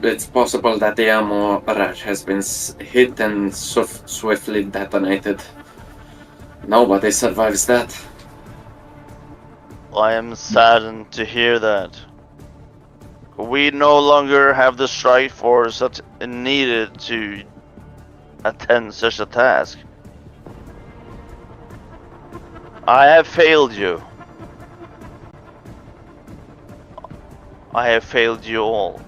It's possible that the ammo rack has been hit and swiftly detonated. Nobody survives that. I am saddened to hear that. We no longer have the strike force that's needed to attend such a task. I have failed you. I have failed you all.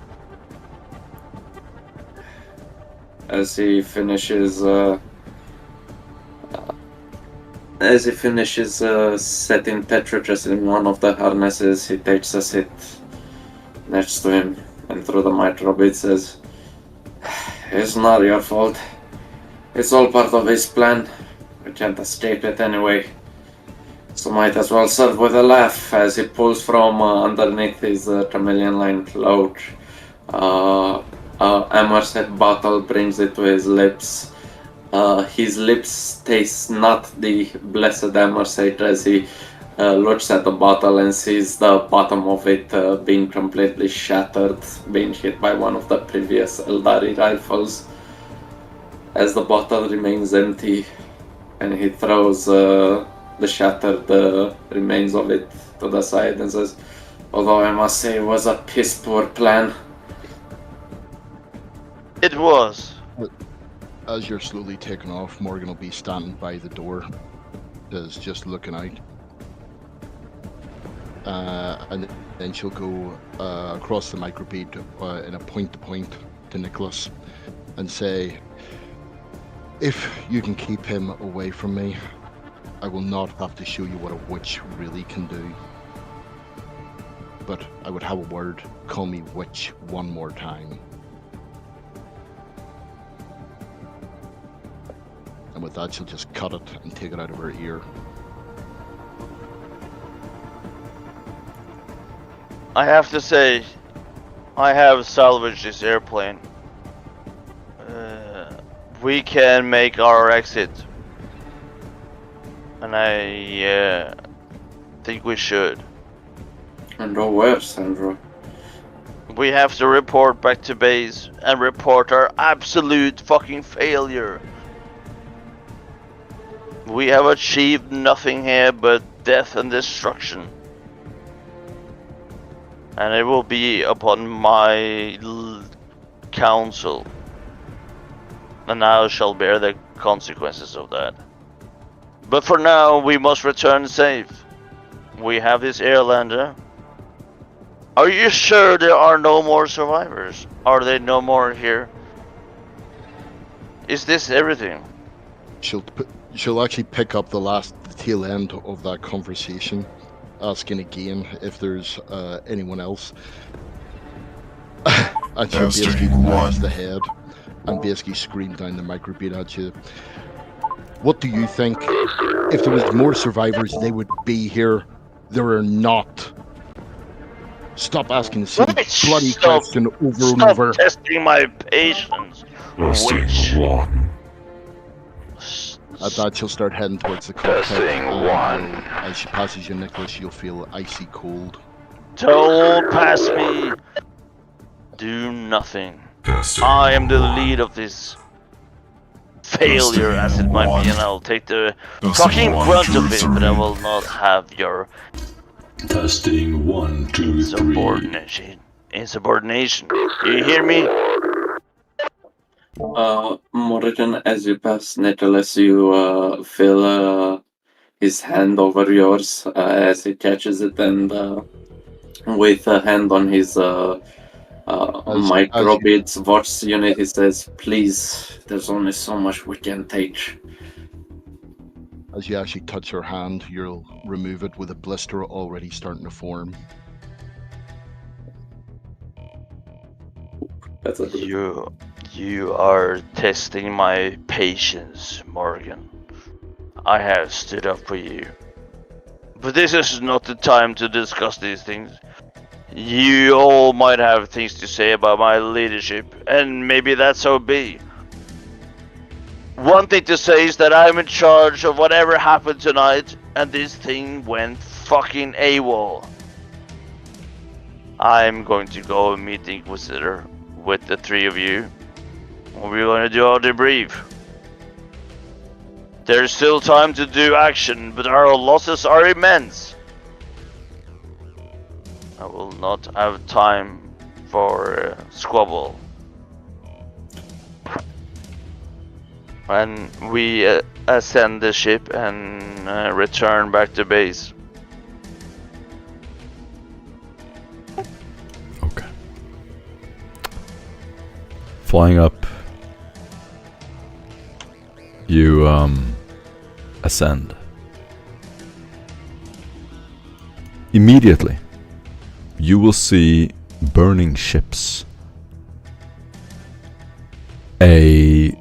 As he finishes setting Tetricus in one of the harnesses, he takes a seat next to him and through the microbit says, "It's not your fault. It's all part of his plan. We can't escape it anyway. So might as well serve with a laugh," as he pulls from underneath his chameleon line cloak Emerson bottle, brings it to his lips. His lips taste not the blessed Emerson as he looks at the bottle and sees the bottom of it being completely shattered, being hit by one of the previous Eldari rifles. As the bottle remains empty, and he throws the shattered remains of it to the side and says, "Although I must say it was a piss poor plan." It was. As you're slowly taking off, Morgan will be standing by the door, just looking out. And then she'll go across the microbead in a point-to-point to Nicholas and say, if you can keep him away from me, I will not have to show you what a witch really can do. But I would have a word, call me witch one more time. And with that, she'll just cut it and take it out of her ear. I have to say, I have salvaged this airplane. We can make our exit. And I think we should. And where, Sandra? We have to report back to base and report our absolute fucking failure. We have achieved nothing here but death and destruction. And it will be upon my counsel. And I shall bear the consequences of that. But for now, we must return safe. We have this airlander. Are you sure there are no more survivors? Are there no more here? Is this everything? She'll actually pick up the tail end of that conversation, asking again if there's anyone else. And she'll basically raise the head and basically scream down the microbeat at you. What do you think? If there was more survivors, they would be here. There are not. Stop asking the same bloody question over and over. Stop testing my patience. Testing one. At that, she'll start heading towards the cockpit. Testing one. As she passes you, Nicholas, you'll feel icy cold. Don't pass me. Do nothing. Testing I am the lead of this failure, as it might be, and I'll take the fucking brunt of it, but I will not have your Testing 1, 2, 3. Insubordination. You hear me? Morgan, as you pass Nicholas, you feel his hand over yours as he catches it, and with a hand on his microbeads watch unit, he says, "Please, there's only so much we can take." As you actually touch her hand, you'll remove it with a blister already starting to form. That's a good. You are testing my patience, Morgan. I have stood up for you. But this is not the time to discuss these things. You all might have things to say about my leadership, and maybe that's so be. One thing to say is that I'm in charge of whatever happened tonight, and this thing went fucking AWOL. I'm going to go and meet the Inquisitor with the three of you. We're going to do our debrief. There's still time to do action, but our losses are immense. I will not have time for squabble. And we ascend the ship and return back to base. Okay. Flying up, you ascend. Immediately, you will see burning ships. A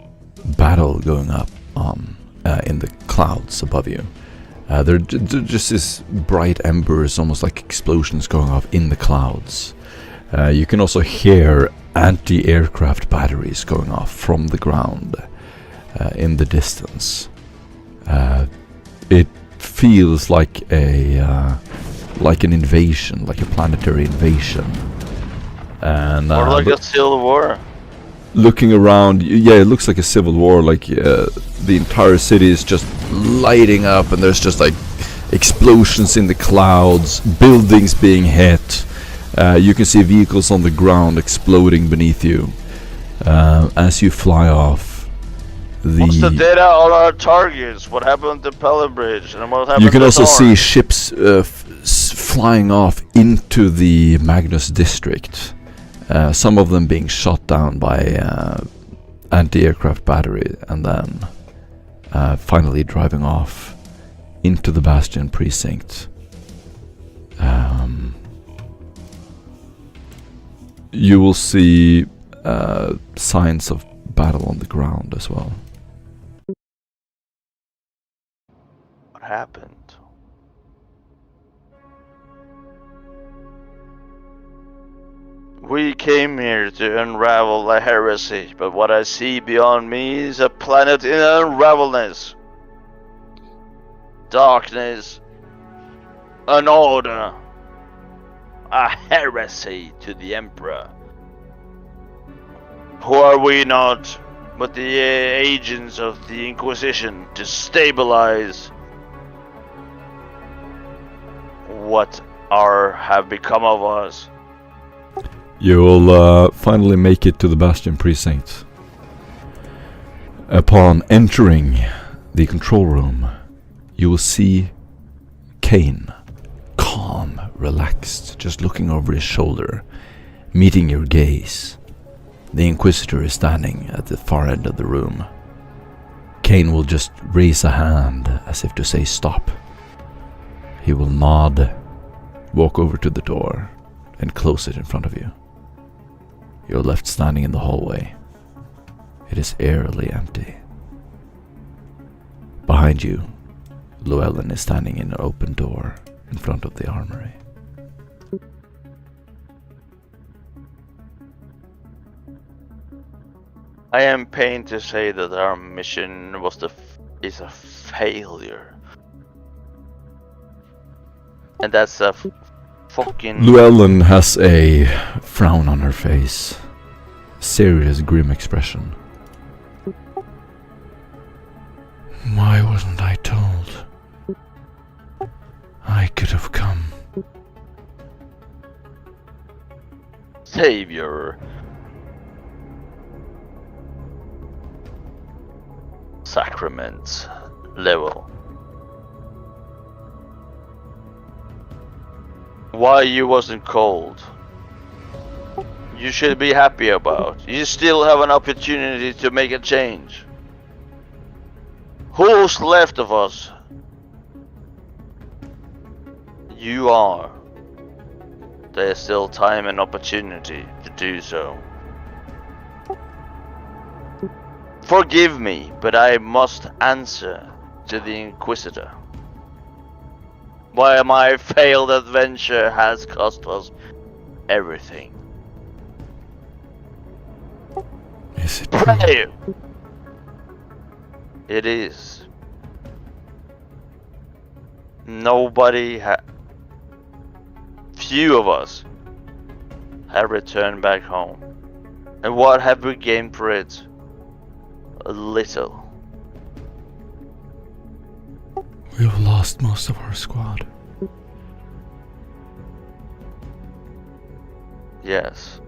battle going up in the clouds above you. They're just this bright embers, almost like explosions going off in the clouds. You can also hear anti-aircraft batteries going off from the ground in the distance. It feels like an invasion, like a planetary invasion, and Or like a civil war. Looking around, yeah, it looks like a civil war. Like the entire city is just lighting up, and there's just like explosions in the clouds, buildings being hit. You can see vehicles on the ground exploding beneath you. As you fly off, What's the data on our targets? What happened to Pelham Bridge? And what happened you can to also see Thorn? ships flying off into the Magnus district. Some of them being shot down by anti-aircraft battery, and then finally driving off into the Bastion precinct. You will see signs of battle on the ground as well. What happened? We came here to unravel the heresy, but what I see beyond me is a planet in unravelness. Darkness, an order, a heresy to the Emperor. Who are we not but the agents of the Inquisition to stabilize what have become of us? You will finally make it to the Bastion precinct. Upon entering the control room, you will see Kane, calm, relaxed, just looking over his shoulder, meeting your gaze. The Inquisitor is standing at the far end of the room. Kane will just raise a hand as if to say stop. He will nod, walk over to the door, and close it in front of you. You're left standing in the hallway. It is eerily empty. Behind you, Llewellyn is standing in an open door in front of the armory. I am pained to say that our mission is a failure. And that's a fucking... Llewellyn has a frown on her face. Serious, grim expression. Why wasn't I told? I could have come. Savior. Sacrament level. Why you wasn't called? You should be happy about. You still have an opportunity to make a change. Who's left of us? You are. There's still time and opportunity to do so. Forgive me, but I must answer to the Inquisitor. Why my failed adventure has cost us everything. Is it Pray! It is. Few of us have returned back home. And what have we gained for it? A little. We've lost most of our squad. Yes.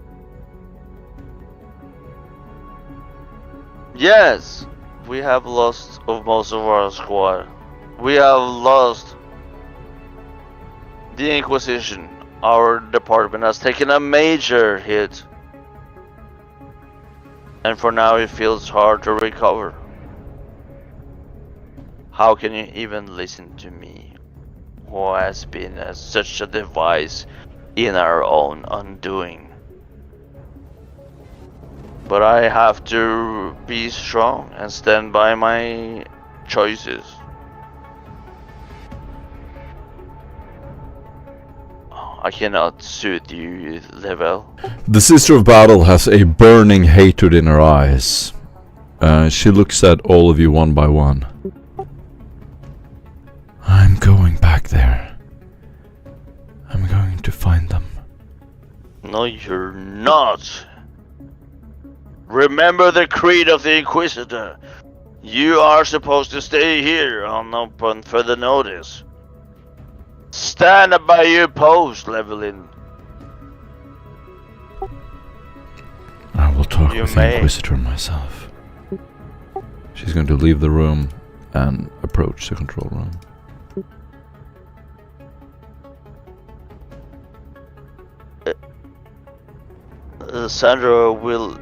Yes! We have lost most of our squad. We have lost the Inquisition. Our department has taken a major hit. And for now it feels hard to recover. How can you even listen to me, who has been such a device in our own undoing? But I have to be strong and stand by my choices. I cannot soothe you, Level. The Sister of Battle has a burning hatred in her eyes. She looks at all of you one by one. I'm going back there. I'm going to find them. No, you're not. Remember the creed of the Inquisitor. You are supposed to stay here upon further notice. Stand by your post, Llewellyn. I will talk You with the may. Inquisitor myself. She's going to leave the room and approach the control room. Sandro will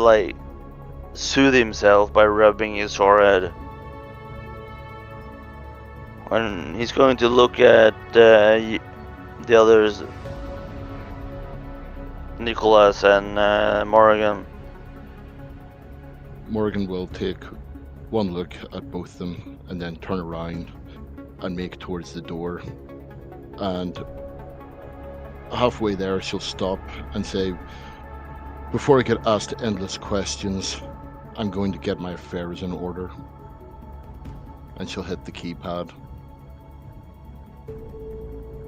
like soothe himself by rubbing his forehead. And he's going to look at the others, Nicholas and Morgan. Morgan will take one look at both of them and then turn around and make towards the door. And halfway there, she'll stop and say, "Before I get asked endless questions, I'm going to get my affairs in order." And she'll hit the keypad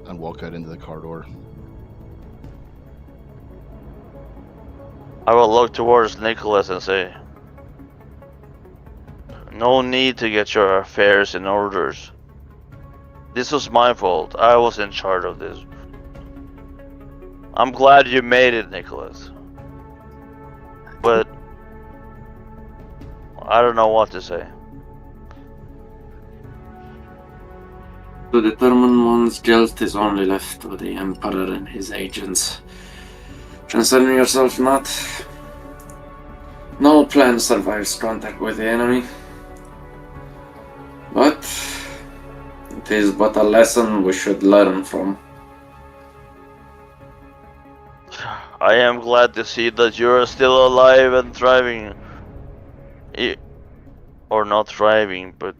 and walk out into the corridor. I will look towards Nicholas and say, "No need to get your affairs in orders. This was my fault. I was in charge of this. I'm glad you made it, Nicholas. But I don't know what to say." To determine one's guilt is only left to the Emperor and his agents. Concern yourself not. No plan survives contact with the enemy. But it is but a lesson we should learn from. I am glad to see that you are still alive and thriving. Or not thriving, but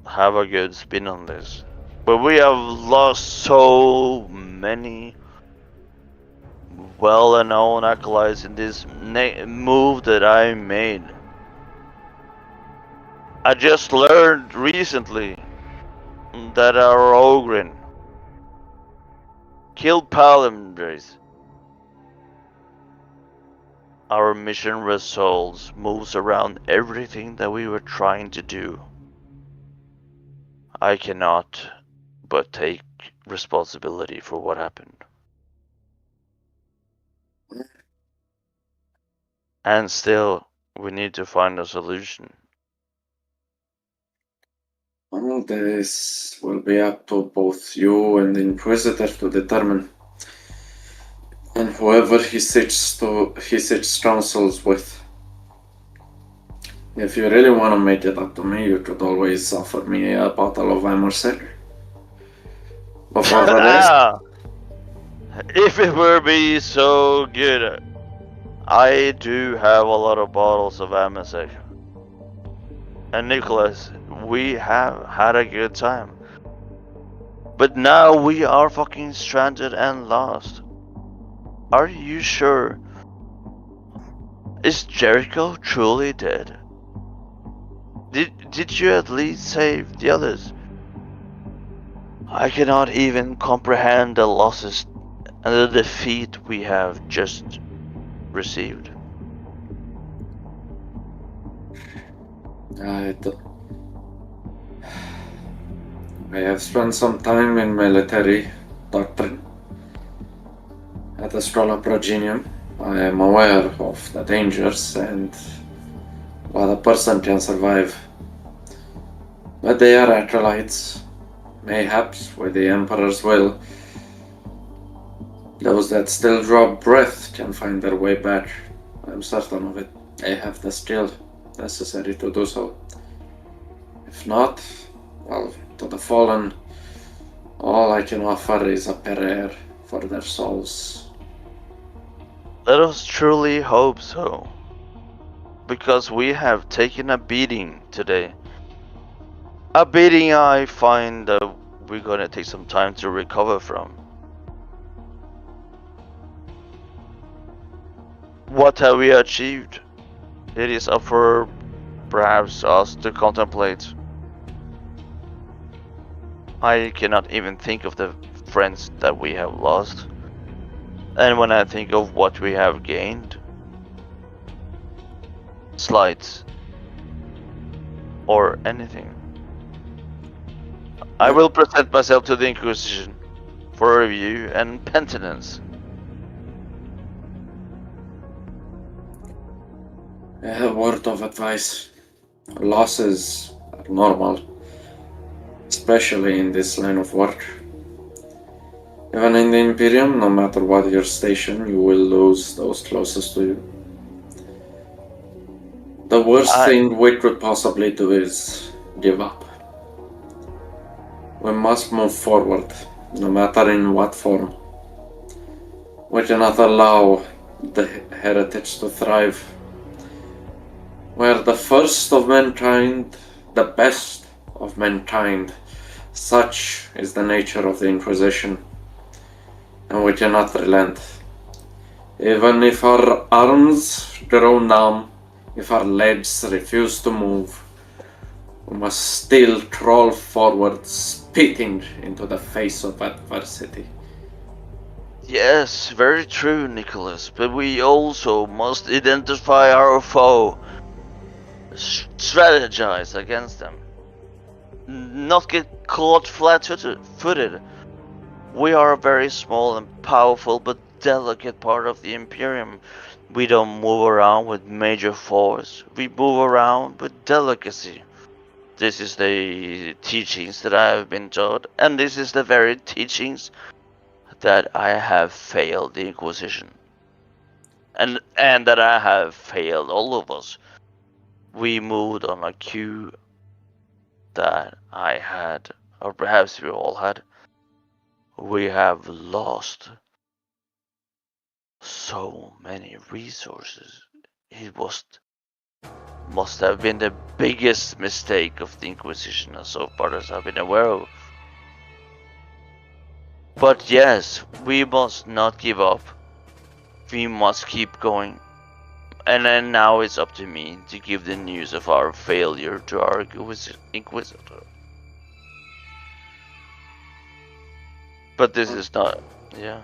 have a good spin on this. But we have lost so many well-known acolytes in this move that I made. I just learned recently that our Ogrin killed Palamdres. Our mission results moves around everything that we were trying to do. I cannot but take responsibility for what happened. And still, we need to find a solution. Well, this will be up to both you and the Inquisitor to determine. And whoever he sits councils with. If you really want to make it up to me, you could always offer me a bottle of Amorsel. But for the rest, If it were be so good, I do have a lot of bottles of Amasek. And Nicholas, we have had a good time. But now we are fucking stranded and lost. Are you sure? Is Jericho truly dead? Did you at least save the others? I cannot even comprehend the losses and the defeat we have just received. I have spent some time in military doctrine at Astrola Progenium. I am aware of the dangers and what a person can survive. But they are acolytes, mayhaps with the Emperor's will. Those that still draw breath can find their way back. I'm certain of it. They have the skill necessary to do so. If not, well, to the fallen, all I can offer is a prayer for their souls. Let us truly hope so. Because we have taken a beating today. A beating I find that we're gonna take some time to recover from. What have we achieved? It is up for perhaps us to contemplate. I cannot even think of the friends that we have lost. And when I think of what we have gained, slights or anything, I will present myself to the Inquisition for review and penitence. A word of advice. Losses are normal, especially in this line of work. Even in the Imperium, no matter what your station, you will lose those closest to you. The worst thing we could possibly do is give up. We must move forward, no matter in what form. We cannot allow the heritage to thrive. We are the first of mankind, the best of mankind. Such is the nature of the Inquisition, and we cannot relent. Even if our arms grow numb, if our legs refuse to move, we must still crawl forward, spitting into the face of adversity. Yes, very true, Nicholas, but we also must identify our foe, strategize against them, not get caught flat-footed. We are a very small and powerful but delicate part of the Imperium. We don't move around with major force, we move around with delicacy. This is the teachings that I have been taught, and this is the very teachings that I have failed the Inquisition. And that I have failed all of us. We moved on a cue that I had, or perhaps we all had. We have lost so many resources. It must have been the biggest mistake of the Inquisition so far as I've been aware of. But yes, we must not give up. We must keep going. And then now it's up to me to give the news of our failure to our Inquisitor. But this is not, yeah.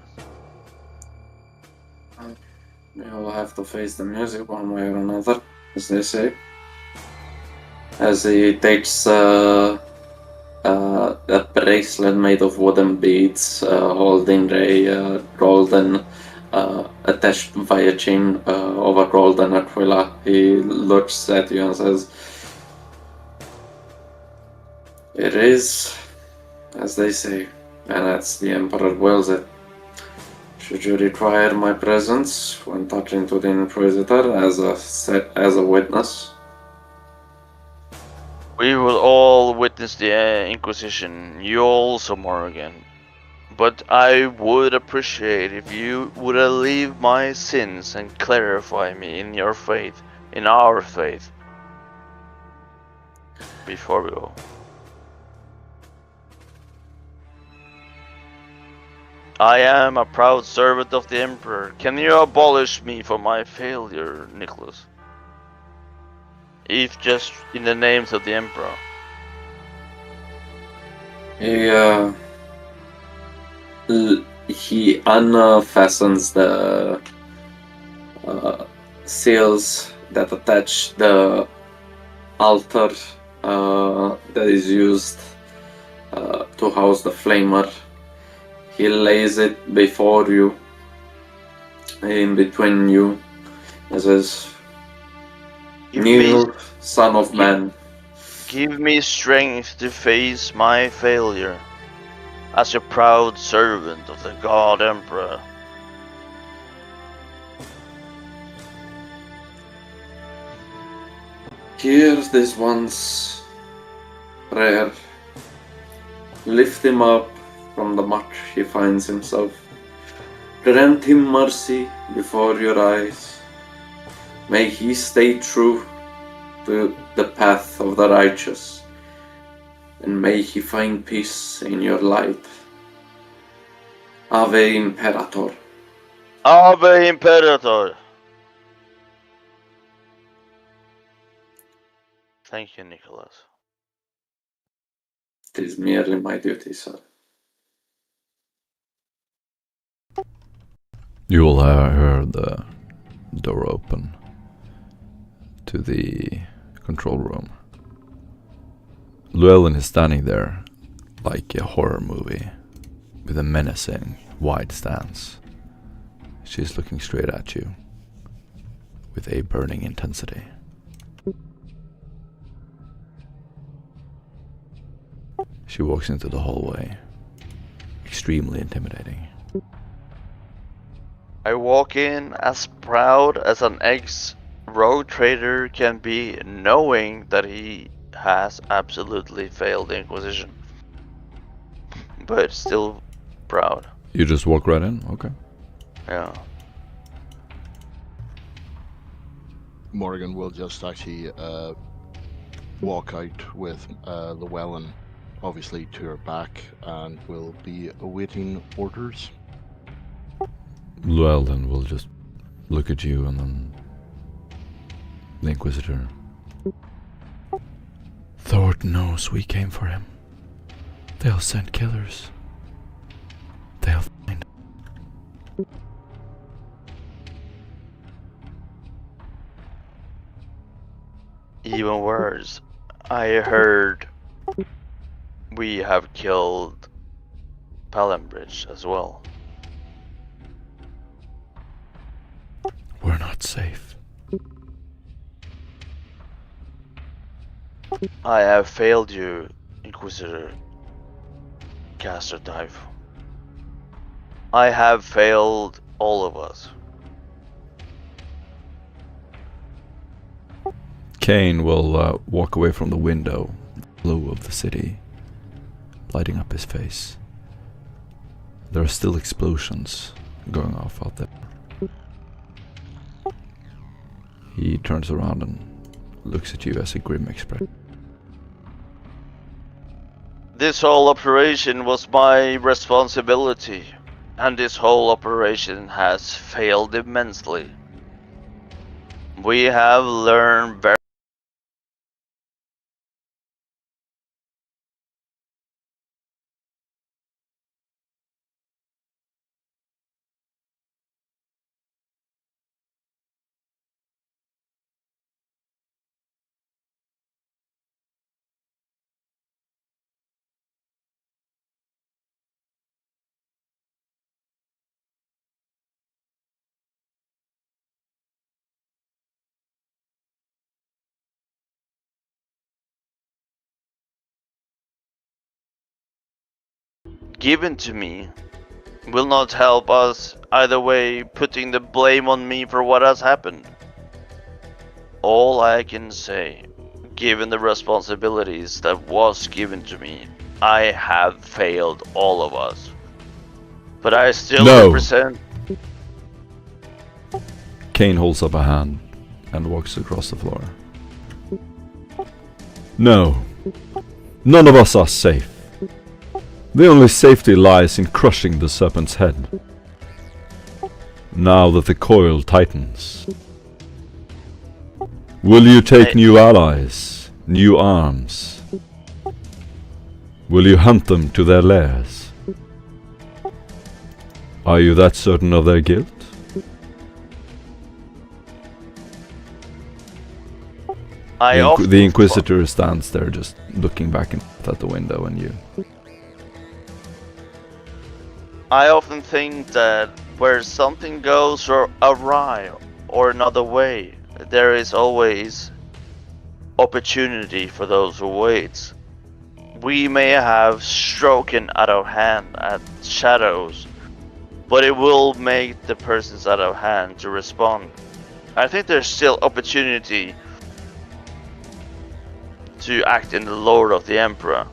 We all have to face the music one way or another, as they say. As he takes a bracelet made of wooden beads, holding a golden, attached via chain of a golden aquila. He looks at you and says, "It is, as they say, and as the Emperor wills it. Should you require my presence when talking to the Inquisitor as a witness?" We will all witness the Inquisition, you also, Morrigan. But I would appreciate if you would alleviate my sins and clarify me in your faith, in our faith, before we go. I am a proud servant of the Emperor. Can you abolish me for my failure, Nicholas? If just in the names of the Emperor. He unfastens the seals that attach the altar that is used to house the flamer. He lays it before you, in between you, and says, "Kneel, son of man." Give me strength to face my failure as a proud servant of the God Emperor. Hear this one's prayer. Lift him up from the muck he finds himself. Grant him mercy before your eyes. May he stay true to the path of the righteous, and may he find peace in your light. Ave Imperator. Ave Imperator! Thank you, Nicholas. It is merely my duty, sir. You will hear the door open to the control room. Llewellyn is standing there like a horror movie with a menacing, wide stance. She's looking straight at you. with a burning intensity. She walks into the hallway, extremely intimidating. I walk in as proud as an ex-rogue trader can be, knowing that he has absolutely failed the Inquisition. But still proud. You just walk right in? Okay. Yeah. Morgan will just actually walk out with Llewellyn, obviously, to her back, and will be awaiting orders. Llewellyn will just look at you, and then the Inquisitor. Thord knows we came for him. They'll send killers. They'll find. Even worse, I heard we have killed Palambridge as well. We're not safe. I have failed you, Inquisitor Caster Dive. I have failed all of us. Kane will walk away from the window, the glow of the city, lighting up his face. There are still explosions going off out there. He turns around and looks at you as a grim expression. This whole operation was my responsibility, and this whole operation has failed immensely. We have learned very given to me will not help us either way, putting the blame on me for what has happened. All I can say, given the responsibilities that was given to me, I have failed all of us. But I still represent. Kane holds up a hand and walks across the floor. No, none of us are safe. The only safety lies in crushing the serpent's head. Now that the coil tightens, will you take new allies, new arms? Will you hunt them to their lairs? Are you that certain of their guilt? The Inquisitor stands there just looking back at the window and you. I often think that where something goes awry or another way, there is always opportunity for those who wait. We may have stroken out of hand at shadows, but it will make the persons out of hand to respond. I think there's still opportunity to act in the Lord of the Emperor,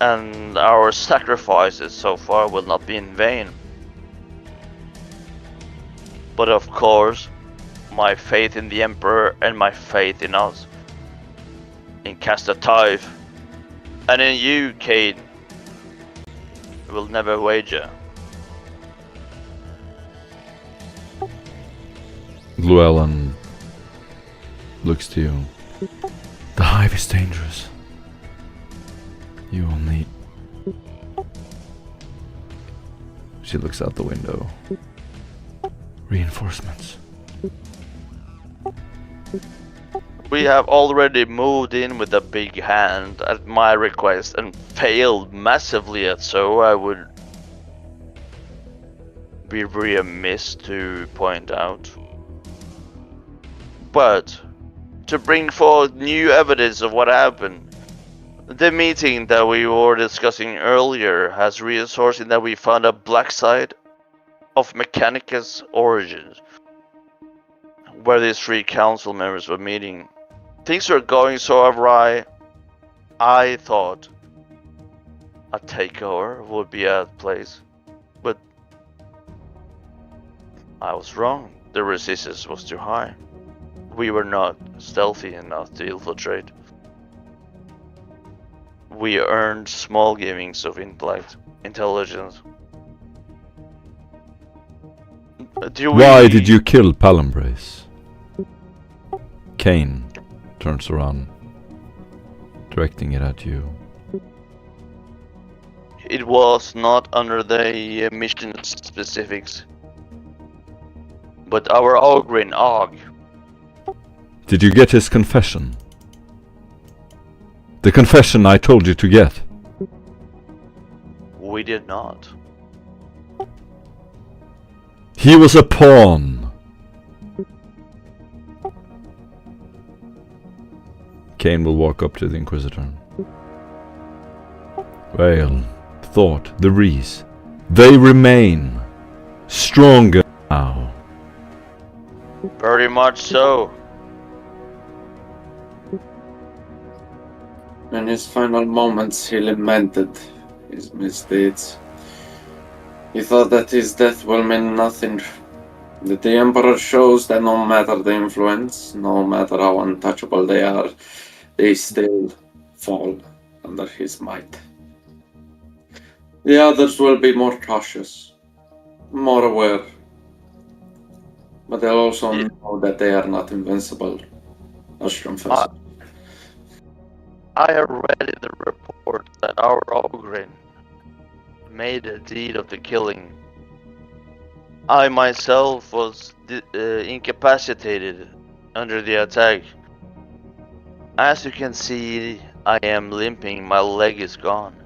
and our sacrifices so far will not be in vain. But of course, my faith in the Emperor and my faith in us, in Caster Tyve, and in you, Cade, will never wager. Llewellyn looks to you. The hive is dangerous. You will need... She looks out the window. Reinforcements. We have already moved in with a big hand at my request and failed massively at so. I would be remiss to point out. But to bring forth new evidence of what happened, the meeting that we were discussing earlier has reinforced that we found a black side of Mechanicus origins, where these 3 council members were meeting. Things were going so awry, I thought a takeover would be at place, but I was wrong. The resistance was too high. We were not stealthy enough to infiltrate. We earned small givings of intelligence. Why did you kill Palambrace? Kane turns around, directing it at you. It was not under the mission specifics, but our Ogrin Og. Did you get his confession? The confession I told you to get. We did not. He was a pawn. Kane will walk up to the Inquisitor. Well, thought, the Reese. They remain stronger now. Very much so. In his final moments, he lamented his misdeeds. He thought that his death will mean nothing. That the Emperor shows that no matter the influence, no matter how untouchable they are, they still fall under his might. The others will be more cautious, more aware, but they'll also know that they are not invincible, as confessed. I have read in the report that our Ogrin made a deed of the killing. I myself was incapacitated under the attack. As you can see, I am limping, my leg is gone.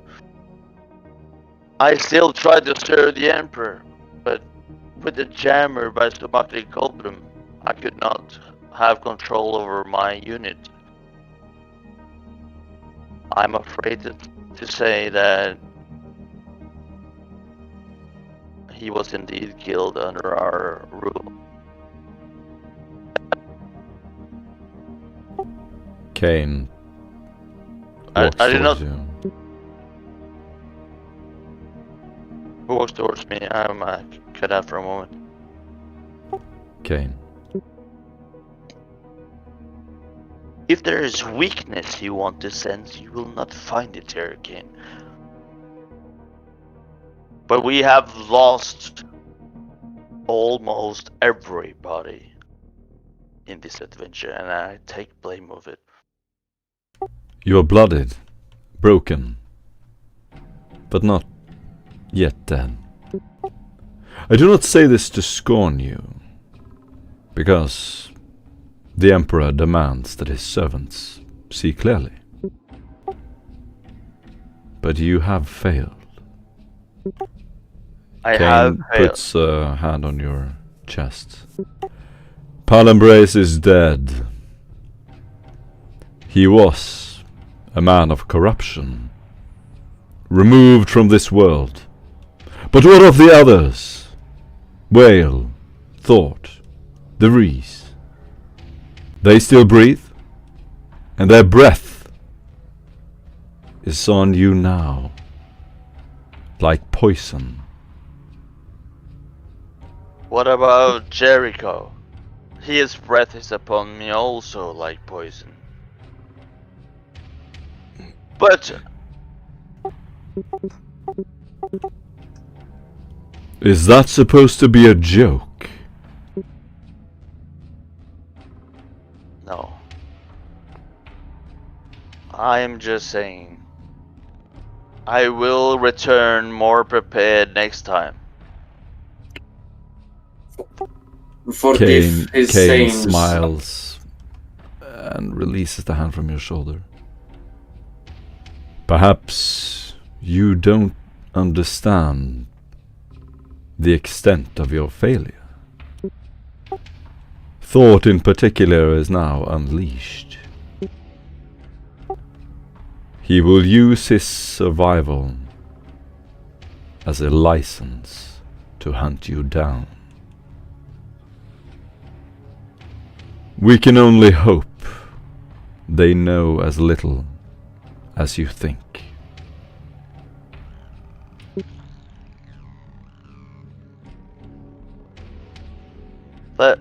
I still tried to serve the Emperor, but with the jammer by Stomakli Kolbrum, I could not have control over my unit. I'm afraid to say that he was indeed killed under our rule. Kane I walks did not. towards you. Who walks towards me? I'm cut out for a moment. Kane. If there is weakness you want to sense, you will not find it here, Kane. But we have lost almost everybody in this adventure, and I take blame of it. You are blooded, broken, but not yet dead. I do not say this to scorn you, because the Emperor demands that his servants see clearly. But you have failed. I Kane have failed. puts a hand on your chest. Palambrace is dead. He was a man of corruption, removed from this world. But what of the others? Whale, Thought, the Reese. They still breathe, and their breath is on you now, like poison. What about Jericho? His breath is upon me also like poison. But Is that supposed to be a joke? no. I am just saying. I will return more prepared next time. Forgive his Kane sayings. smiles and releases the hand from your shoulder. Perhaps you don't understand the extent of your failure. thought in particular is now unleashed. He will use his survival as a license to hunt you down. We can only hope they know as little as you think.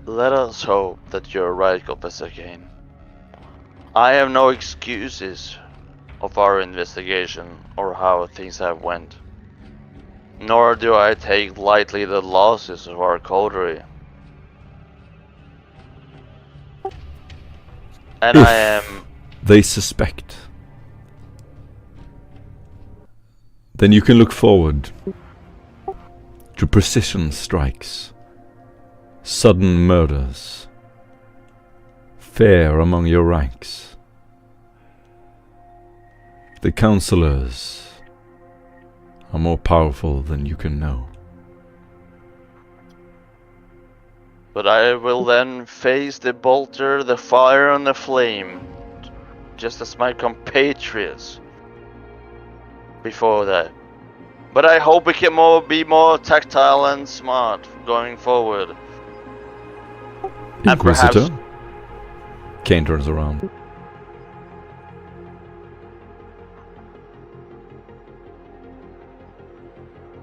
Let us hope that you're right, Professor Kane. I have no excuses of our investigation or how things have went. Nor do I take lightly the losses of our coterie. And If I am... they suspect, then you can look forward to precision strikes, sudden murders, fear among your ranks. The counselors are more powerful than you can know. But I will then face the bolter, the fire and the flame, just as my compatriots before that. But I hope we can be more tactile and smart going forward. And Inquisitor? perhaps... Kane turns around.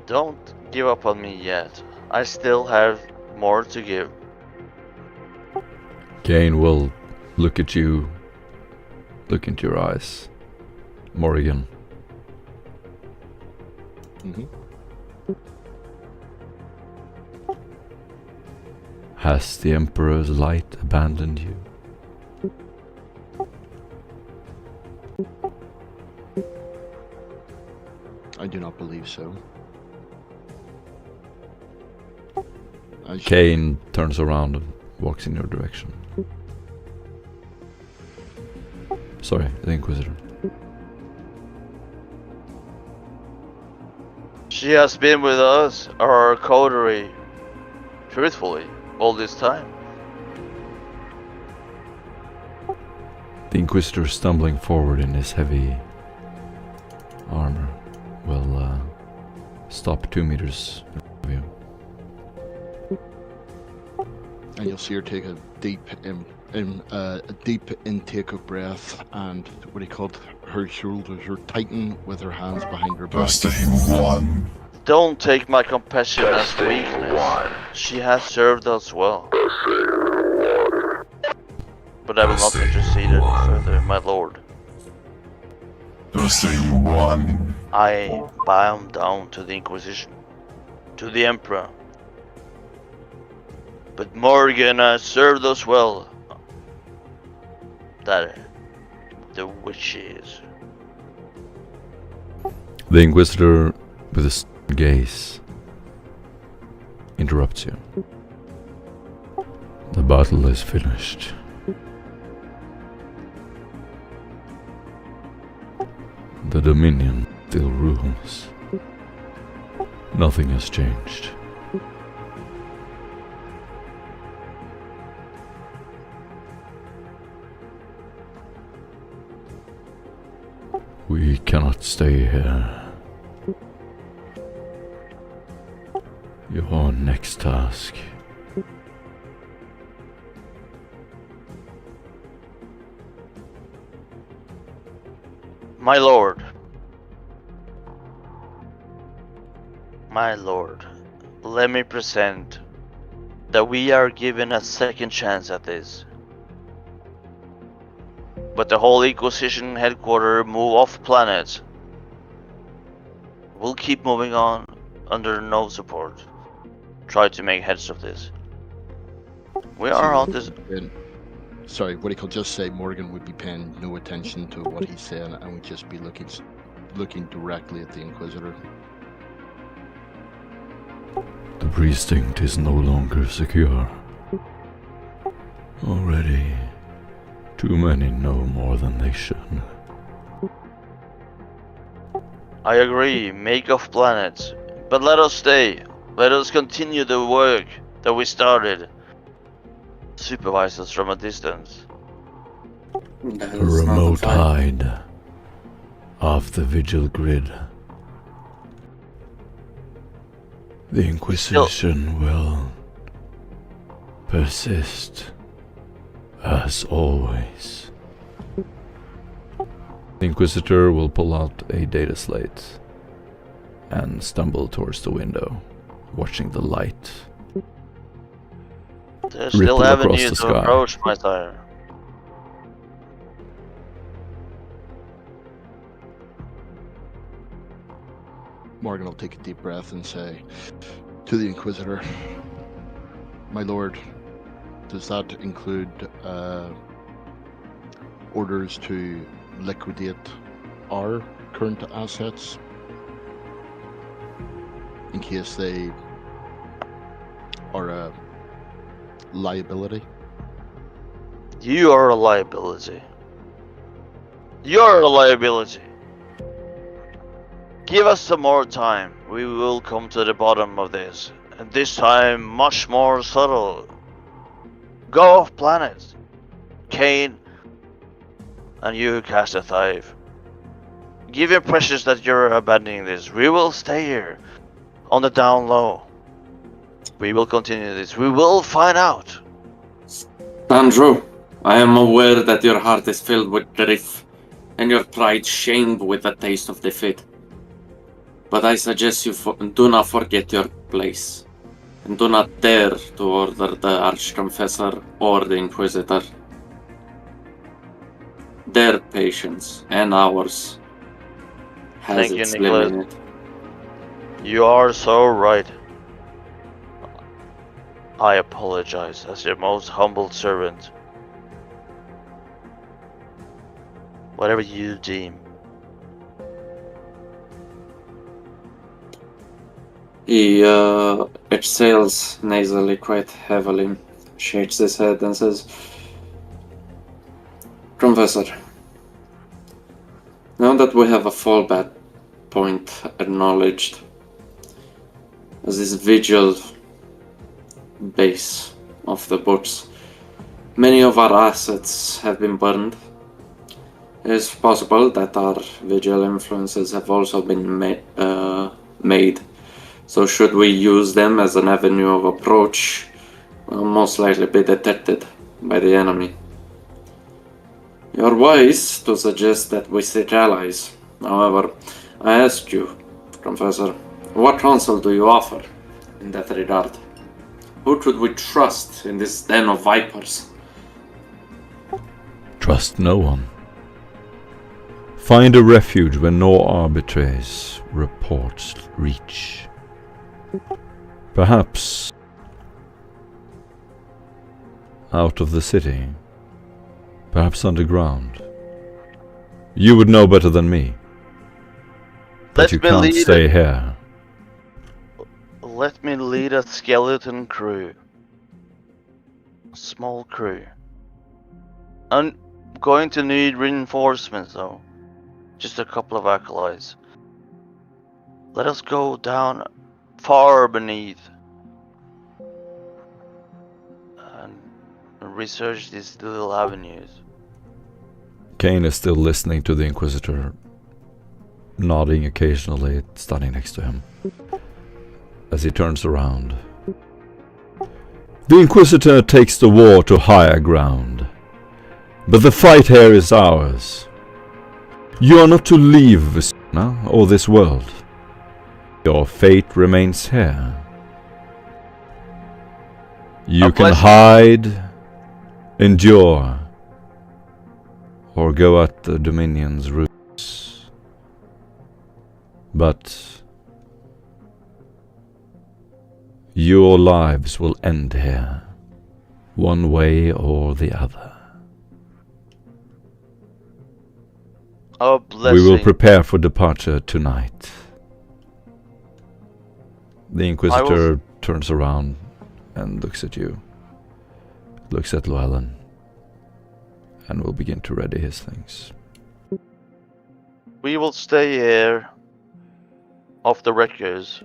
Don't give up on me yet. I still have more to give. Kane will look at you, look into your eyes. Morrigan. Has the Emperor's light abandoned you? I do not believe so. Kane turns around and walks in your direction. Sorry, the Inquisitor. She has been with us, our coterie, truthfully, all this time. The Inquisitor, stumbling forward in his heavy armor, will stop 2 meters of you. And you'll see her take a deep intake of breath, and what he called her shoulders are tighten with her hands behind her back. Testing 1. Don't take my compassion as weakness. She has served us well. But I will not intercede any further, my lord. Testing 1. I bow down to the Inquisition, to the Emperor. But Morgan has served us well. That the witches. The Inquisitor, with a stern gaze, interrupts you. The battle is finished. The Dominion still rules. Nothing has changed. We cannot stay here. Your next task. My lord, let me present that we are given a second chance at this. But the whole Inquisition headquarters move off planet. We'll keep moving on under no support. Try to make heads of this. We are on this. Sorry, what he could just say, Morgan would be paying no attention to what he's saying and would just be looking directly at the Inquisitor. The precinct is no longer secure. Already, too many know more than they should. I agree, make off planets. But let us stay. Let us continue the work that we started. supervise us from a distance. That A is not remote fight. hide off the vigil grid. The Inquisition will persist, as always. The Inquisitor will pull out a data slate and stumble towards the window, watching the light. There's Ripple still across avenues the to sky. approach, my sire. Morgan will take a deep breath and say to the Inquisitor, "My lord, does that include orders to liquidate our current assets in case they are a liability?" You are a liability. You're a liability. Give us some more time. We will come to the bottom of this. And this time, much more subtle. Go off planet. Kane. And you, Castathive. Give impressions that you're abandoning this. We will stay here. On the down low. We will continue this. We will find out. Andrew, I am aware that your heart is filled with grief, and your pride shamed with the taste of defeat. But I suggest you do not forget your place, and do not dare to order the Archconfessor or the Inquisitor. Their patience and ours has Thank you, its Nicholas. limit. You are so right. I apologize as your most humble servant. Whatever you deem. He exhales nasally quite heavily, shakes his head and says, Confessor, now that we have a fallback point acknowledged as this vigil base of the books, many of our assets have been burned. It is possible that our vigil influences have also been made. So should we use them as an avenue of approach, we'll most likely be detected by the enemy. You're wise to suggest that we seek allies. However, I ask you, Confessor, what counsel do you offer in that regard? Who should we trust in this den of vipers? Trust no one. Find a refuge where no arbitraries reports reach. Perhaps out of the city. Perhaps underground. You would know better than me. But Let you me can't lead stay here. Let me lead a skeleton crew. A small crew. I'm going to need reinforcements though. Just a couple of acolytes. Let us go down far beneath and research these little avenues. Kane is still listening to the Inquisitor, nodding occasionally, standing next to him. As he turns around. The Inquisitor takes the war to higher ground. But the fight here is ours. You are not to leave Visona or this world. Your fate remains here. You can hide, endure, or go at the Dominion's roots. But your lives will end here, one way or the other. Oh, blessing. We will prepare for departure tonight. The Inquisitor turns around and looks at you, looks at Llewellyn, and will begin to ready his things. We will stay here off the wreckers.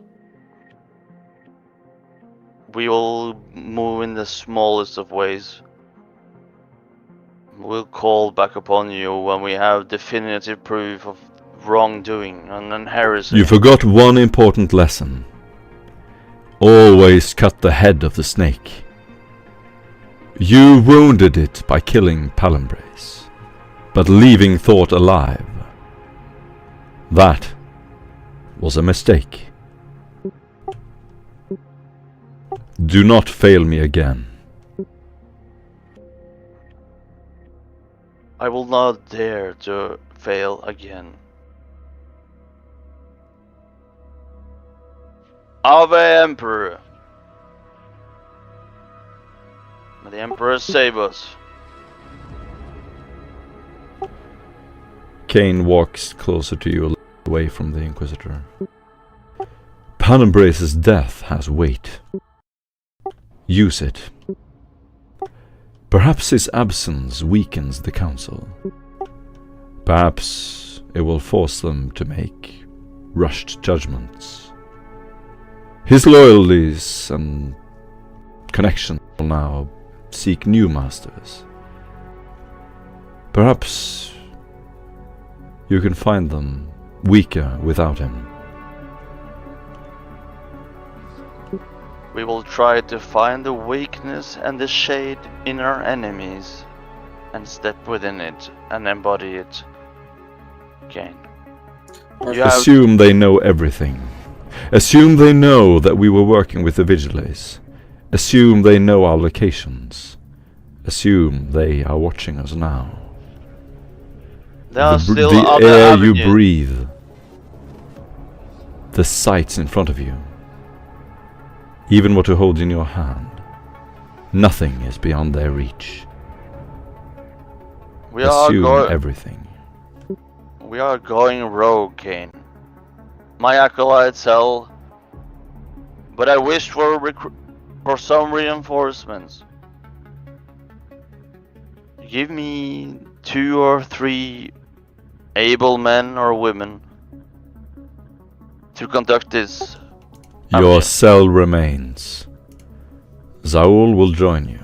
We will move in the smallest of ways. We'll call back upon you when we have definitive proof of wrongdoing and heresy. You forgot one important lesson. Always cut the head of the snake. You wounded it by killing Palambrace, but leaving Thought alive. That was a mistake. Do not fail me again. I will not dare to fail again. Ave Emperor! May the Emperor save us. Kane walks closer to you, away from the Inquisitor. Palambrace's death has weight. Use it. Perhaps his absence weakens the Council. Perhaps it will force them to make rushed judgments. His loyalties and connections will now seek new masters. Perhaps you can find them weaker without him. We will try to find the weakness and the shade in our enemies and step within it and embody it. Kane. You have Assume they know everything. Assume they know that we were working with the Vigiles. Assume they know our locations. Assume they are watching us now. there are still the other air you avenues. breathe. The sights in front of you. Even what you hold in your hand. Nothing is beyond their reach. We are Assume everything. We are going rogue, Kane. My acolytes hell, but I wish for some reinforcements. Give me 2 or 3 able men or women to conduct this. Your cell remains. Zaul will join you,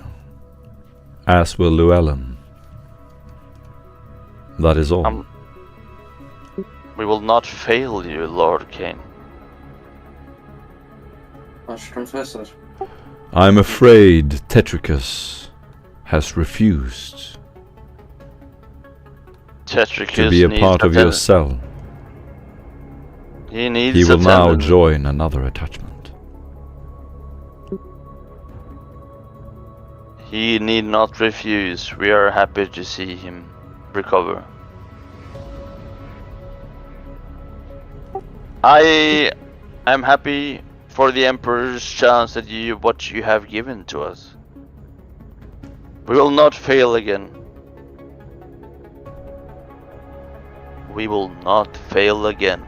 as will Llewellyn. That is all. We will not fail you, Lord Kane. Professor. I'm afraid Tetricus has refused Tetricus to be a needs part of your attendance. cell. He needs He will now attendance. join another attachment. He need not refuse. We are happy to see him recover. I am happy for the Emperor's chance that what you have given to us. We will not fail again. We will not fail again.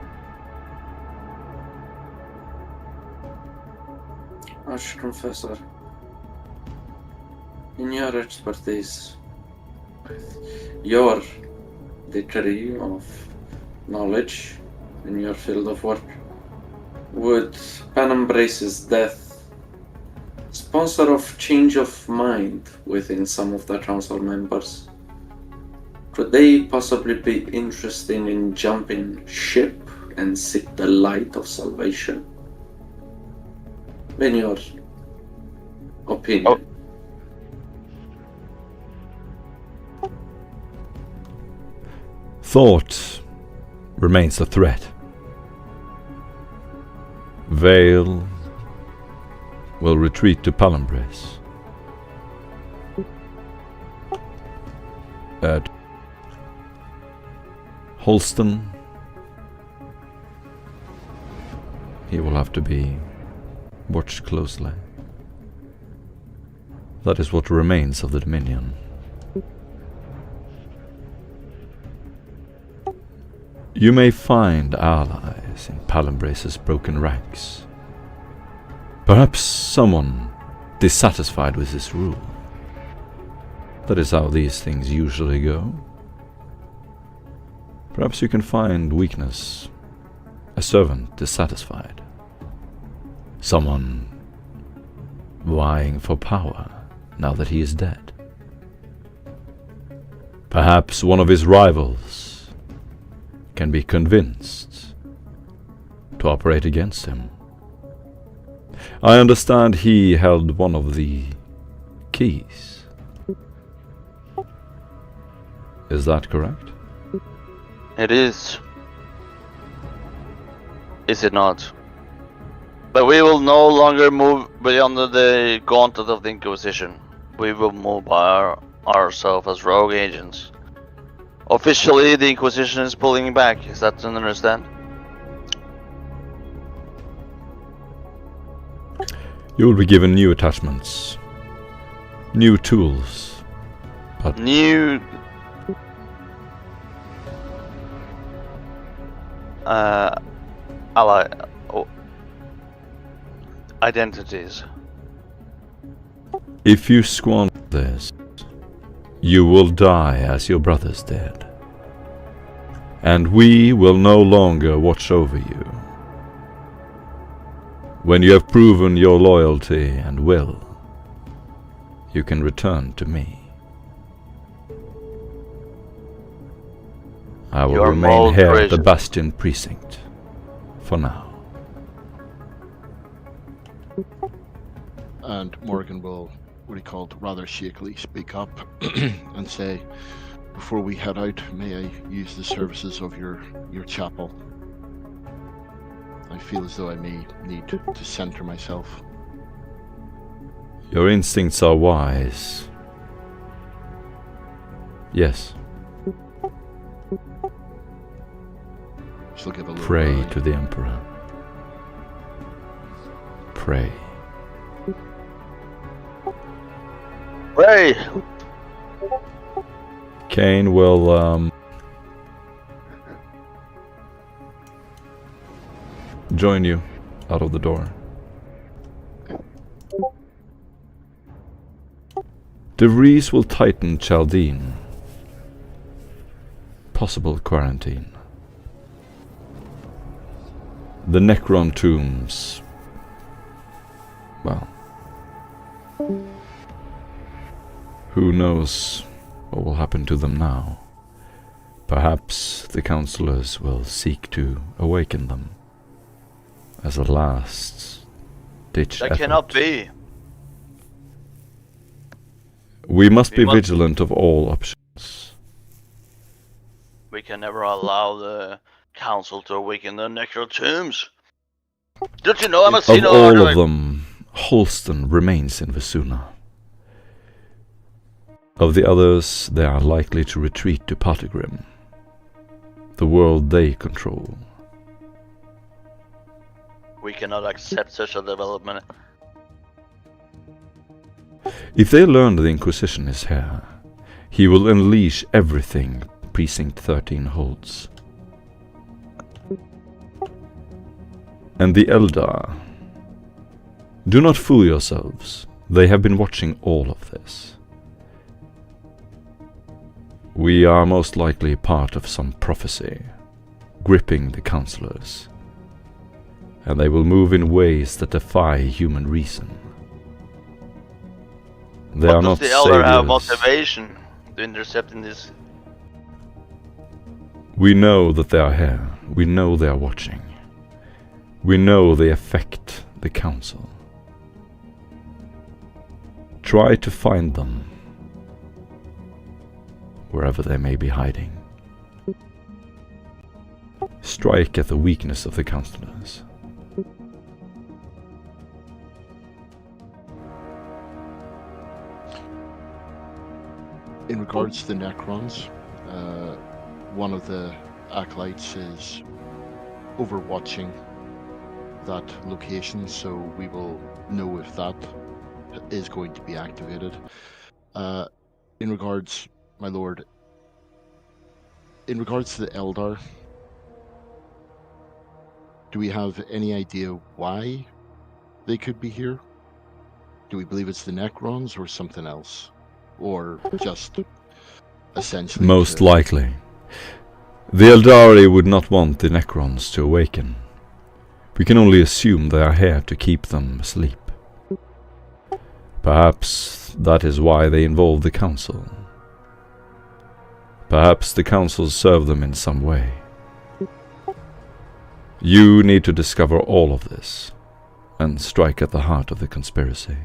Professor, in your expertise, your degree of knowledge in your field of work, would Palambrace's death sponsor of change of mind within some of the council members? Could they possibly be interested in jumping ship and seek the light of salvation? In your opinion. Thought remains a threat. Vale will retreat to Palambrace. At Holston, he will have to be watched closely. That is what remains of the Dominion. You may find allies in Palambrace's broken ranks. Perhaps someone dissatisfied with his rule. That is how these things usually go. Perhaps you can find weakness. A servant dissatisfied. Someone vying for power now that he is dead. Perhaps one of his rivals can be convinced to operate against him. I understand he held one of the keys. Is that correct? It is. Is it not? But we will no longer move beyond the gauntlet of the Inquisition. We will move by ourselves as rogue agents. Officially, the Inquisition is pulling back. Is that to understand? You will be given new attachments, new tools, but New... ally... Oh, identities. if you squander this, you will die as your brothers did. And we will no longer watch over you. When you have proven your loyalty and will, you can return to me. I will Your remain mold here at the gracious. Bastion precinct, for now. And Morgan will, what he called, rather shakily speak up and say, before we head out, may I use the services of your chapel? I feel as though I may need to center myself. Your instincts are wise. Yes, She'll give a little pray bow. to the Emperor. Pray. Ray! Kane will join you out of the door. De Vries will tighten Chaldine. Possible quarantine. The Necron tombs. Well, who knows what will happen to them now? Perhaps the counselors will seek to awaken them as a last-ditch That effort. cannot be. We must be must- vigilant of all options. We can never allow the council to awaken the necro tombs. Don't you know I'm a Of Sino all order? of them, Holston remains in Vasuna. Of the others, they are likely to retreat to Patigrim, the world they control. We cannot accept such a development. If they learn the Inquisition is here, he will unleash everything Precinct 13 holds. And the Eldar. Do not fool yourselves. They have been watching all of this. We are most likely part of some prophecy, gripping the counselors. And they will move in ways that defy human reason. They are What not does the elder have saviors. motivation to intercept in this? We know that they are here. We know they are watching. We know they affect the council. Try to find them, wherever they may be hiding. Strike at the weakness of the counselors. In regards to the Necrons, one of the acolytes is overwatching that location, so we will know if that is going to be activated. In regards, my lord, in regards to the Eldar, do we have any idea why they could be here? Do we believe it's the Necrons or something else? Or just essentially... Most likely. The Eldari would not want the Necrons to awaken. We can only assume they are here to keep them asleep. Perhaps that is why they involve the council. Perhaps the council served them in some way. You need to discover all of this and strike at the heart of the conspiracy.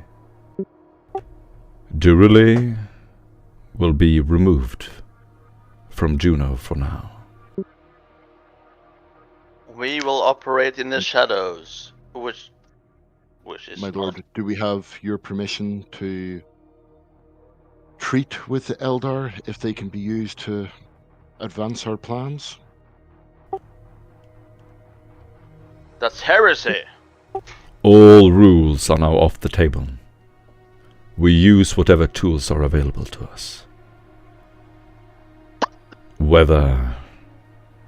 Durley will be removed from Juno for now. We will operate in the shadows, which is My not- lord, do we have your permission to treat with the Eldar if they can be used to advance our plans? That's heresy. All rules are now off the table. We use whatever tools are available to us. Whether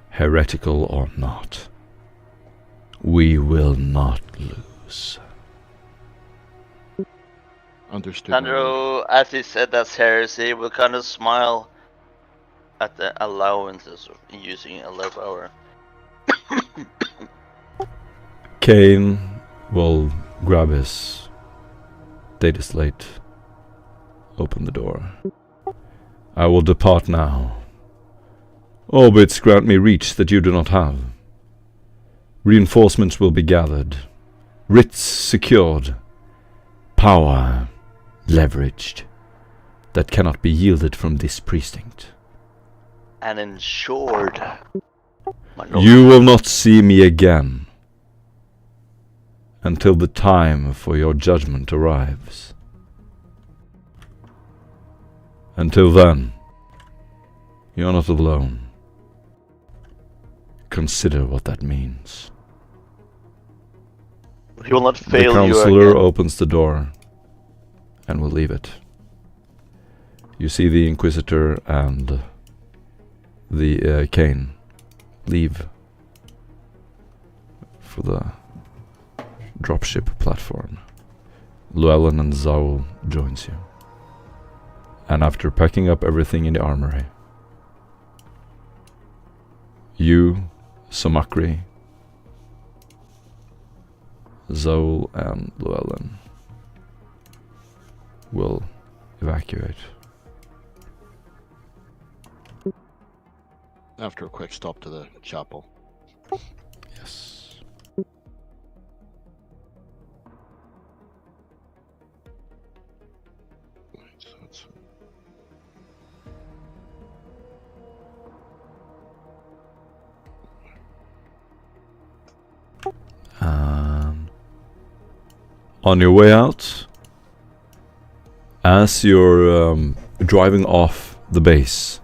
heretical or not, we will not lose. Understood. my lord. Sandro, as he said that's heresy, will kind of smile at the allowances of using a low power. Kane will grab his data slate, open the door. I will depart now. Orbits grant me reach that you do not have. Reinforcements will be gathered. Writs secured. Power leveraged. That cannot be yielded from this precinct. And ensured. My lord. You will not see me again until the time for your judgment arrives. Until then, you're not alone. Consider what that means. He will not The fail you counselor again. opens the door and will leave it. You see the Inquisitor and the Kane leave for the dropship platform. Llewellyn and Zaul joins you. And after packing up everything in the armory, you, Samakri, Zaul and Llewellyn will evacuate. After a quick stop to the chapel. Yes. So it's- On your way out, as you're driving off the base,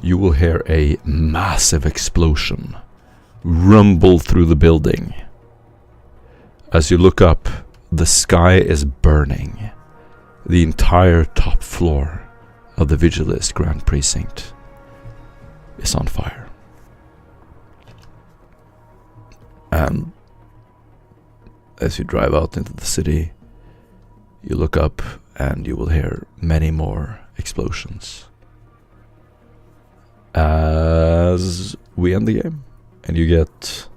you will hear a massive explosion rumble through the building. As you look up, the sky is burning. The entire top floor of the Vigilist Grand Precinct is on fire. And as you drive out into the city, you look up and you will hear many more explosions. As we end the game, and you get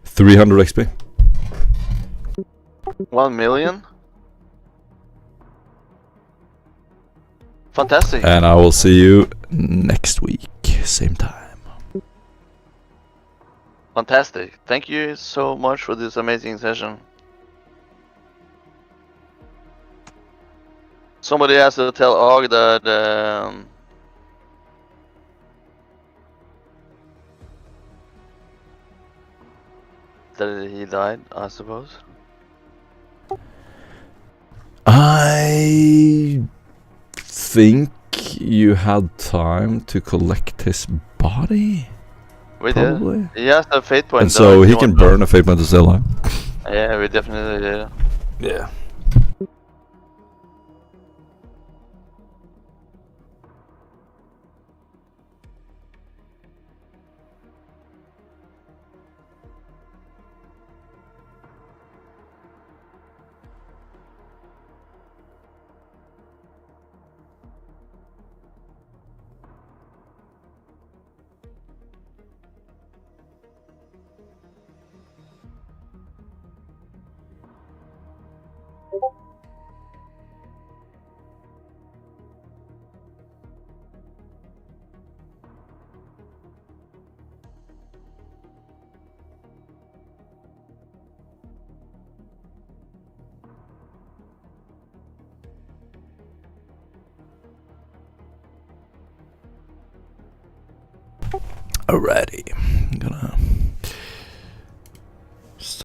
300 XP. 1 million? Fantastic. And I will see you next week, same time. Fantastic. Thank you so much for this amazing session. Somebody has to tell Og that that he died, I suppose. I think you had time to collect his body, We probably. did. He has a fate point. And though, so if he you can want to- burn a fate point to stay alive. Yeah, we definitely did. Yeah. Alrighty, I'm gonna